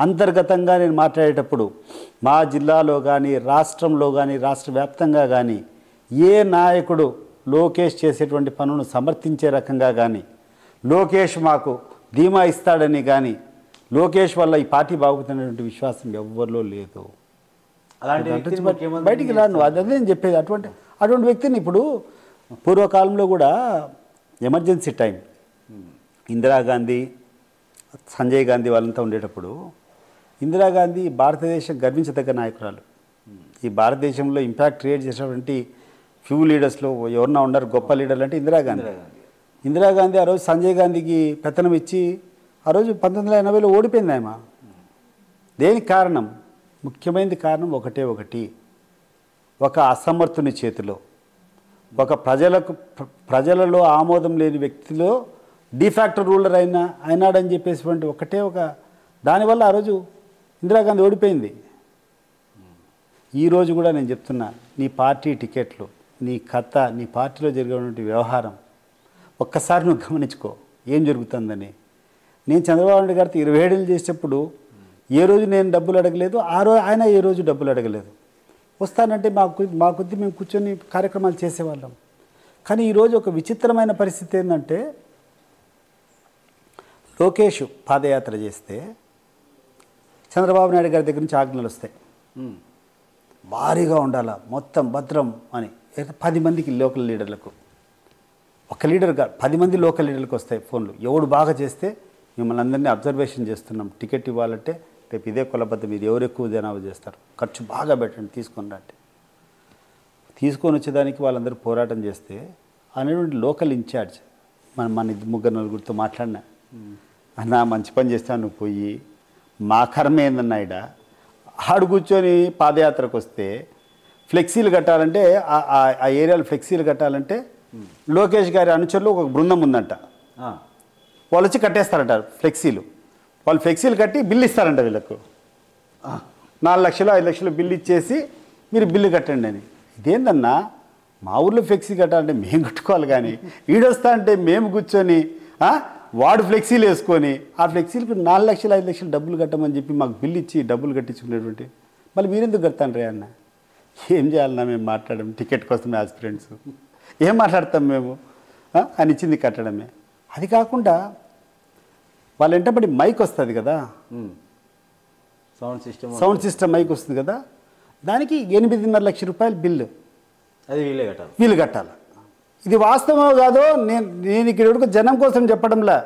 అంతర్గతంగా నేను మాట్లాడేటప్పుడు మా జిల్లాలో కానీ రాష్ట్రంలో కానీ రాష్ట్ర వ్యాప్తంగా కానీ ఏ నాయకుడు లోకేష్ చేసేటువంటి పనులను సమర్థించే రకంగా కానీ లోకేష్ మాకు ధీమా ఇస్తాడని కానీ లోకేష్ వల్ల ఈ పార్టీ బాగుతున్నటువంటి విశ్వాసం ఎవ్వరిలో లేదు. అలాంటి వ్యక్తిని ముఖ్యమంత్రి బయటికి రాను, అదే నేను చెప్పేది. అటువంటి వ్యక్తిని ఇప్పుడు పూర్వకాలంలో కూడా ఎమర్జెన్సీ టైం ఇందిరాగాంధీ, సంజయ్ గాంధీ వాళ్ళంతా ఉండేటప్పుడు ఇందిరాగాంధీ భారతదేశం గర్వించదగ్గ నాయకురాలు. ఈ భారతదేశంలో ఇంపాక్ట్ క్రియేట్ చేసినటువంటి ఫ్యూ లీడర్స్లో ఎవరన్నా ఉన్నారు గొప్ప లీడర్లు అంటే ఇందిరాగాంధీ ఆ రోజు సంజయ్ గాంధీకి పెత్తనం ఇచ్చి ఆ రోజు 1980లో ఓడిపోయింది ఆమె. దేనికి కారణం? ముఖ్యమైనది కారణం ఒకటి, ఒక అసమర్థుని చేతిలో, ఒక ప్రజలలో ఆమోదం లేని వ్యక్తిలో డిఫాక్ట్ రూలర్ అయినాడని చెప్పేసి దానివల్ల ఆ రోజు ఇందిరాగాంధీ ఓడిపోయింది. ఈరోజు కూడా నేను చెప్తున్నా, నీ పార్టీ టికెట్లు, నీ కథ, నీ పార్టీలో జరిగేటువంటి వ్యవహారం ఒక్కసారి నువ్వు గమనించుకో ఏం జరుగుతుందని. నేను చంద్రబాబు నాయుడు గారితో 27 ఏళ్ళు చేసేటప్పుడు ఏ రోజు నేను డబ్బులు అడగలేదు, ఆయన ఏ రోజు డబ్బులు అడగలేదు. వస్తానంటే మా కొద్ది మేము కూర్చొని కార్యక్రమాలు చేసేవాళ్ళం. కానీ ఈరోజు ఒక విచిత్రమైన పరిస్థితి ఏంటంటే లోకేష్ పాదయాత్ర చేస్తే చంద్రబాబు నాయుడు గారి దగ్గర నుంచి ఆజ్ఞలు వస్తాయి, భారీగా ఉండాలా, మొత్తం భద్రం అని. 10 మందికి లోకల్ లీడర్లకు, ఒక లీడర్ కాదు 10 మంది లోకల్ లీడర్లకు వస్తాయి ఫోన్లు. ఎవడు బాగా చేస్తే మిమ్మల్ని అందరినీ అబ్జర్వేషన్ చేస్తున్నాం, టికెట్ ఇవ్వాలంటే రేపు ఇదే కొలబద్దం, ఇది ఎవరు ఎక్కువ జనాభా చేస్తారు, ఖర్చు బాగా పెట్టండి తీసుకుని రండి. తీసుకొని వచ్చేదానికి వాళ్ళందరూ పోరాటం చేస్తే అనేటువంటి లోకల్ ఇన్ఛార్జ్ మన 3-4 మాట్లాడినా, అన్న మంచి పని చేస్తాను నువ్వు పోయి, మా కర్మ ఏందన్నా ఇడ ఆడు కూర్చొని పాదయాత్రకు వస్తే ఫ్లెక్సీలు కట్టాలంటే ఆ ఏరియాలో ఫ్లెక్సీలు కట్టాలంటే లోకేష్ గారి అనుచరులు ఒక బృందం ఉందంట, వాళ్ళు వచ్చి కట్టేస్తారంట ఫ్లెక్సీలు. వాళ్ళు ఫ్లెక్సీలు కట్టి బిల్లు ఇస్తారంట వీళ్ళకు, 4 లక్షలు 5 లక్షలు బిల్లు ఇచ్చేసి మీరు బిల్లు కట్టండి అని. ఇదేందన్నా మా ఊర్లో ఫ్లెక్సీ కట్టాలంటే మేము కట్టుకోవాలి, కానీ ఈడొస్తా అంటే మేము కూర్చొని వాడు ఫ్లెక్సీలు వేసుకొని ఆ ఫ్లెక్సీలకు 4 లక్షలు 5 లక్షలు డబ్బులు కట్టమని చెప్పి మాకు బిల్లు ఇచ్చి డబ్బులు కట్టించుకునేటువంటి మళ్ళీ మీరెందుకు కడతాను రే అన్న? ఏం చేయాలన్నా మేము మాట్లాడడం టికెట్ కోసం ఆస్పిరెంట్స్ ఏం మాట్లాడతాం మేము అని ఇచ్చింది కట్టడమే. అది కాకుండా వాళ్ళ వెంటబడి మైక్ వస్తుంది కదా, సౌండ్ సిస్టమ్ మైక్ వస్తుంది కదా, దానికి 8.5 లక్షల రూపాయలు బిల్లు అది వీళ్ళు కట్టాలి. ఇది వాస్తవమో కాదో నేను ఇక్కడ జనం కోసం చెప్పడంలా,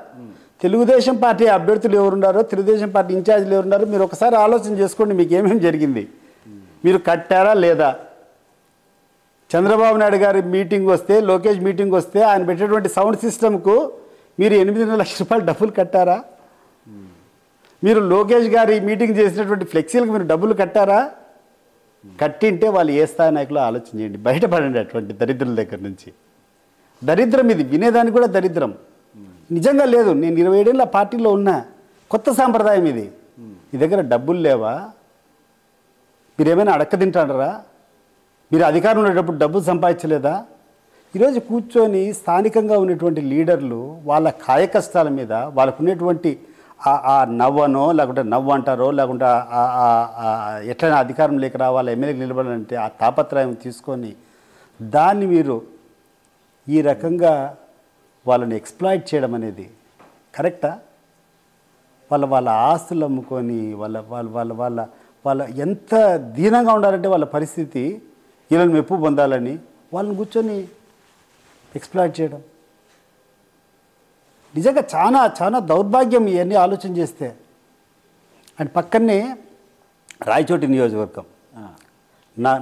తెలుగుదేశం పార్టీ అభ్యర్థులు ఎవరున్నారో, తెలుగుదేశం పార్టీ ఇన్ఛార్జీలు ఎవరున్నారో మీరు ఒకసారి ఆలోచన చేసుకోండి, మీకు ఏమేమి జరిగింది, మీరు కట్టారా లేదా. చంద్రబాబు నాయుడు గారి మీటింగ్ వస్తే, లోకేష్ మీటింగ్ వస్తే ఆయన పెట్టేటువంటి సౌండ్ సిస్టమ్కు మీరు 8.5 లక్షల రూపాయలు డబ్బులు కట్టారా? మీరు లోకేష్ గారి మీటింగ్ చేసినటువంటి ఫ్లెక్సీలకు మీరు డబ్బులు కట్టారా? కట్టింటే వాళ్ళు ఏ స్థాయి నాయకులు ఆలోచన చేయండి, బయటపడండి అటువంటి దరిద్రుల దగ్గర నుంచి. దరిద్రం ఇది, వినేదానికి కూడా దరిద్రం. నిజంగా లేదు, నేను 27 ఏళ్ళ పార్టీలో ఉన్నా, కొత్త సాంప్రదాయం ఇది. మీ దగ్గర డబ్బులు లేవా? మీరు ఏమైనా అడక్క తింటారా? మీరు అధికారం ఉండేటప్పుడు డబ్బులు సంపాదించలేదా? ఈరోజు కూర్చొని స్థానికంగా ఉన్నటువంటి లీడర్లు వాళ్ళ కాయ కష్టాల మీద, వాళ్ళకు ఉన్నటువంటి ఆ నవ్వనో లేకుంటే నవ్వు అంటారో లేకుంటే ఎట్లయినా అధికారం లేక రావాలి, ఎమ్మెల్యేకి నిలబడాలంటే ఆ తాపత్రయం తీసుకొని దాన్ని మీరు ఈ రకంగా వాళ్ళని ఎక్స్ప్లాయిట్ చేయడం అనేది కరెక్టా? వాళ్ళ ఆస్తులు అమ్ముకొని వాళ్ళ వాళ్ళ వాళ్ళ వాళ్ళ వాళ్ళ ఎంత దీనంగా ఉండాలంటే వాళ్ళ పరిస్థితి, వీళ్ళని మెప్పు పొందాలని వాళ్ళని కూర్చొని ఎక్స్ప్లాయిట్ చేయడం నిజంగా చాలా చాలా దౌర్భాగ్యం ఇవన్నీ ఆలోచన చేస్తే. అండ్ పక్కనే రాయచోటి నియోజకవర్గం,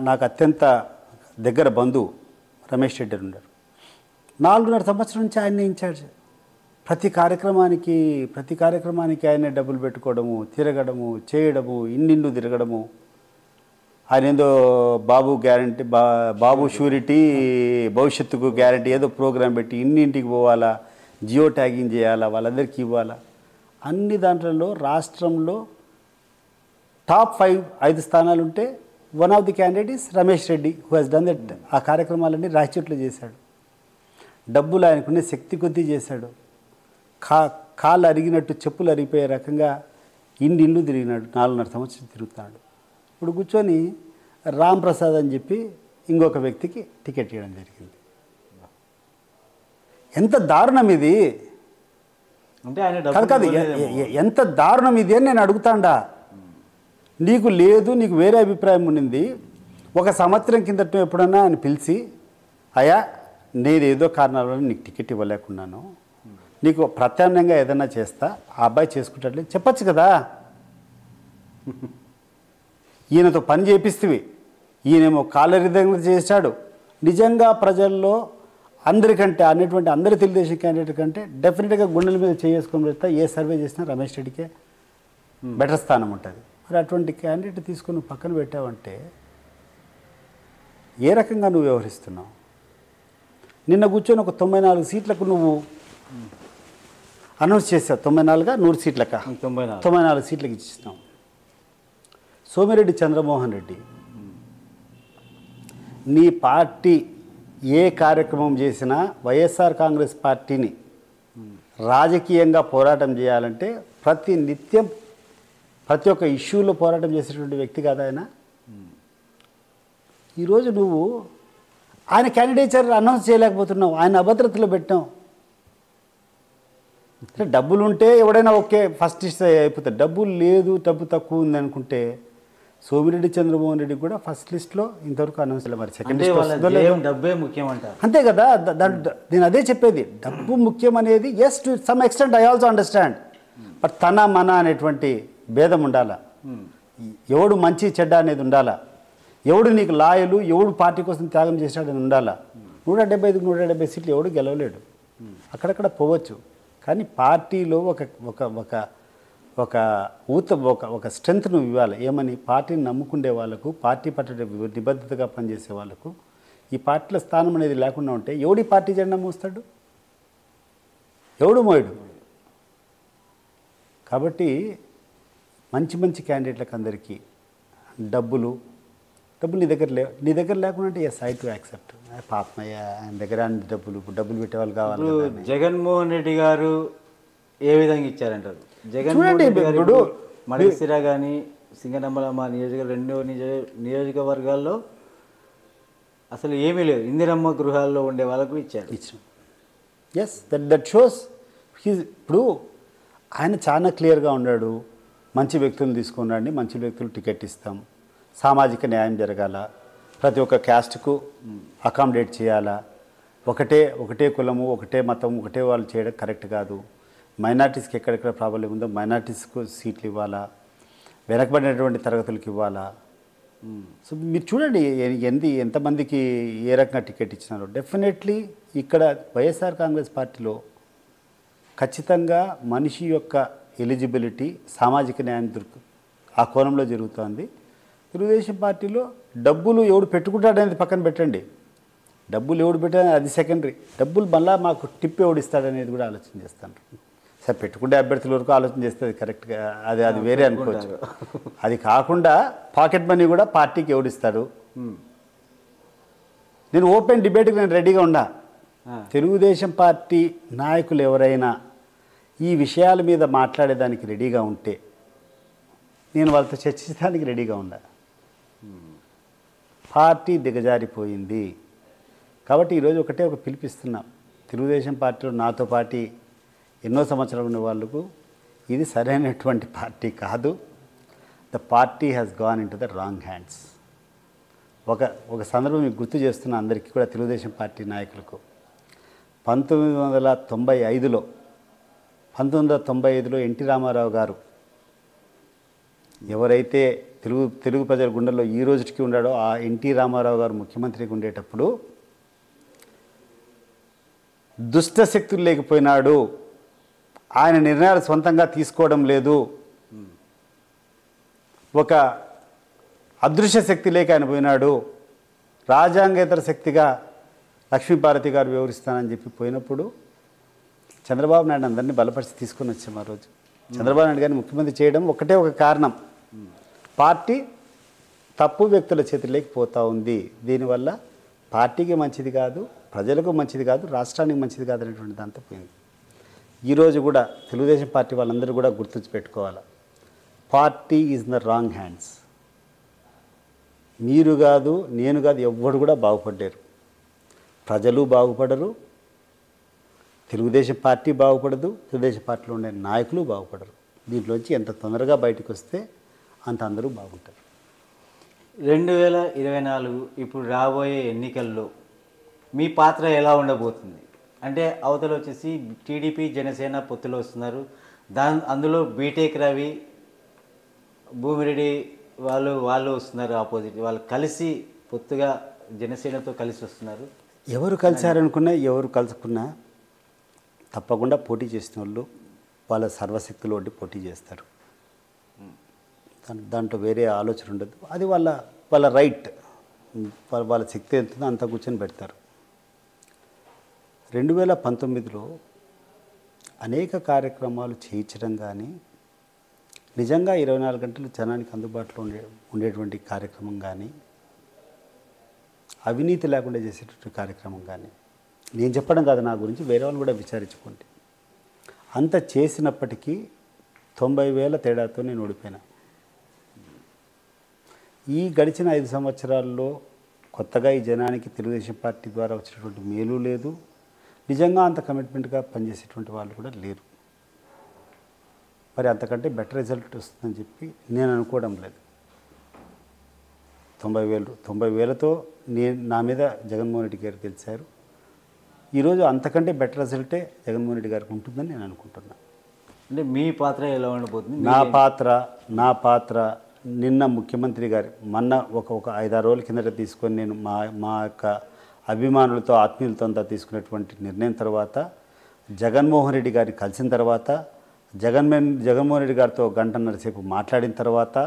నాకు అత్యంత దగ్గర బంధువు రమేష్ రెడ్డి ఉన్నారు. 4.5 సంవత్సరం నుంచి ఆయనే ఇన్ఛార్జ్. ప్రతి కార్యక్రమానికి ఆయనే డబ్బులు పెట్టుకోవడము, తిరగడము, చేయడము, ఇన్నిండు తిరగడము. ఆయన ఏదో బాబు గ్యారంటీ, బాబు షూరిటీ, భవిష్యత్తుకు గ్యారంటీ ఏదో ప్రోగ్రాం పెట్టి ఇన్నింటికి పోవాలా, జియో ట్యాగింగ్ చేయాలా, వాళ్ళందరికీ ఇవ్వాలా. అన్ని దాంట్లలో రాష్ట్రంలో టాప్ 5 స్థానాలు ఉంటే one of the candidate is Ramesh Reddy, who has done that. ఆ కార్యక్రమాలన్నీ రాయచోట్లో చేశాడు. డబ్బులు ఆయనకునే శక్తి కొద్దీ చేశాడు. కాళ్ళు అరిగినట్టు చెప్పులు అరిగిపోయే రకంగా ఇల్లు తిరిగినాడు, 4.5 సంవత్సరం తిరుగుతున్నాడు. ఇప్పుడు కూర్చొని రామ్ ప్రసాద్ అని చెప్పి ఇంకొక వ్యక్తికి టికెట్ ఇవ్వడం జరిగింది. ఎంత దారుణం ఇది! అంటే ఆయన కాదు కాదు, ఎంత దారుణం ఇది అని నేను అడుగుతాండా. నీకు లేదు, నీకు వేరే అభిప్రాయం ఉండింది. 1 సంవత్సరం కిందట ఎప్పుడన్నా ఆయన పిలిచి, అయ్యా నేను ఏదో కారణాల వల్ల నీకు టికెట్ ఇవ్వలేకున్నాను, నీకు ప్రత్యామ్నాయంగా ఏదైనా చేస్తా, ఆ అబ్బాయి చేసుకుంటాడు చెప్పచ్చు కదా. ఈయనతో పని చేపిస్తేవి, ఈయనేమో కాలరిదంగా చేశాడు. నిజంగా ప్రజల్లో అందరికంటే అనేటువంటి అందరి తెలుగుదేశం క్యాండిడేట్ కంటే డెఫినెట్గా గుండెల మీద చేసుకొని పెడతా ఏ సర్వే చేసినా రమేష్ రెడ్డికే బెటర్ స్థానం ఉంటుంది. మరి అటువంటి క్యాండిడేట్ తీసుకుని పక్కన పెట్టావంటే ఏ రకంగా నువ్వు వ్యవహరిస్తున్నావు? నిన్న కూర్చొని ఒక 94 సీట్లకు నువ్వు అనౌన్స్ చేసావు. 94గా 100 సీట్లక 94 సీట్లకు ఇచ్చినావు. సోమిరెడ్డి చంద్రమోహన్ రెడ్డి నీ పార్టీ ఏ కార్యక్రమం చేసినా వైఎస్ఆర్ కాంగ్రెస్ పార్టీని రాజకీయంగా పోరాటం చేయాలంటే నిత్యం ప్రతి ఒక్క ఇష్యూలో పోరాటం చేసేటువంటి వ్యక్తి కాదు ఆయన. ఈరోజు నువ్వు ఆయన క్యాండిడేచర్ అనౌన్స్ చేయలేకపోతున్నావు, ఆయన అభద్రతలో పెట్టావు. డబ్బులు ఉంటే ఎవడైనా ఓకే ఫస్ట్ ఇస్తే అయిపోతుంది. డబ్బులు లేదు, డబ్బు తక్కువ ఉంది అనుకుంటే సోమిరెడ్డి చంద్రమోహన్ రెడ్డి కూడా ఫస్ట్ లిస్ట్లో ఇంతవరకు అనౌన్స్ చేయాలి. మరి సెకండ్ లిస్ట్ డబ్బే ముఖ్యం అంటారు. అంతే కదా. నేను అదే చెప్పేది, డబ్బు ముఖ్యం అనేది as to some extent I also understand. But తన మన అనేటువంటి భేదం ఉండాలా. ఎవడు మంచి చెడ్డ అనేది ఉండాలా. ఎవడు నీకు లాయలు, ఎవడు పార్టీ కోసం త్యాగం చేశాడని ఉండాలా. 175కి 170 సీట్లు ఎవడు గెలవలేడు. అక్కడక్కడ పోవచ్చు, కానీ పార్టీలో ఒక స్ట్రెంత్ నువ్వు ఇవ్వాలి. ఏమని? పార్టీని నమ్ముకుండే వాళ్ళకు, పార్టీ పట్ల నిబద్ధతగా పనిచేసే వాళ్ళకు ఈ పార్టీలో స్థానం అనేది లేకుండా ఉంటే ఎవడి పార్టీ జెండా మోస్తాడు? ఎవడు మోయడు. కాబట్టి మంచి మంచి క్యాండిడేట్లకు అందరికీ డబ్బులు నీ దగ్గర లేకుండా అంటే ఎస్ ఐ టు యాక్సెప్ట్. పాపమయ్య ఆయన దగ్గర డబ్బులు పెట్టేవాళ్ళు కావాలి. జగన్మోహన్ రెడ్డి గారు ఏ విధంగా ఇచ్చారంటారు? జగన్మోహన్ రెడ్డి గారు మడకసిర కానీ సింగనమల మా రెండు నియోజకవర్గాల్లో అసలు ఏమీ లేదు. ఇందిరమ్మ గృహాల్లో ఉండే వాళ్ళకు ఇచ్చారు. ఎస్ దట్ షోస్ ఇప్పుడు ఆయన చాలా క్లియర్గా ఉన్నాడు. మంచి వ్యక్తులను తీసుకున్నాండి, మంచి వ్యక్తులు టికెట్ ఇస్తాం, సామాజిక న్యాయం జరగాల, ప్రతి ఒక్క క్యాస్ట్కు అకామిడేట్ చేయాలా, ఒకటే కులము, ఒకటే మతం, ఒకటే వాళ్ళు చేయడం కరెక్ట్ కాదు, మైనార్టీస్కి ఎక్కడెక్కడ ప్రాబ్లం ఉందో మైనార్టీస్కు సీట్లు ఇవ్వాలా, వెనకబడినటువంటి తరగతులకు ఇవ్వాలా. సో మీరు చూడండి ఎంతమందికి ఏ రకంగా టికెట్ ఇచ్చినారో. డెఫినెట్లీ ఇక్కడ వైఎస్ఆర్ కాంగ్రెస్ పార్టీలో ఖచ్చితంగా మనిషి యొక్క ఎలిజిబిలిటీ, సామాజిక న్యాయం ఆ కోణంలో జరుగుతోంది. తెలుగుదేశం పార్టీలో డబ్బులు ఎవడు పెట్టుకుంటాడనేది పక్కన పెట్టండి, డబ్బులు ఎవడు పెట్టాడని అది సెకండరీ. డబ్బులు మళ్ళా మాకు టిప్ ఎవడిస్తాడనేది కూడా ఆలోచన చేస్తాను. సరే పెట్టుకుంటే అభ్యర్థుల వరకు ఆలోచన చేస్తే అది కరెక్ట్గా అది వేరే అనుకోవచ్చు. అది కాకుండా పాకెట్ మనీ కూడా పార్టీకి ఎవడిస్తాడు. నేను ఓపెన్ డిబేట్కి నేను రెడీగా ఉన్నా. తెలుగుదేశం పార్టీ నాయకులు ఎవరైనా ఈ విషయాల మీద మాట్లాడేదానికి రెడీగా ఉంటే నేను వాళ్ళతో చర్చించడానికి రెడీగా ఉన్నా. పార్టీ దిగజారిపోయింది కాబట్టి ఈరోజు ఒక పిలిపిస్తున్నాం. తెలుగుదేశం పార్టీలో నాతో పాటు ఎన్నో సంవత్సరాలు ఉన్న వాళ్ళకు ఇది సరైనటువంటి పార్టీ కాదు. The party has gone in to the wrong hands. ఒక సందర్భం మీకు గుర్తు చేస్తున్న అందరికీ కూడా, తెలుగుదేశం పార్టీ నాయకులకు 1995లో ఎన్టీ రామారావు గారు ఎవరైతే తెలుగు ప్రజల గుండెల్లో ఈ రోజుకి ఉన్నాడో ఆ ఎన్టీ రామారావు గారు ముఖ్యమంత్రిగా ఉండేటప్పుడు దుష్ట శక్తులు లేకపోయినాడు, ఆయన నిర్ణయాలు సొంతంగా తీసుకోవడం లేదు, ఒక అదృశ్య శక్తి లేక ఆయన పోయినాడు, రాజ్యాంగేతర శక్తిగా లక్ష్మీపార్వతి గారు వ్యవహరిస్తానని చెప్పి పోయినప్పుడు చంద్రబాబు నాయుడు అందరినీ బలపరిచి తీసుకొని వచ్చాము. ఆ రోజు చంద్రబాబు నాయుడు గారిని ముఖ్యమంత్రి చేయడం ఒక కారణం, పార్టీ తప్పు వ్యక్తుల చేతిలోకి పోతూ ఉంది. దీనివల్ల పార్టీకి మంచిది కాదు, ప్రజలకు మంచిది కాదు, రాష్ట్రానికి మంచిది కాదు అనేటువంటి దాంతో పోయింది. ఈరోజు కూడా తెలుగుదేశం పార్టీ వాళ్ళందరూ కూడా గుర్తుంచి పెట్టుకోవాలి. Party is in the wrong hands. మీరు కాదు, నేను కాదు, ఎవ్వడు కూడా బాగుపడ్డారు. ప్రజలు బాగుపడరు, తెలుగుదేశం పార్టీ బాగుపడదు, తెలుగుదేశం పార్టీలో ఉండే నాయకులు బాగుపడరు. దీంట్లోంచి ఎంత తొందరగా బయటకు వస్తే అంత అందరూ బాగుంటారు. 2024 ఇప్పుడు రాబోయే ఎన్నికల్లో మీ పాత్ర ఎలా ఉండబోతుంది? అంటే అవతల వచ్చేసి టీడీపీ జనసేన పొత్తులో వస్తున్నారు. అందులో బీటెక్ రవి, భూమిరెడ్డి వాళ్ళు వస్తున్నారు ఆపోజిట్. వాళ్ళు కలిసి పొత్తుగా జనసేనతో కలిసి వస్తున్నారు. ఎవరు కలిశారనుకున్నా, ఎవరు కలుసుకున్నా తప్పకుండా పోటీ చేసిన వాళ్ళు వాళ్ళ సర్వశక్తులు ఒడ్డి పోటీ చేస్తారు. దాంట్లో వేరే ఆలోచన ఉండదు. అది వాళ్ళ రైట్. వాళ్ళ శక్తి ఎంతుందో అంత కూర్చొని పెడతారు. 2019లో అనేక కార్యక్రమాలు చేయించడం కానీ, నిజంగా 24 గంటలు జనానికి అందుబాటులో ఉండేటువంటి కార్యక్రమం కానీ, అవినీతి లేకుండా చేసేటువంటి కార్యక్రమం కానీ, నేను చెప్పడం కాదు, నా గురించి వేరే వాళ్ళు కూడా విచారించుకోండి. అంత చేసినప్పటికీ 90,000 తేడాతో నేను ఓడిపోయినా. ఈ గడిచిన 5 సంవత్సరాల్లో కొత్తగా ఈ జనానికి తెలుగుదేశం పార్టీ ద్వారా వచ్చినటువంటి మేలు లేదు. నిజంగా అంత కమిట్మెంట్గా పనిచేసేటువంటి వాళ్ళు కూడా లేరు. మరి అంతకంటే బెటర్ రిజల్ట్ వస్తుందని చెప్పి నేను అనుకోవడం లేదు. 90,000తో నా మీద జగన్మోహన్ రెడ్డి గారు గెలిచారు. ఈరోజు అంతకంటే బెటర్ రిజల్టే జగన్మోహన్ రెడ్డి గారికి ఉంటుందని నేను అనుకుంటున్నాను. అంటే మీ పాత్ర ఎలా ఉండబోతుంది? నా పాత్ర నిన్న ముఖ్యమంత్రి గారు మొన్న ఒక 5-6 రోజుల కిందట తీసుకొని నేను మా యొక్క అభిమానులతో ఆత్మీయులతో అంతా తీసుకున్నటువంటి నిర్ణయం తర్వాత, జగన్మోహన్ రెడ్డి గారిని కలిసిన తర్వాత, జగన్మోహన్ రెడ్డి గారితో 1.5 గంటల సేపు మాట్లాడిన తర్వాత,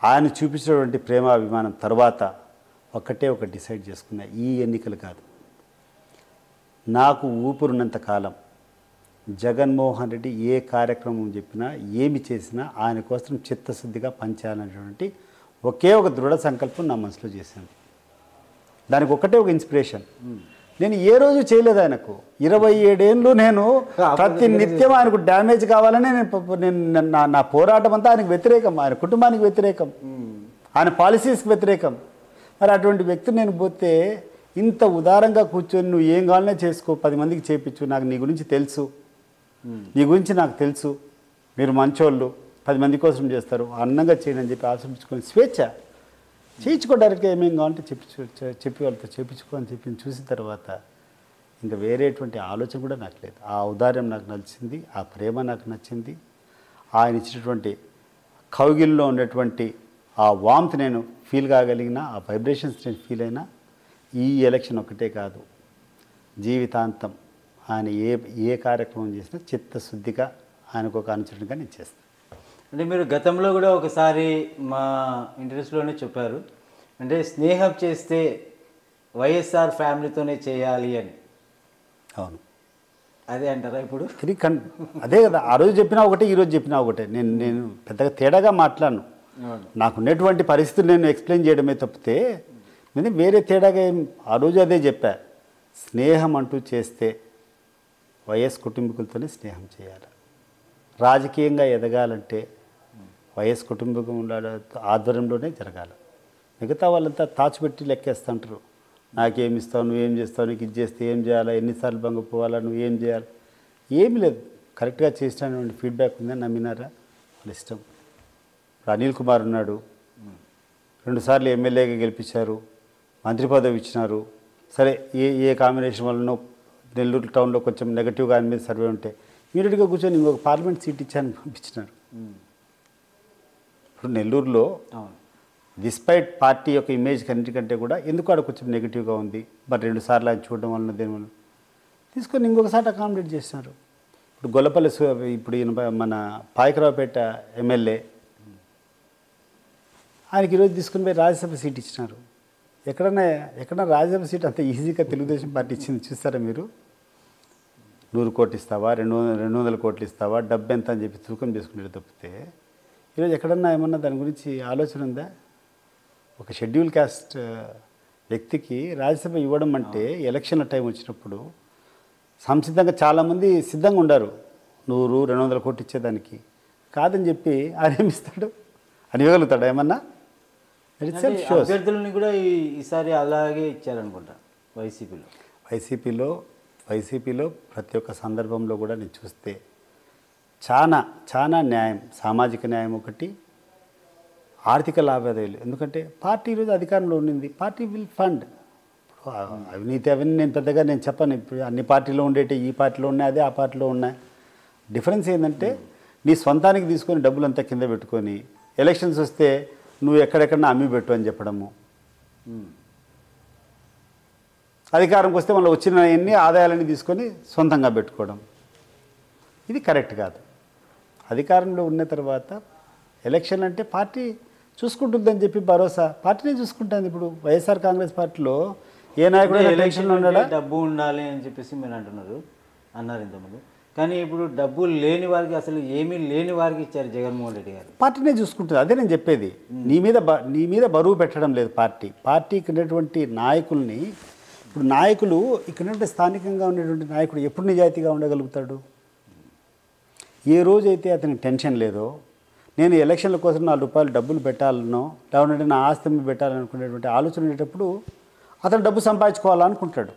ఆయన చూపించినటువంటి ప్రేమ అభిమానం తర్వాత ఒక డిసైడ్ చేసుకున్నా. ఈ ఎన్నికలు కాదు, నాకు ఊపిరున్నంత కాలం జగన్మోహన్ రెడ్డి ఏ కార్యక్రమం చెప్పినా, ఏమి చేసినా ఆయన కోసం చిత్తశుద్ధిగా పనిచేయాలనేటువంటి ఒకే ఒక దృఢ సంకల్పం నా మనసులో చేసింది. దానికి ఒక ఇన్స్పిరేషన్. నేను ఏ రోజు చేయలేదు ఆయనకు. 27 ఏళ్ళు నేను ప్రతి నిత్యం ఆయనకు డ్యామేజ్ కావాలని నేను నా పోరాటం అంతా ఆయనకు వ్యతిరేకం, ఆయన కుటుంబానికి వ్యతిరేకం, ఆయన పాలసీస్కి వ్యతిరేకం. మరి అటువంటి వ్యక్తి నేను పోతే ఇంత ఉదారంగా కూర్చొని నువ్వు ఏం కావాలనే చేసుకో, 10 మందికి చేయించు, నాకు నీ గురించి తెలుసు, నీ గురించి నాకు తెలుసు, మీరు మంచోళ్ళు, 10 మంది కోసం చేస్తారు, అన్నంగా చేయండి అని చెప్పి ఆశించుకొని స్వేచ్ఛ చేయించుకో, డైరెక్ట్గా ఏమేం కావాలంటే చెప్పి వాళ్ళతో చేయించుకో అని చెప్పి చూసిన తర్వాత ఇంకా వేరేటువంటి ఆలోచన కూడా నాకు లేదు. ఆ ఔదార్యం నాకు నచ్చింది, ఆ ప్రేమ నాకు నచ్చింది, ఆయన ఇచ్చినటువంటి కౌగిల్లో ఉన్నటువంటి ఆ వామ్త్ నేను ఫీల్ కాగలిగిన, ఆ వైబ్రేషన్స్ నేను ఫీల్ అయినా. ఈ ఎలక్షన్ ఒక్కటే కాదు, జీవితాంతం ఆయన ఏ కార్యక్రమం చేసినా చిత్తశుద్ధిగా ఆయనకు ఒక అనుచరునిగా నేను చేస్తాను. అంటే మీరు గతంలో కూడా ఒకసారి మా ఇంటర్వ్యూస్లోనే చెప్పారు, అంటే స్నేహం చేస్తే వైఎస్ఆర్ ఫ్యామిలీతోనే చేయాలి అని. అవును, అదే అంటారా ఇప్పుడు? అదే కదా, ఆ రోజు చెప్పినా ఒకటే, ఈరోజు చెప్పినా ఒకటే. నేను పెద్దగా తేడాగా మాట్లాడను. నాకున్నటువంటి పరిస్థితులు నేను ఎక్స్ప్లెయిన్ చేయడమే తప్పితే నేను వేరే తేడాగా ఆ రోజు అదే చెప్పా. స్నేహం అంటూ చేస్తే వైఎస్ కుటుంబీకులతోనే స్నేహం చేయాలి. రాజకీయంగా ఎదగాలంటే వైఎస్ కుటుంబం ఆధ్వర్యంలోనే జరగాలి. మిగతా వాళ్ళంతా తాచిపెట్టి లెక్కేస్తుంటారు. నాకేమి ఇస్తావు, నువ్వేం చేస్తావు, నీకు ఇది చేస్తే ఏం చేయాలా, ఎన్నిసార్లు బంగపోవాలా, నువ్వేం చేయాలి, ఏమీ లేదు. కరెక్ట్గా చేసినటువంటి ఫీడ్బ్యాక్ ఉందని నమ్మినారా, వాళ్ళ ఇష్టం. అనిల్ కుమార్ ఉన్నాడు, 2 సార్లు ఎమ్మెల్యేగా గెలిపించారు, మంత్రి పదవి ఇచ్చినారు. సరే, ఏ కాంబినేషన్ వల్లనో నెల్లూరు టౌన్లో కొంచెం నెగటివ్గా ఆయన మీద సర్వే ఉంటే ఇమీడియట్గా కూర్చొని ఇంకొక పార్లమెంట్ సీట్ ఇచ్చాను పంపించినారు. ఇప్పుడు నెల్లూరులో డిస్పైట్ పార్టీ యొక్క ఇమేజ్ అన్నిటికంటే కూడా ఎందుకు ఆడ కొంచెం నెగిటివ్గా ఉంది, మరి 2 సార్లు ఆయన చూడడం వలన దేనివల్ల తీసుకొని ఇంకొకసారి అకామిడేట్ చేసినారు. ఇప్పుడు గొల్లపల్లి ఇప్పుడు మన పాయకరావుపేట ఎమ్మెల్యే, ఆయనకి ఈరోజు తీసుకుని పోయి రాజ్యసభ సీట్ ఇచ్చినారు. ఎక్కడన్నా రాజ్యసభ సీట్ అంత ఈజీగా తెలుగుదేశం పార్టీ ఇచ్చింది చూస్తారా మీరు? 100 కోట్లు ఇస్తావా, 200 కోట్లు ఇస్తావా, డబ్బు ఎంత అని చెప్పి తూకం చేసుకునేది తప్పితే ఈరోజు ఎక్కడన్నా ఏమన్నా దాని గురించి ఆలోచన ఉందా? ఒక షెడ్యూల్ క్యాస్ట్ వ్యక్తికి రాజ్యసభ ఇవ్వడం అంటే ఎలక్షన్ల టైం వచ్చినప్పుడు సంసిద్ధంగా చాలామంది సిద్ధంగా ఉండారు 100-200 కోట్లు ఇచ్చేదానికి. కాదని చెప్పి ఆయన ఏమిస్తాడు అని ఇవ్వగలుగుతాడు ఏమన్నా? It self shows. అభ్యర్థులని కూడా ఈసారి అలాగే ఇచ్చారనుకుంటా వైసీపీలో ప్రతి ఒక్క సందర్భంలో కూడా నేను చూస్తే చాలా న్యాయం, సామాజిక న్యాయం ఒకటి, ఆర్థిక లావాదేవీలు. ఎందుకంటే పార్టీ ఈరోజు అధికారంలో ఉండింది, పార్టీ విల్ ఫండ్. అవినీతి నేను పెద్దగా నేను చెప్పను. ఇప్పుడు అన్ని పార్టీలో ఉండేటి ఈ పార్టీలో ఉన్నాయి, అదే ఆ పార్టీలో ఉన్నాయి. డిఫరెన్స్ ఏంటంటే నీ సొంతానికి తీసుకొని డబ్బులంతా కింద పెట్టుకొని ఎలక్షన్స్ వస్తే నువ్వు ఎక్కడెక్కడన్నా అమ్మి పెట్టు అని చెప్పడము, అధికారంకి వస్తే మళ్ళీ వచ్చిన ఎన్ని ఆదాయాలన్నీ తీసుకొని సొంతంగా పెట్టుకోవడం, ఇది కరెక్ట్ కాదు. అధికారంలో ఉన్న తర్వాత ఎలక్షన్ అంటే పార్టీ చూసుకుంటుందని చెప్పి భరోసా, పార్టీనే చూసుకుంటుంది. ఇప్పుడు వైఎస్ఆర్ కాంగ్రెస్ పార్టీలో ఏ నాయకుడు ఎలక్షన్లో ఉన్నాడా? డబ్బు ఉండాలి అని చెప్పేసి మీరు అన్నారు ఇంతకుముందు. కానీ ఇప్పుడు డబ్బులు లేని వారికి, అసలు ఏమీ లేని వారికి ఇచ్చారు జగన్మోహన్ రెడ్డి గారు. పార్టీనే చూసుకుంటుంది. అదే నేను చెప్పేది. నీ మీద బరువు పెట్టడం లేదు పార్టీకి ఉన్నటువంటి నాయకుల్ని. ఇప్పుడు నాయకులు ఇక్కడ స్థానికంగా ఉండేటువంటి నాయకుడు ఎప్పుడు నిజాయితీగా ఉండగలుగుతాడు? ఏ రోజైతే అతనికి టెన్షన్ లేదో, నేను ఎలక్షన్ల కోసం ₹4 డబ్బులు పెట్టాలనో లేకుంటే నా ఆస్తి పెట్టాలనుకునేటువంటి ఆలోచన ఉండేటప్పుడు అతను డబ్బు సంపాదించుకోవాలనుకుంటాడు.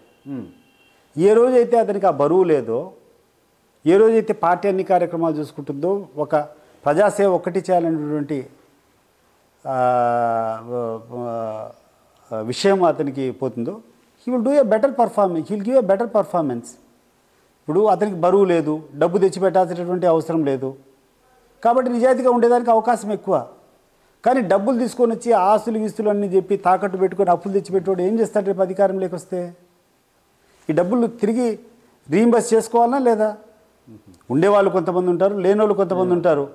ఏ రోజైతే అతనికి ఆ బరువు లేదో, ఏ రోజైతే పార్టీ అన్ని కార్యక్రమాలు చూసుకుంటుందో, ఒక ప్రజాసేవ ఒక్కటి చేయాలనేటువంటి విషయం అతనికి పోతుందో, he will do a better performance, he will give a better performance. ఇప్పుడు అతనికి బరువు లేదు, డబ్బు తెచ్చిపెట్టాల్సినటువంటి అవసరం లేదు, కాబట్టి నిజాయితీగా ఉండేదానికి అవకాశం ఎక్కువ. కానీ డబ్బులు తీసుకొని వచ్చి ఆస్తులు గీస్తులు అన్నీ చెప్పి తాకట్టు పెట్టుకొని అప్పులు తెచ్చిపెట్టేవాడు ఏం చేస్తాడు రేపు అధికారం లేకొస్తే? ఈ డబ్బులు తిరిగి రీయింబర్స్ చేసుకోవాలన్నా లేదా? ఉండేవాళ్ళు కొంతమంది ఉంటారు, లేనోళ్ళు కొంతమంది ఉంటారు.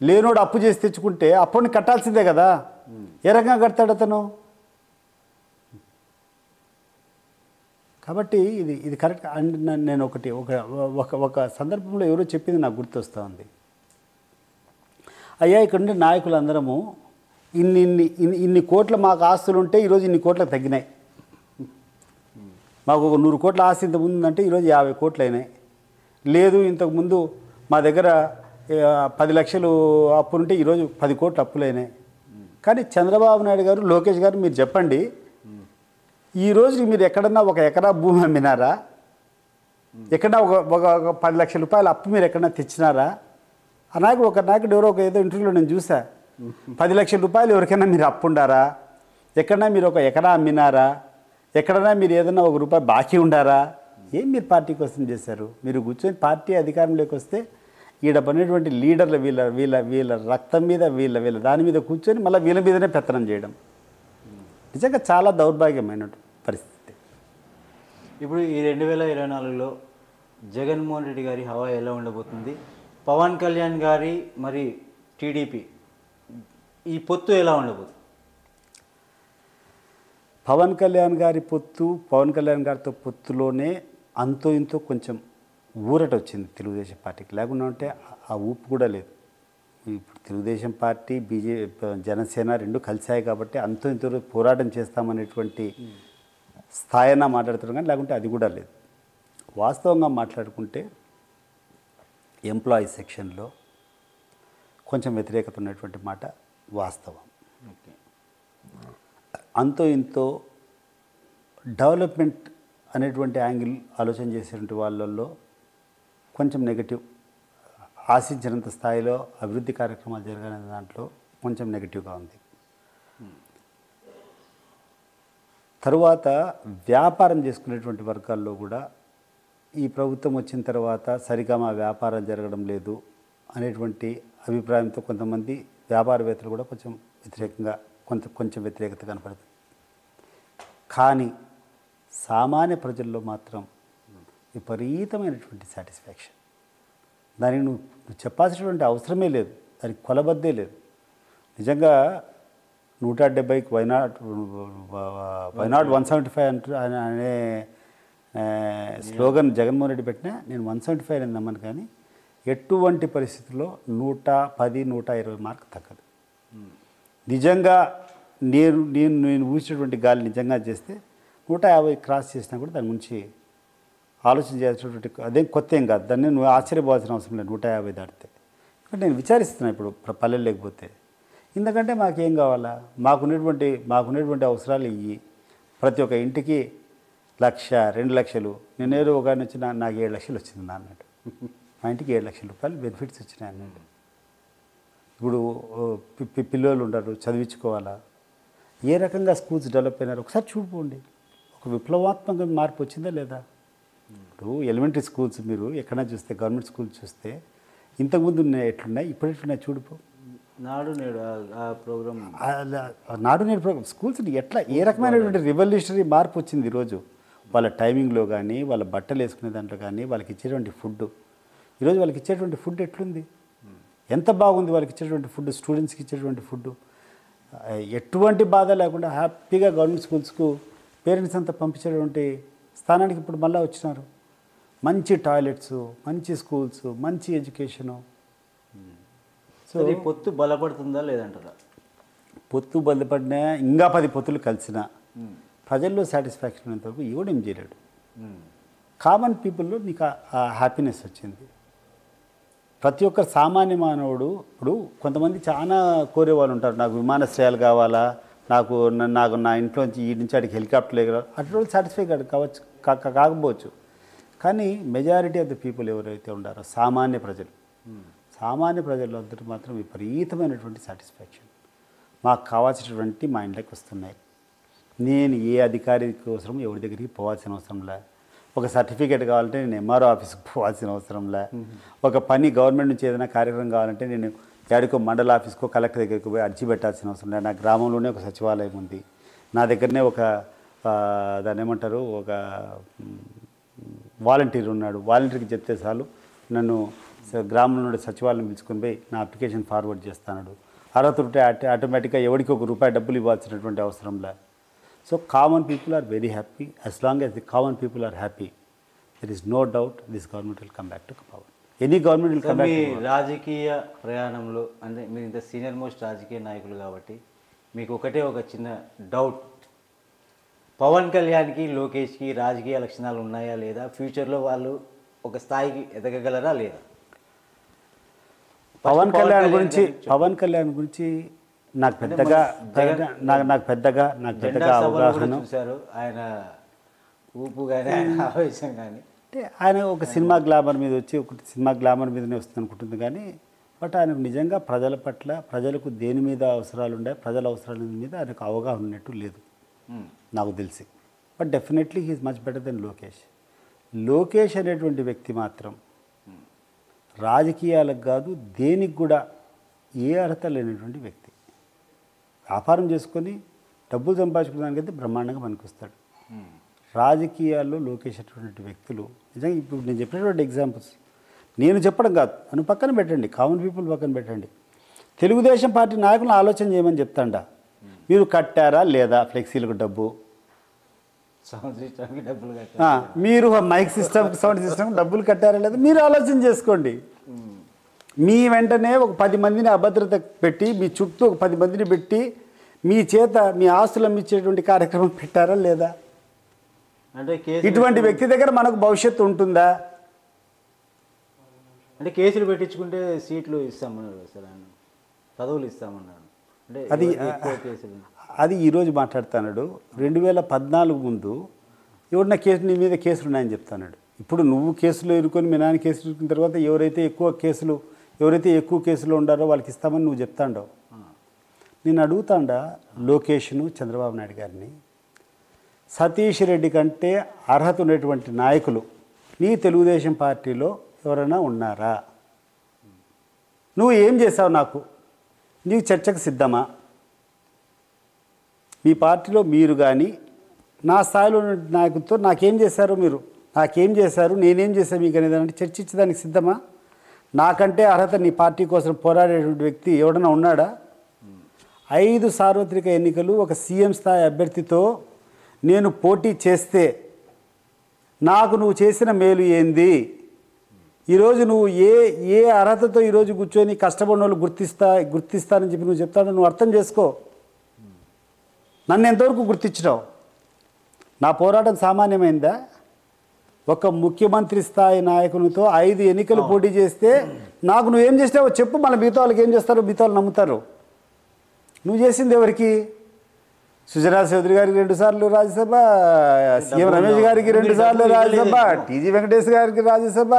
లేనోడు అప్పు చేసి తెచ్చుకుంటే అప్పుని కట్టాల్సిందే కదా. ఏ రకంగా కడతాడు అతను? కాబట్టి ఇది కరెక్ట్. అండ్ నేను ఒక సందర్భంలో ఎవరో చెప్పింది నాకు గుర్తొస్తూ ఉంది. అయ్యా, ఇక్కడ ఉండే నాయకులందరము ఇన్ని కోట్ల మాకు ఆస్తులు ఉంటే ఈరోజు ఇన్ని కోట్లకు తగ్గినాయి. మాకు ఒక 100 కోట్ల ఆస్తి ఇంతకుముందు ఉందంటే ఈరోజు 50 కోట్లు అయినాయి. లేదు, ఇంతకుముందు మా దగ్గర 10 లక్షలు అప్పులుంటే ఈరోజు 10 కోట్లు అప్పులైనాయి. కానీ చంద్రబాబు నాయుడు గారు, లోకేష్ గారు, మీరు చెప్పండి, ఈరోజు మీరు ఎక్కడన్నా 1 ఎకరా భూమి అమ్మినారా? ఎక్కడన్నా ఒక 10 లక్షల రూపాయల అప్పు మీరు ఎక్కడన్నా తెచ్చినారా? ఆ నాయకుడు, ఒక నాయకుడు ఎవరో ఏదో ఇంటర్వ్యూలో నేను చూసా, 10 లక్షల రూపాయలు ఎవరికైనా మీరు అప్పు ఉండారా? ఎక్కడన్నా మీరు 1 ఎకరా అమ్మినారా? ఎక్కడన్నా మీరు ఏదైనా ₹1 బాకీ ఉండారా? ఏం మీరు పార్టీ కోసం చేశారు? మీరు కూర్చొని పార్టీ అధికారంలోకి వస్తే ఈడ పడినటువంటి లీడర్లు వీళ్ళ రక్తం మీద వీళ్ళ దాని మీద కూర్చొని మళ్ళీ వీళ్ళ మీదనే పెత్తనం చేయడం నిజంగా చాలా దౌర్భాగ్యమైన పరిస్థితి. ఇప్పుడు ఈ 2024లో జగన్మోహన్ రెడ్డి గారి హవా ఎలా ఉండబోతుంది? పవన్ కళ్యాణ్ గారి మరి టీడీపీ ఈ పొత్తు ఎలా ఉండబోతుంది? పవన్ కళ్యాణ్ గారితో పొత్తులోనే అంతో ఇంతో కొంచెం ఊరట వచ్చింది తెలుగుదేశం పార్టీకి. లేకుండా ఉంటే ఆ ఊపు కూడా లేదు. ఇప్పుడు తెలుగుదేశం పార్టీ, జనసేన రెండు కలిసాయి కాబట్టి అంతో ఇంతో పోరాటం చేస్తామనేటువంటి స్థాయిన మాట్లాడుతున్నాం, కానీ లేకుంటే అది కూడా లేదు. వాస్తవంగా మాట్లాడుకుంటే ఎంప్లాయీ సెక్షన్లో కొంచెం వ్యతిరేకత ఉన్నటువంటి మాట వాస్తవం. అంతో ఇంతో డెవలప్మెంట్ అనేటువంటి యాంగిల్ ఆలోచన చేసేటువంటి వాళ్ళల్లో కొంచెం నెగటివ్, ఆశించినంత స్థాయిలో అభివృద్ధి కార్యక్రమాలు జరగని దాంట్లో కొంచెం నెగటివ్గా ఉంది. తరువాత వ్యాపారం చేసుకునేటువంటి వర్గాల్లో కూడా ఈ ప్రభుత్వం వచ్చిన తర్వాత సరిగా మా వ్యాపారం జరగడం లేదు అనేటువంటి అభిప్రాయంతో కొంతమంది వ్యాపారవేత్తలు కూడా కొంచెం వ్యతిరేకత కనపడుతుంది. కానీ సామాన్య ప్రజల్లో మాత్రం విపరీతమైనటువంటి సాటిస్ఫాక్షన్. దానికి నువ్వు చెప్పాల్సినటువంటి అవసరమే లేదు, దానికి కొలబద్దే లేదు. నిజంగా 170కి వైనాట్ 175 అనే స్లోగన్ జగన్మోహన్ రెడ్డి పెట్టినా నేను 175 అని నమ్మను. కానీ ఎటువంటి పరిస్థితుల్లో 110, 120 మార్కు తగ్గదు. నిజంగా నేను ఊహించినటువంటి గాలి నిజంగా చేస్తే 150 క్రాస్ చేసినా కూడా దాని గురించి ఆలోచన చేయాల్సినటువంటి అదేం కొత్త ఏం కాదు. దాన్ని నువ్వు ఆశ్చర్యపోవాల్సిన అవసరం లేదు. 150 దాటితే నేను విచారిస్తున్నాను ఇప్పుడు పల్లెలు లేకపోతే ఎందుకంటే మాకేం కావాలా మాకున్నటువంటి అవసరాలు ఇవి ప్రతి ఒక్క ఇంటికి 1,00,000 2,00,000 నేనేదో ఒక ఆయన వచ్చి నాకు 7 లక్షలు వచ్చింది నా అన్నాడు మా ఇంటికి 7 లక్షల రూపాయలు బెనిఫిట్స్ వచ్చినాయి అన్నాడు ఇప్పుడు పిల్లలు ఉండరు చదివించుకోవాలా ఏ రకంగా స్కూల్స్ డెవలప్ అయినారు ఒకసారి చూడిపోండి ఒక విప్లవాత్మక మార్పు వచ్చిందా లేదా ఇప్పుడు ఎలిమెంటరీ స్కూల్స్ మీరు ఎక్కడైనా చూస్తే గవర్నమెంట్ స్కూల్స్ చూస్తే ఇంతకుముందు ఎట్లున్నాయి ఇప్పుడు ఎట్లున్నాయి చూడిపో నాడు నేడు ఆ ప్రోగ్రామ్ నాడు నేడు ప్రోగ్రామ్ స్కూల్స్ ఎట్లా ఏ రకమైనటువంటి రివల్యూషనరీ మార్పు వచ్చింది ఈరోజు వాళ్ళ టైమింగ్లో కానీ వాళ్ళ బట్టలు వేసుకునే దాంట్లో కానీ వాళ్ళకి ఇచ్చేటువంటి ఫుడ్ ఈరోజు వాళ్ళకి ఇచ్చేటువంటి ఫుడ్ ఎట్లుంది ఎంత బాగుంది వాళ్ళకి ఇచ్చేటువంటి ఫుడ్ స్టూడెంట్స్కి ఇచ్చేటువంటి ఫుడ్ ఎటువంటి బాధ లేకుండా హ్యాపీగా గవర్నమెంట్ స్కూల్స్కు పేరెంట్స్ అంతా పంపించేటువంటి స్థానానికి ఇప్పుడు మళ్ళీ వచ్చినారు మంచి టాయిలెట్స్ మంచి స్కూల్స్ మంచి ఎడ్యుకేషను సో ఈ పొత్తు బలపడుతుందా లేదంటారా పొత్తు బలపడినా ఇంకా 10 పొత్తులు కలిసినా ప్రజల్లో సాటిస్ఫాక్షన్ ఉన్నంతవరకు ఎవడేం చేయలేడు కామన్ పీపుల్లో నీకు ఆ హ్యాపీనెస్ వచ్చింది ప్రతి ఒక్క సామాన్య మానవుడు ఇప్పుడు కొంతమంది చాలా కోరేవాళ్ళు ఉంటారు నాకు విమానాశ్రయాలు కావాలా నాకు నా ఇంట్లోంచి ఈ నుంచి అడిగి హెలికాప్టర్లు ఎగరాలి అటువంటి సాటిస్ఫై కావచ్చు కాకపోవచ్చు కానీ మెజారిటీ ఆఫ్ ద పీపుల్ ఎవరైతే ఉన్నారో సామాన్య ప్రజలు అందరూ మాత్రం విపరీతమైనటువంటి సాటిస్ఫాక్షన్ మాకు కావాల్సినటువంటి మా ఇంట్లోకి వస్తున్నాయి నేను ఏ అధికారి కోసం ఎవరి దగ్గరికి పోవాల్సిన అవసరంలే ఒక సర్టిఫికేట్ కావాలంటే నేను ఎంఆర్ఓ ఆఫీస్కి పోవాల్సిన అవసరంలే ఒక పని గవర్నమెంట్ నుంచి ఏదైనా కార్యక్రమం కావాలంటే నేను ఎక్కడికో మండల ఆఫీస్కో కలెక్టర్ దగ్గరికి పోయి అర్జీ పెట్టాల్సిన అవసరం లేదు నా గ్రామంలోనే ఒక సచివాలయం ఉంది నా దగ్గరనే ఒక దాన్ని ఏమంటారు ఒక వాలంటీర్ ఉన్నాడు వాలంటీర్కి చెప్తే చాలు నన్ను గ్రామం నుండి సచివాలయం పిలుచుకొని పోయి నా అప్లికేషన్ ఫార్వర్డ్ చేస్తాడు అర్హత ఉంటే ఆటోమేటిక్గా ఎవరికి ₹1 డబ్బులు ఇవ్వాల్సినటువంటి అవసరంలే so common people are very happy as long as the common people are happy there is no doubt this government will come back to power any government will come back. మీ రాజకీయ ప్రయాణంలో అంటే మీరు ఇంత సీనియర్ మోస్ట్ రాజకీయ నాయకులు కాబట్టి మీకు ఒకటే ఒక చిన్న డౌట్ పవన్ కళ్యాణ్కి లోకేష్కి రాజకీయ లక్షణాలు ఉన్నాయా లేదా ఫ్యూచర్లో వాళ్ళు ఒక స్థాయికి ఎదగగలరా లేదా పవన్ కళ్యాణ్ గురించి నాకు పెద్దగా అవగాహన చూశారు ఆయన ఊపు కానీ ఆయన ఆవేశం కానీ అంటే ఆయన ఒక సినిమా గ్లామర్ మీద వచ్చి ఒక సినిమా గ్లామర్ మీదనే వస్తుంది అనుకుంటుంది కానీ బట్ ఆయనకు నిజంగా ప్రజల పట్ల ప్రజలకు దేని మీద అవసరాలు ఉన్నాయి ప్రజల అవసరాల మీద ఆయనకు అవగాహన ఉన్నట్టు లేదు నాకు తెలిసి but definitely he is much better than Lokesh అనేటువంటి వ్యక్తి మాత్రం రాజకీయాలకు కాదు దేనికి కూడా ఏ అర్హత లేనటువంటి వ్యక్తి వ్యాపారం చేసుకొని డబ్బులు సంపాదించుకోవడానికైతే బ్రహ్మాండంగా పనికొస్తాడు రాజకీయాల్లో లోకేష్ అటువంటి వ్యక్తులు నిజంగా ఇప్పుడు నేను చెప్పినటువంటి ఎగ్జాంపుల్స్ నేను చెప్పడం కాదు నన్ను పక్కన పెట్టండి కామన్ పీపుల్ పక్కన పెట్టండి తెలుగుదేశం పార్టీ నాయకులను ఆలోచన చేయమని చెప్తాండా మీరు కట్టారా లేదా ఫ్లెక్సీలకు డబ్బు సౌండ్ సిస్టమ్కి డబ్బులు మీరు మైక్ సిస్టమ్కి సౌండ్ సిస్టమ్ డబ్బులు కట్టారా లేదా మీరు ఆలోచన చేసుకోండి మీ వెంటనే ఒక 10 మందిని అభద్రత పెట్టి మీ చుట్టూ ఒక 10 మందిని పెట్టి మీ చేత మీ ఆస్తులు అమ్మించేటువంటి కార్యక్రమం పెట్టారా లేదా అంటే ఇటువంటి వ్యక్తి దగ్గర మనకు భవిష్యత్తు ఉంటుందా అంటే కేసులు పెట్టించుకుంటే సీట్లు ఇస్తామన్నారు సార్ ఆయన పదవులు ఇస్తామన్నారు అంటే అది ఈరోజు మాట్లాడుతున్నాడు 2014 ముందు ఎవరిన కేసు నీ మీద కేసులు ఉన్నాయని చెప్తున్నాడు ఇప్పుడు నువ్వు కేసులో ఇరుకొని మీ నాన్న కేసులు ఇరుకున్న తర్వాత ఎవరైతే ఎక్కువ కేసులు ఉండారో వాళ్ళకి ఇస్తామని నువ్వు చెప్తాండవు నేను అడుగుతాండా లోకేష్ను చంద్రబాబు నాయుడు గారిని సతీష్ రెడ్డి కంటే అర్హత ఉన్నటువంటి నాయకులు నీ తెలుగుదేశం పార్టీలో ఎవరైనా ఉన్నారా నువ్వు ఏం చేసావు నాకు నీకు చర్చకు సిద్ధమా మీ పార్టీలో మీరు కానీ నా స్థాయిలో నాయకులతో నాకేం చేశారు నేనేం చేశాను మీకు అనేది అంటే చర్చించడానికి సిద్ధమా నాకంటే అర్హత నీ పార్టీ కోసం పోరాడేటువంటి వ్యక్తి ఎవడన్నా ఉన్నాడా 5 సార్వత్రిక ఎన్నికలు ఒక సీఎం స్థాయి అభ్యర్థితో నేను పోటీ చేస్తే నాకు నువ్వు చేసిన మేలు ఏంది ఈరోజు నువ్వు ఏ అర్హతతో ఈరోజు కూర్చొని కష్టపడిన వాళ్ళు గుర్తిస్తానని చెప్పి నువ్వు చెప్తాను నువ్వు అర్థం చేసుకో నన్ను ఎంతవరకు గుర్తించినావు నా పోరాటం సామాన్యమైందా ఒక ముఖ్యమంత్రి స్థాయి నాయకునితో 5 ఎన్నికలు పోటీ చేస్తే నాకు నువ్వేం చేసావో చెప్పు, మళ్ళీ మిగతా వాళ్ళకి ఏం చేస్తారో మిగతా వాళ్ళు నమ్ముతారు. నువ్వు చేసింది ఎవరికి? సుజనా చౌదరి గారికి 2 సార్లు రాజ్యసభ, సీఎం రమేష్ గారికి 2 సార్లు రాజ్యసభ, టీజీ వెంకటేష్ గారికి రాజ్యసభ.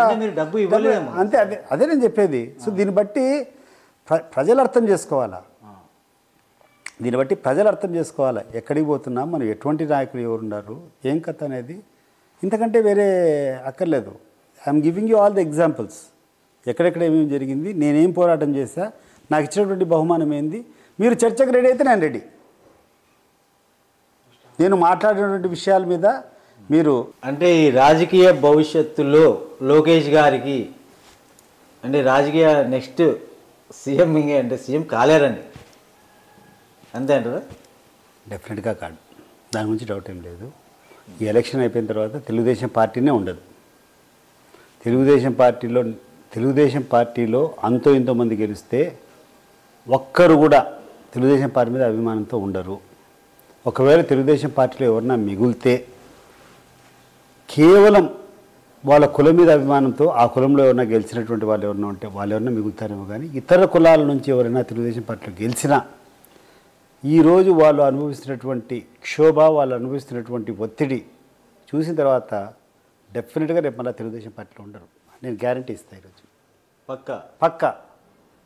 అంతే, అదే నేను చెప్పేది. సో దీన్ని బట్టి ప్రజలు అర్థం చేసుకోవాలా, ఎక్కడికి పోతున్నాం, మనం ఎటువంటి నాయకులు ఎవరున్నారు, ఏం కథ అనేది. ఇంతకంటే వేరే అక్కర్లేదు. I'm giving you all the examples. ఎక్కడెక్కడ ఏమేమి జరిగింది, నేనేం పోరాటం చేశా, నాకు ఇచ్చినటువంటి బహుమానం ఏంది. మీరు చర్చకు రెడీ అయితే నేను రెడీ. నేను మాట్లాడినటువంటి విషయాల మీద మీరు అంటే ఈ రాజకీయ భవిష్యత్తులో లోకేష్ గారికి అంటే రాజకీయ నెక్స్ట్ సీఎం అంటే సీఎం కాలేరండి, అంతే అంటారా? డెఫినెట్గా కాదు, దాని గురించి డౌట్ ఏం లేదు. ఈ ఎలక్షన్ అయిపోయిన తర్వాత తెలుగుదేశం పార్టీనే ఉండదు. తెలుగుదేశం పార్టీలో అంతో ఇంతో మంది గెలిస్తే ఒక్కరు కూడా తెలుగుదేశం పార్టీ మీద అభిమానంతో ఉండరు. ఒకవేళ తెలుగుదేశం పార్టీలో ఎవరన్నా మిగిలితే కేవలం వాళ్ళ కులం మీద అభిమానంతో, ఆ కులంలో ఎవరైనా గెలిచినటువంటి వాళ్ళు ఎవరైనా ఉంటే వాళ్ళు ఎవరైనా మిగులుతారేమో. కానీ ఇతర కులాల నుంచి ఎవరైనా తెలుగుదేశం పార్టీలో గెలిచినా ఈరోజు వాళ్ళు అనుభవిస్తున్నటువంటి క్షోభ, వాళ్ళు అనుభవిస్తున్నటువంటి ఒత్తిడి చూసిన తర్వాత డెఫినెట్గా రేపు మళ్ళీ తెలుగుదేశం పార్టీలో ఉండరు. నేను గ్యారంటీ ఇస్తాను ఈరోజు పక్కా.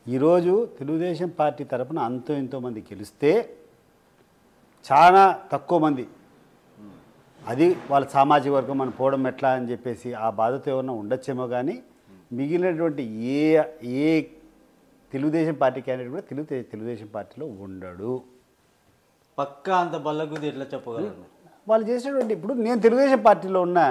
ఈరోజు తెలుగుదేశం పార్టీ తరఫున అంతో ఎంతో మంది గెలిస్తే చాలా తక్కువ మంది, అది వాళ్ళ సామాజిక వర్గం మనం పోవడం ఎట్లా అని చెప్పేసి ఆ బాధతో ఏమన్నా ఉండొచ్చేమో. కానీ మిగిలినటువంటి ఏ తెలుగుదేశం పార్టీ క్యాండిడేట్ కూడా తెలుగుదేశం పార్టీలో ఉండడు. పక్కా అంత బల్లగుది ఎట్లా చెప్పగలరు? వాళ్ళు చేసేటువంటి, ఇప్పుడు నేను తెలుగుదేశం పార్టీలో ఉన్నా,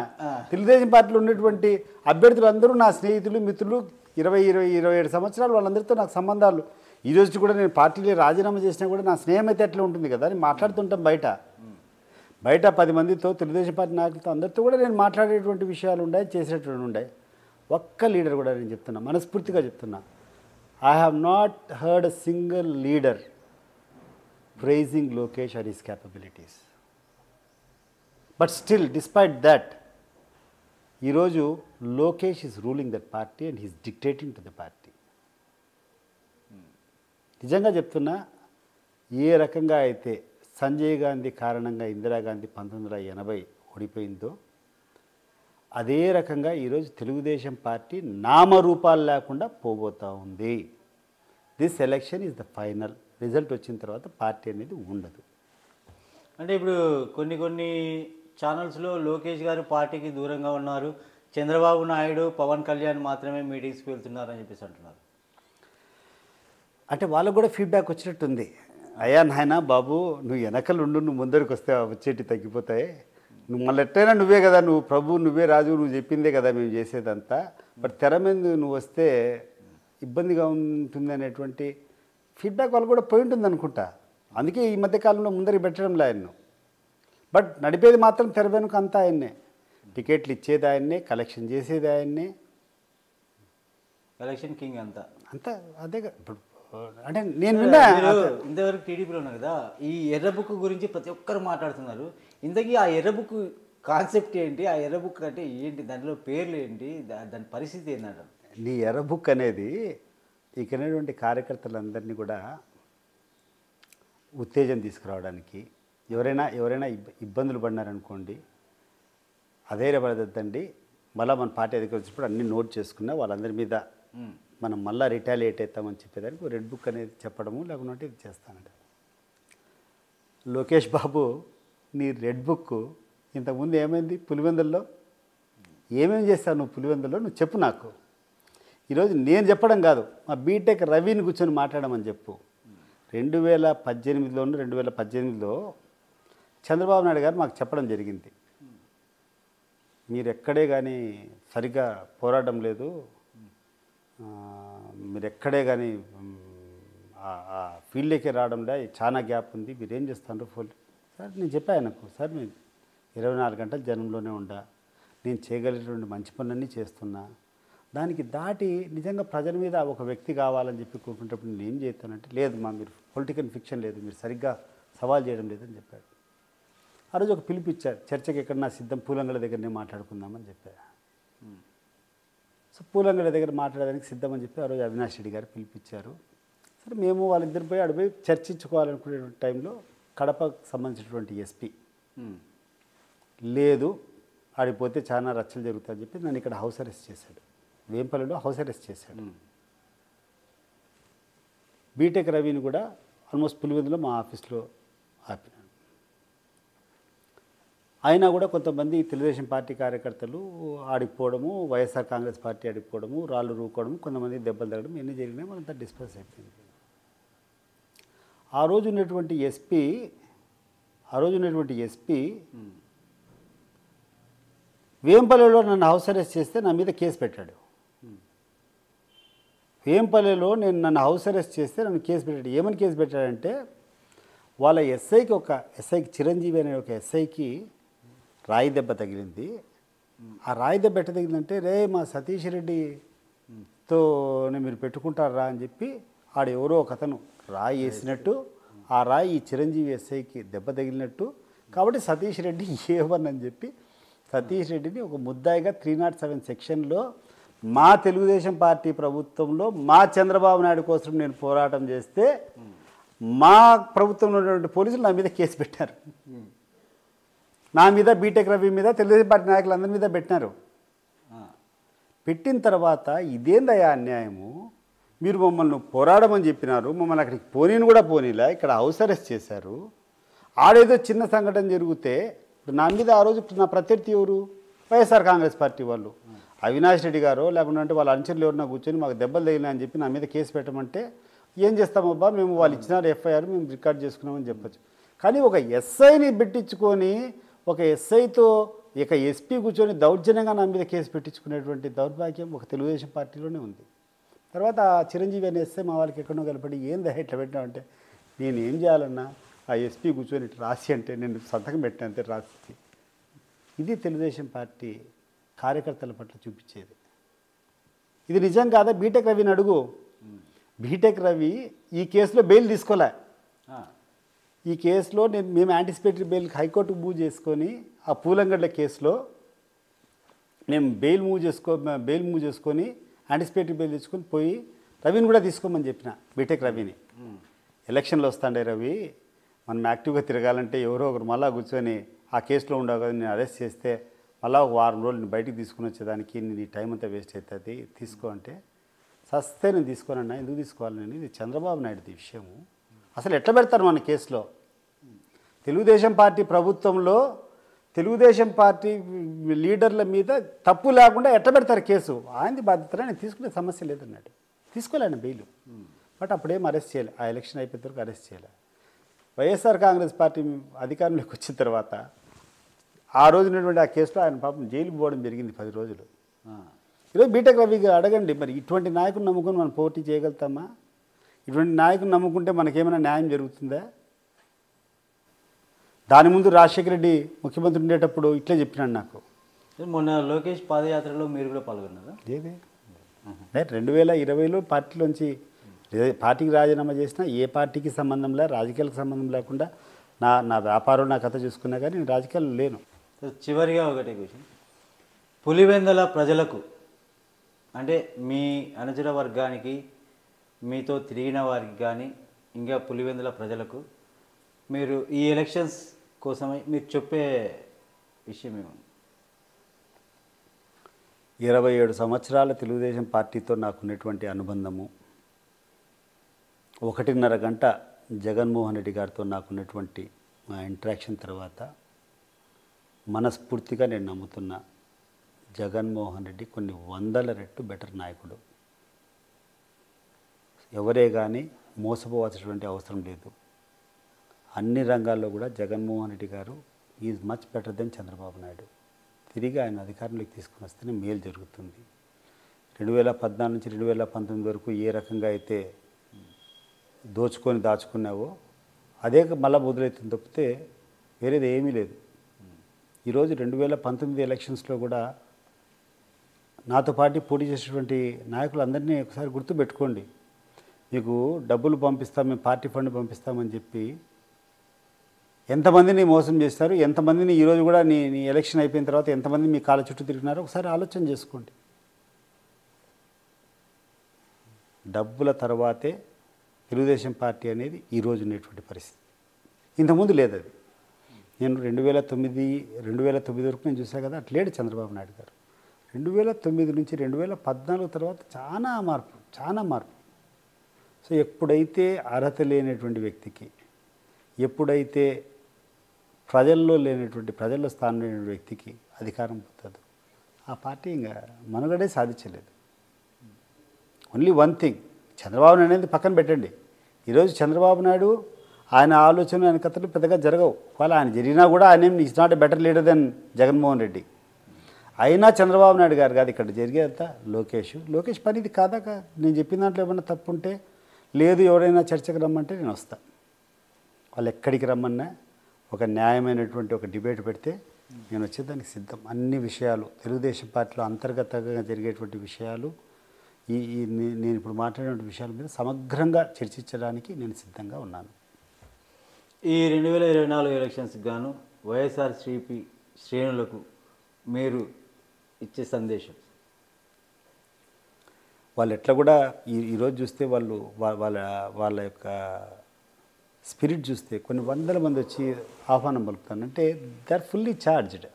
తెలుగుదేశం పార్టీలో ఉన్నటువంటి అభ్యర్థులు అందరూ నా స్నేహితులు, మిత్రులు, 27 సంవత్సరాలు, వాళ్ళందరితో నాకు సంబంధాలు. ఈరోజు కూడా నేను పార్టీలో రాజీనామా చేసినా కూడా నా స్నేహం అయితే ఎట్లా ఉంటుంది కదా, నేను మాట్లాడుతుంటాం బయట 10 మందితో, తెలుగుదేశం పార్టీ నాయకులతో అందరితో కూడా నేను మాట్లాడేటువంటి విషయాలు ఉన్నాయి, చేసేటువంటి ఉన్నాయి. ఒక్క లీడర్ కూడా నేను చెప్తున్నా, మనస్ఫూర్తిగా చెప్తున్నా, I have not heard a single leader praising Lokesh or his capabilities. But still, despite that, ఈరోజు Lokesh is ruling that party and he is dictating to the party. నిజంగా చెప్తున్నా, ఏ రకంగా అయితే సంజయ్ గాంధీ కారణంగా ఇందిరాగాంధీ 1980 ఓడిపోయిందో అదే రకంగా ఈరోజు తెలుగుదేశం పార్టీ నామరూపాలు లేకుండా పోబోతూ ఉంది. This election is the final. Result వచ్చిన తర్వాత పార్టీ అనేది ఉండదు. అంటే ఇప్పుడు కొన్ని ఛానల్స్లో లోకేష్ గారు పార్టీకి దూరంగా ఉన్నారు, చంద్రబాబు నాయుడు, పవన్ కళ్యాణ్ మాత్రమే మీటింగ్స్కి వెళ్తున్నారని చెప్పేసి అంటున్నారు. అంటే వాళ్ళకు కూడా ఫీడ్బ్యాక్ వచ్చినట్టుంది. అయ్యా నాయనా బాబు, నువ్వు వెనకలు ఉండు, నువ్వు ముందరికి వస్తే వచ్చేటి తగ్గిపోతాయి, నువ్వు మళ్ళీ ఎట్టయినా నువ్వే కదా, నువ్వు ప్రభు, నువ్వే రాజు, నువ్వు చెప్పిందే కదా మేము చేసేదంతా, బట్ తెర మీద నువ్వు వస్తే ఇబ్బందిగా ఉంటుంది అనేటువంటి ఫీడ్బ్యాక్ వాళ్ళు కూడా పోయి ఉంటుంది అనుకుంటా. అందుకే ఈ మధ్యకాలంలో ముందరికి పెట్టడంలో ఆయన్ను. బట్ నడిపేది మాత్రం తెర వెనుక అంతా ఆయన్నే, టికెట్లు ఇచ్చేది ఆయన్నే, కలెక్షన్ చేసేది ఆయన్నే, ఎలక్షన్ కింగ్ అంతా అదే. ఇప్పుడు అంటే నేను విన్నా, ఇంతవరకు టీడీపీలో ఉన్నా కదా, ఈ ఎర్ర బుక్ గురించి ప్రతి ఒక్కరు మాట్లాడుతున్నారు. ఇంతకీ ఆ ఎర్ర బుక్ కాన్సెప్ట్ ఏంటి, ఆ ఎర్ర బుక్ అంటే ఏంటి, దాంట్లో పేర్లు ఏంటి, దాని పరిస్థితి ఏంటంటారు? నీ ఎర్ర బుక్ అనేది ఇక్కడటువంటి కార్యకర్తలందరినీ కూడా ఉత్తేజం తీసుకురావడానికి, ఎవరైనా ఇబ్బందులు పడినారనుకోండి, అధైర్యపడద్దండి, మళ్ళీ మన పార్టీ అధికారులు వచ్చినప్పుడు అన్నీ నోట్ చేసుకున్నా వాళ్ళందరి మీద మనం మళ్ళీ రిటాలియేట్ అవుతామని చెప్పేదానికి రెడ్ బుక్ అనేది చెప్పడము, లేకుంటే ఇది చేస్తానండి. లోకేష్ బాబు, నీ రెడ్ బుక్ ఇంతకుముందు ఏమైంది? పులివెందుల్లో ఏమేమి చేస్తావు నువ్వు? పులివెందుల్లో నువ్వు చెప్పు నాకు. ఈరోజు నేను చెప్పడం కాదు, మా బీటెక్ రవిని కూర్చొని మాట్లాడమని చెప్పు. 2018లో చంద్రబాబు నాయుడు గారు మాకు చెప్పడం జరిగింది, మీరు ఎక్కడే కానీ సరిగ్గా పోరాటం లేదు, మీరు ఎక్కడే కానీ ఆ ఫీల్డ్లోకి రావడంలో చాలా గ్యాప్ ఉంది, మీరు ఏం చేస్తారో సార్ నేను చెప్పాను నాకు, సార్ నేను 24 గంటలు జనంలోనే ఉండా, నేను చేయగలిగినటువంటి మంచి పనులన్నీ చేస్తున్నా, దానికి దాటి నిజంగా ప్రజల మీద ఒక వ్యక్తి కావాలని చెప్పి కోరుకునేటప్పుడు నేను ఏం చేస్తానంటే, లేదు మా మీరు పొలిటికల్ ఫిక్షన్ లేదు, మీరు సరిగ్గా సవాల్ చేయడం లేదని చెప్పాడు. ఆ రోజు ఒక పిలిపిచ్చారు, చర్చకి ఎక్కడన్నా సిద్ధం, పూలంగడ దగ్గరనే మాట్లాడుకుందామని చెప్పారు. సో పూలంగడ దగ్గర మాట్లాడడానికి సిద్ధమని చెప్పి ఆ రోజు అవినాష్ రెడ్డి గారు పిలిపించారు. సరే మేము వాళ్ళిద్దరు పోయి అడిపోయి చర్చించుకోవాలనుకునే టైంలో కడపకు సంబంధించినటువంటి ఎస్పీ లేదు, ఆడిపోతే చాలా రచ్చలు జరుగుతాయని చెప్పి నన్ను ఇక్కడ హౌస్ అరెస్ట్ చేశాడు. వేంపల్లిలో హౌస్ అరెస్ట్ చేశాడు. బీటెక్ రవిని కూడా ఆల్మోస్ట్ పులివెందులో మా ఆఫీస్లో ఆపినాడు. అయినా కూడా కొంతమంది తెలుగుదేశం పార్టీ కార్యకర్తలు ఆడిపోవడము, వైఎస్ఆర్ కాంగ్రెస్ పార్టీ ఆడిపోవడము, రాళ్ళు రూకోవడము, కొంతమంది దెబ్బలు తగ్గడం ఎన్ని జరిగినాయి మనంతా డిస్కస్ అయిపోయింది. ఆ రోజు ఉన్నటువంటి ఎస్పీ వేంపల్లిలో నన్ను హౌస్ అరెస్ట్ చేస్తే నా మీద కేసు పెట్టాడు. వేంపల్లిలో నన్ను హౌస్ అరెస్ట్ చేస్తే నన్ను కేసు పెట్టాడు. ఏమని కేసు పెట్టాడంటే వాళ్ళ ఎస్ఐకి చిరంజీవి అనే ఒక ఎస్ఐకి రాయి దెబ్బ తగిలింది. ఆ రాయి దెబ్బ ఎట్ట తగిలిందంటే, రే మా సతీష్ రెడ్డితో మీరు పెట్టుకుంటారా అని చెప్పి ఆడెవరో ఒక అతను రాయి వేసినట్టు, ఆ రాయి ఈ చిరంజీవి ఎస్ఐకి దెబ్బ తగిలినట్టు, కాబట్టి సతీష్ రెడ్డి ఏవన్ అని చెప్పి సతీష్ రెడ్డిని ఒక ముద్దాయిగా 307 సెక్షన్లో మా తెలుగుదేశం పార్టీ ప్రభుత్వంలో మా చంద్రబాబు నాయుడు కోసం నేను పోరాటం చేస్తే మా ప్రభుత్వంలో ఉన్నటువంటి పోలీసులు నా మీద కేసు పెట్టారు. నా మీద, బీటెక్ రవి మీద, తెలుగుదేశం పార్టీ నాయకులందరి మీద పెట్టినారు. పెట్టిన తర్వాత ఇదేందయ్యా అన్యాయము, మీరు మమ్మల్ని పోరాడమని చెప్పినారు, మమ్మల్ని అక్కడికి పోనీని కూడా పోనీలా, ఇక్కడ హౌస్ అరెస్ట్ చేశారు. ఆడేదో చిన్న సంఘటన జరిగితే నా మీద ఆ రోజు నా ప్రత్యర్థి ఎవరు? వైఎస్ఆర్ కాంగ్రెస్ పార్టీ వాళ్ళు, అవినాష్ రెడ్డి గారు లేకుంటే వాళ్ళ అనుచరులు ఎవరన్నా కూర్చొని మాకు దెబ్బలు తగిలినా అని చెప్పి నా మీద కేసు పెట్టమంటే ఏం చేస్తామబ్బా, మేము వాళ్ళు ఇచ్చినారు ఎఫ్ఐఆర్, మేము రికార్డ్ చేసుకున్నామని చెప్పచ్చు. కానీ ఒక ఎస్ఐని పెట్టించుకొని, ఒక ఎస్ఐతో ఇక ఎస్పీ కూర్చొని దౌర్జన్యంగా నా మీద కేసు పెట్టించుకునేటువంటి దౌర్భాగ్యం ఒక తెలుగుదేశం పార్టీలోనే ఉంది. తర్వాత చిరంజీవి అని ఎస్ఐ మా వాళ్ళకి ఎక్కడో కలపడి ఏందా ఇట్లా పెట్టినామంటే, నేను ఏం చేయాలన్నా ఆ ఎస్పీ కూర్చొని ఇట్లా రాసి అంటే నేను సంతకం పెట్టిన అంతే రాసి. ఇది తెలుగుదేశం పార్టీ కార్యకర్తల పట్ల చూపించేది. ఇది నిజం కాదా? బీటెక్ రవిని అడుగు. బీటెక్ రవి ఈ కేసులో బెయిల్ తీసుకోలే. ఈ కేసులో మేము యాంటిసిపేటరీ బెయిల్ హైకోర్టుకు మూవ్ చేసుకొని ఆ పూలంగడ్ల కేసులో మేము బెయిల్ మూవ్ చేసుకొని యాంటిసిపేటరీ బెయిల్ తీసుకొని పోయి రవిని కూడా తీసుకోమని చెప్పిన. బీటెక్ రవిని ఎలక్షన్లో వస్తాండే రవి, మనం యాక్టివ్గా తిరగాలంటే ఎవరో ఒకరు మళ్ళా కూర్చొని ఆ కేసులో ఉండవు కదా, నేను అరెస్ట్ చేస్తే మళ్ళీ ఒక వారం రోజులు నేను బయటికి తీసుకుని వచ్చేదానికి నీ టైం అంతా వేస్ట్ అవుతుంది, తీసుకో అంటే, సస్తే నేను తీసుకోనన్నా. ఎందుకు తీసుకోవాలి నేను? ఇది చంద్రబాబు నాయుడుది విషయము. అసలు ఎట్లా పెడతారు మన కేసులో? తెలుగుదేశం పార్టీ ప్రభుత్వంలో తెలుగుదేశం పార్టీ లీడర్ల మీద తప్పు లేకుండా ఎట్లా పెడతారు కేసు? ఆయనది బాధ్యత, నేను తీసుకునే సమస్య లేదన్నాడు. తీసుకోలేను బెయిల్. బట్ అప్పుడేం అరెస్ట్ చేయలే. ఆ ఎలక్షన్ అయిపోయిన వరకు అరెస్ట్ చేయలే. వైఎస్ఆర్ కాంగ్రెస్ పార్టీ అధికారంలోకి వచ్చిన తర్వాత ఆ రోజునటువంటి ఆ కేసులో ఆయన పాపం జైలుకు పోవడం జరిగింది 10 రోజులు. ఈరోజు బీటెక్ రవిగా అడగండి, మరి ఇటువంటి నాయకుని నమ్ముకొని మనం పోటీ చేయగలుగుతామా? ఇటువంటి నాయకుని నమ్ముకుంటే మనకేమైనా న్యాయం జరుగుతుందా? దాని ముందు రాజశేఖర రెడ్డి ముఖ్యమంత్రి ఉండేటప్పుడు ఇట్లే చెప్పినాడు నాకు. మొన్న లోకేష్ పాదయాత్రలో మీరు కూడా పాల్గొన్నారా? ఏది 2020లో పార్టీకి రాజీనామా చేసినా ఏ పార్టీకి సంబంధం లే, రాజకీయాలకు సంబంధం లేకుండా నా వ్యాపారం నా కథ చూసుకున్నా కానీ నేను రాజకీయాలు లేను. చివరిగా ఒకటే క్వశ్చన్, పులివెందుల ప్రజలకు అంటే మీ అనుచర వర్గానికి, మీతో తిరిగిన వారికి కానీ, ఇంకా పులివెందుల ప్రజలకు మీరు ఈ ఎలక్షన్స్ కోసమై మీరు చెప్పే విషయం ఏమన్నా? 27 సంవత్సరాల తెలుగుదేశం పార్టీతో నాకున్నటువంటి అనుబంధము, 1.5 గంట జగన్మోహన్ రెడ్డి గారితో నాకున్నటువంటి మా ఇంటరాక్షన్ తర్వాత మనస్ఫూర్తిగా నేను నమ్ముతున్నా, జగన్మోహన్ రెడ్డి కొన్ని 100 రెట్లు బెటర్ నాయకుడు. ఎవరే కానీ మోసపోవాల్సినటువంటి అవసరం లేదు. అన్ని రంగాల్లో కూడా Jaganmohan Reddy garu is much better than Chandrababu Naidu. తిరిగి ఆయన అధికారంలోకి తీసుకుని వస్తేనే మేలు జరుగుతుంది. 2014 నుంచి 2019 వరకు ఏ రకంగా అయితే దాచుకున్నావో అదే మళ్ళీ మొదలవుతుంది తప్పితే వేరేది ఏమీ లేదు. ఈరోజు 2019 ఎలక్షన్స్లో కూడా నాతో పాటు పోటీ చేసేటువంటి నాయకులందరినీ ఒకసారి గుర్తుపెట్టుకోండి. మీకు డబ్బులు పంపిస్తాం, మేము పార్టీ ఫండ్ పంపిస్తామని చెప్పి ఎంతమందిని మోసం చేస్తారు, ఎంతమందిని ఈరోజు కూడా నీ ఎలక్షన్ అయిపోయిన తర్వాత ఎంతమంది మీ కాళ్ళ చుట్టూ తిరిగినారో ఒకసారి ఆలోచన చేసుకోండి. డబ్బుల తర్వాతే తెలుగుదేశం పార్టీ అనేది ఈరోజు ఉన్నటువంటి పరిస్థితి. ఇంతకుముందు లేదు అది. నేను 2009 వరకు నేను చూసా కదా, అట్లేడు చంద్రబాబు నాయుడు గారు. 2009 నుంచి 2014 తర్వాత చాలా మార్పు. సో ఎప్పుడైతే అర్హత లేనటువంటి వ్యక్తికి, ఎప్పుడైతే ప్రజల్లో స్థానం లేనటువంటి వ్యక్తికి అధికారం పోతుందో ఆ పార్టీ ఇంకా మనుగడే సాధించలేదు. Only one thing, Chandrababu Naidu అనేది పక్కన పెట్టండి. ఈరోజు చంద్రబాబు నాయుడు ఆయన ఆలోచన, ఆయన కథలు పెద్దగా జరగవు. వాళ్ళ ఆయన జరిగినా కూడా ఆయన is not a better leader than Jaganmohan Reddy. అయినా చంద్రబాబు నాయుడు గారు కాదు ఇక్కడ జరిగేదంతా లోకేష్ పని ఇది కాదా? నేను చెప్పిన దాంట్లో ఏమన్నా తప్పు ఉంటే, లేదు ఎవరైనా చర్చకు రమ్మంటే నేను వస్తాను. వాళ్ళు ఎక్కడికి రమ్మన్నా ఒక న్యాయమైనటువంటి ఒక డిబేట్ పెడితే నేను వచ్చేదానికి సిద్ధం. అన్ని విషయాలు తెలుగుదేశం పార్టీలో అంతర్గతంగా జరిగేటువంటి విషయాలు, నేను ఇప్పుడు మాట్లాడిన విషయాల మీద సమగ్రంగా చర్చించడానికి నేను సిద్ధంగా ఉన్నాను. ఈ 2024 ఎలక్షన్స్కి గాను వైఎస్ఆర్సీపీ శ్రేణులకు మీరు ఇచ్చే సందేశం? వాళ్ళు ఎట్లా కూడా ఈరోజు చూస్తే వాళ్ళ యొక్క స్పిరిట్ చూస్తే కొన్ని వందల మంది వచ్చి ఆహ్వానం పలుకుతాను అంటే they are fully charged.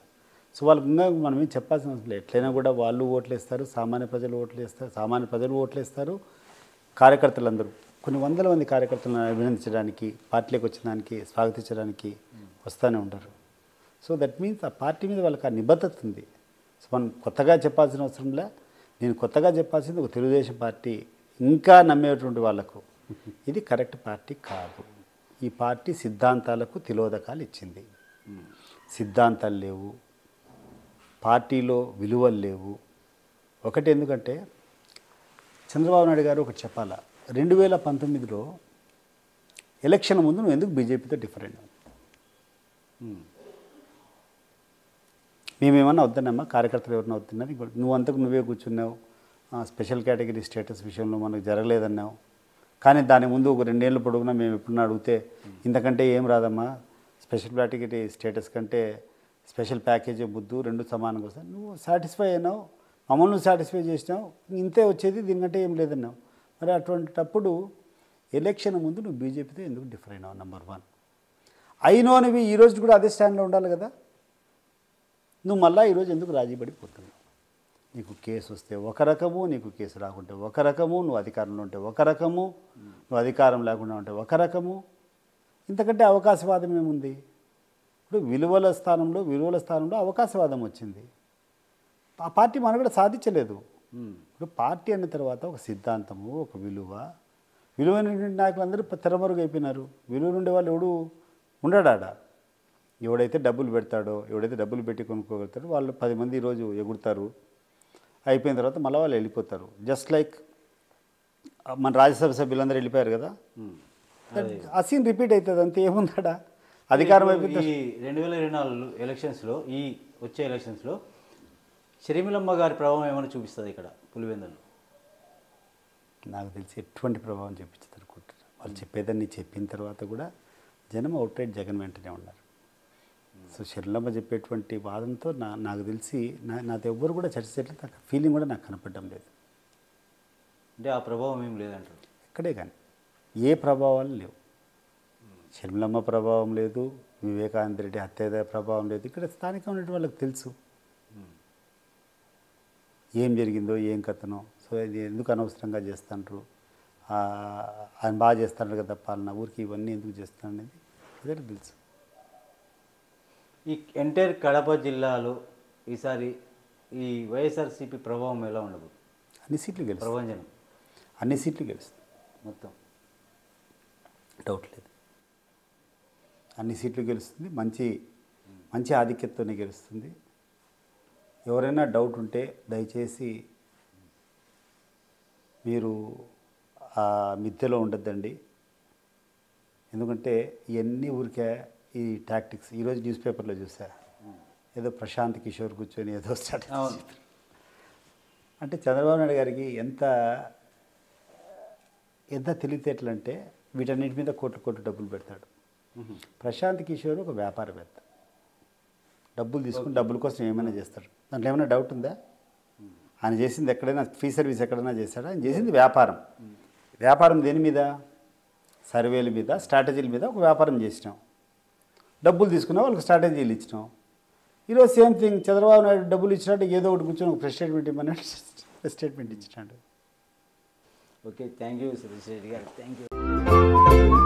So వాళ్ళకి ఇంకా మనం ఏం చెప్పాల్సిన అవసరం లేదు. ఎట్లయినా కూడా వాళ్ళు ఓట్లేస్తారు, సామాన్య ప్రజలు ఓట్లేస్తారు, కార్యకర్తలందరూ కొన్ని వందల మంది కార్యకర్తలను అభినందించడానికి, పార్టీలోకి వచ్చేదానికి, స్వాగతించడానికి వస్తూనే ఉంటారు. సో దట్ మీన్స్ ఆ పార్టీ మీద వాళ్ళకి ఆ నిబద్ధత ఉంది. సో మనం కొత్తగా చెప్పాల్సిన అవసరంలే. నేను కొత్తగా చెప్పాల్సింది ఒక తెలుగుదేశం పార్టీ ఇంకా నమ్మేటువంటి వాళ్ళకు ఇది కరెక్ట్ పార్టీ కాదు. ఈ పార్టీ సిద్ధాంతాలకు తిలోదకాలు ఇచ్చింది. సిద్ధాంతాలు లేవు, పార్టీలో విలువలు లేవు. ఒకటి ఎందుకంటే చంద్రబాబు నాయుడు గారు ఒకటి చెప్పాలా, 2019లో ఎలక్షన్ ముందు నువ్వు ఎందుకు బీజేపీతో డిఫరెంట్? మేమేమన్నా వద్దనమ్మా, కార్యకర్తలు ఎవరన్నా వద్దన్నారు, నువ్వు అంతకు నువ్వే కూర్చున్నావు. స్పెషల్ కేటగిరీ స్టేటస్ విషయంలో మనకు జరగలేదన్నావు. కానీ దాని ముందు ఒక 2 ఏళ్ళు పొడుగునా మేము ఎప్పుడన్నా అడిగితే ఇంతకంటే ఏం రాదమ్మా, స్పెషల్ కేటగిరీ స్టేటస్ కంటే స్పెషల్ ప్యాకేజీ ముద్దు, 2 సమానంగా వస్తాయి. నువ్వు సాటిస్ఫై అయినావు, మమ్మల్ని నువ్వు సాటిస్ఫై చేసినావు, ఇంతే వచ్చేది, దీనికంటే ఏం లేదన్నావు. మరి అటువంటిటప్పుడు ఎలక్షన్ ముందు నువ్వు బీజేపీతో ఎందుకు డిఫర్ అయినావు? నెంబర్ 1. అయినోనివి ఈరోజు కూడా అదే స్టాండ్లో ఉండాలి కదా. నువ్వు మళ్ళీ ఈరోజు ఎందుకు రాజీ పడిపోతున్నావు? నీకు కేసు వస్తే ఒక రకము, నీకు కేసు రాకుంటే ఒక రకము, నువ్వు అధికారంలో ఉంటే ఒక రకము, నువ్వు అధికారం లేకుండా ఉంటే ఒక రకము. ఇంతకంటే అవకాశవాదం ఏముంది? ఇప్పుడు విలువల స్థానంలో అవకాశవాదం వచ్చింది. ఆ పార్టీ మనుగడ సాధించలేదు. ఇప్పుడు పార్టీ అన్న తర్వాత ఒక సిద్ధాంతము, ఒక విలువైన నాయకులందరూ తెరమరుగు అయిపోయినారు. విలువ ఉండే వాళ్ళు ఎవడు ఉండడాడ. ఎవడైతే డబ్బులు పెడతాడో, ఎవడైతే డబ్బులు పెట్టి కొనుక్కోగలుగుతాడో వాళ్ళు 10 మంది ఈరోజు ఎగురుతారు. అయిపోయిన తర్వాత మళ్ళీ వాళ్ళు వెళ్ళిపోతారు. జస్ట్ లైక్ మన రాజ్యసభ సభ్యులందరూ వెళ్ళిపోయారు కదా, ఆ సీన్ రిపీట్ అవుతుంది. అంతే, ఏముందాడా? అధికారం అయిపోయింది. ఈ 2024 ఎలక్షన్స్లో, ఈ వచ్చే ఎలక్షన్స్లో షర్మిలమ్మ గారి ప్రభావం ఏమైనా చూపిస్తుంది ఇక్కడ పులివెందులు? నాకు తెలిసి ఎటువంటి ప్రభావం చూపించదు అనుకుంటారు. వాళ్ళు చెప్పేదాన్ని చెప్పిన తర్వాత కూడా జనం అవుట్రైట్ జగన్ వెంటనే ఉన్నారు. సో షర్మిలమ్మ చెప్పేటువంటి వాదంతో నాకు తెలిసి నాతో ఎవ్వరు కూడా చర్చించట్లేదు. నాకు ఫీలింగ్ కూడా నాకు కనపడడం లేదు. అంటే ఆ ప్రభావం ఏం లేదంటారు ఎక్కడే కానీ, ఏ ప్రభావాలు లేవు. షర్మిలమ్మ ప్రభావం లేదు, వివేకానంద రెడ్డి హత్య ప్రభావం లేదు. ఇక్కడ స్థానికంగా ఉన్నటువంటి వాళ్ళకి తెలుసు ఏం జరిగిందో, ఏం కథనో. సో ఇది ఎందుకు అనవసరంగా చేస్తుంటారు, ఆయన బాగా చేస్తున్నారు కదా పాలన, ఊరికి ఇవన్నీ ఎందుకు చేస్తున్నారు అనేది ప్రజలకు తెలుసు. ఈ ఎంటైర్ కడప జిల్లాలో ఈసారి ఈ వైఎస్ఆర్సీపీ ప్రభావం ఎలా ఉండదు? అన్ని సీట్లు గెలుస్తుంది. ప్రభంజనం అన్ని సీట్లు గెలుస్తుంది, మొత్తం డౌట్ లేదు. అన్ని సీట్లు గెలుస్తుంది, మంచి ఆధిక్యతతోనే గెలుస్తుంది. ఎవరైనా డౌట్ ఉంటే దయచేసి మీరు ఆ మిథ్యలో ఉండొద్దండి. ఎందుకంటే ఇవన్నీ ఊరికే ఈ టాక్టిక్స్. ఈరోజు న్యూస్ పేపర్లో చూసా, ఏదో ప్రశాంత్ కిషోర్ కూర్చొని ఏదో స్టార్ట్ అంటే చంద్రబాబు నాయుడు గారికి ఎంత తెలివితేటలు అంటే వీటన్నిటి మీద కోట్లు డబ్బులు పెడతాడు. ప్రశాంత్ కిషోర్ ఒక వ్యాపారవేత్త, డబ్బులు తీసుకుని డబ్బుల కోసం ఏమైనా చేస్తాడు. దాంట్లో ఏమైనా డౌట్ ఉందా? ఆయన చేసింది ఎక్కడైనా ఫ్రీ సర్వీస్ ఎక్కడైనా చేశాడా? ఆయన చేసింది వ్యాపారం. వ్యాపారం దేని మీద? సర్వేల మీద, స్ట్రాటజీల మీద ఒక వ్యాపారం చేసినాం. డబ్బులు తీసుకున్నాం, వాళ్ళకి స్ట్రాటజీలు ఇచ్చినాం. ఈరోజు సేమ్ థింగ్, చంద్రబాబు నాయుడు డబ్బులు ఇచ్చినట్టు ఏదో ఒకటి కూర్చొని ఒక ప్రెస్ స్టేట్మెంట్ ఇవ్వమని ప్రెస్ స్టేట్మెంట్ ఇచ్చినాడు. Okay, thank you Satish Reddy గారు, థ్యాంక్ యూ.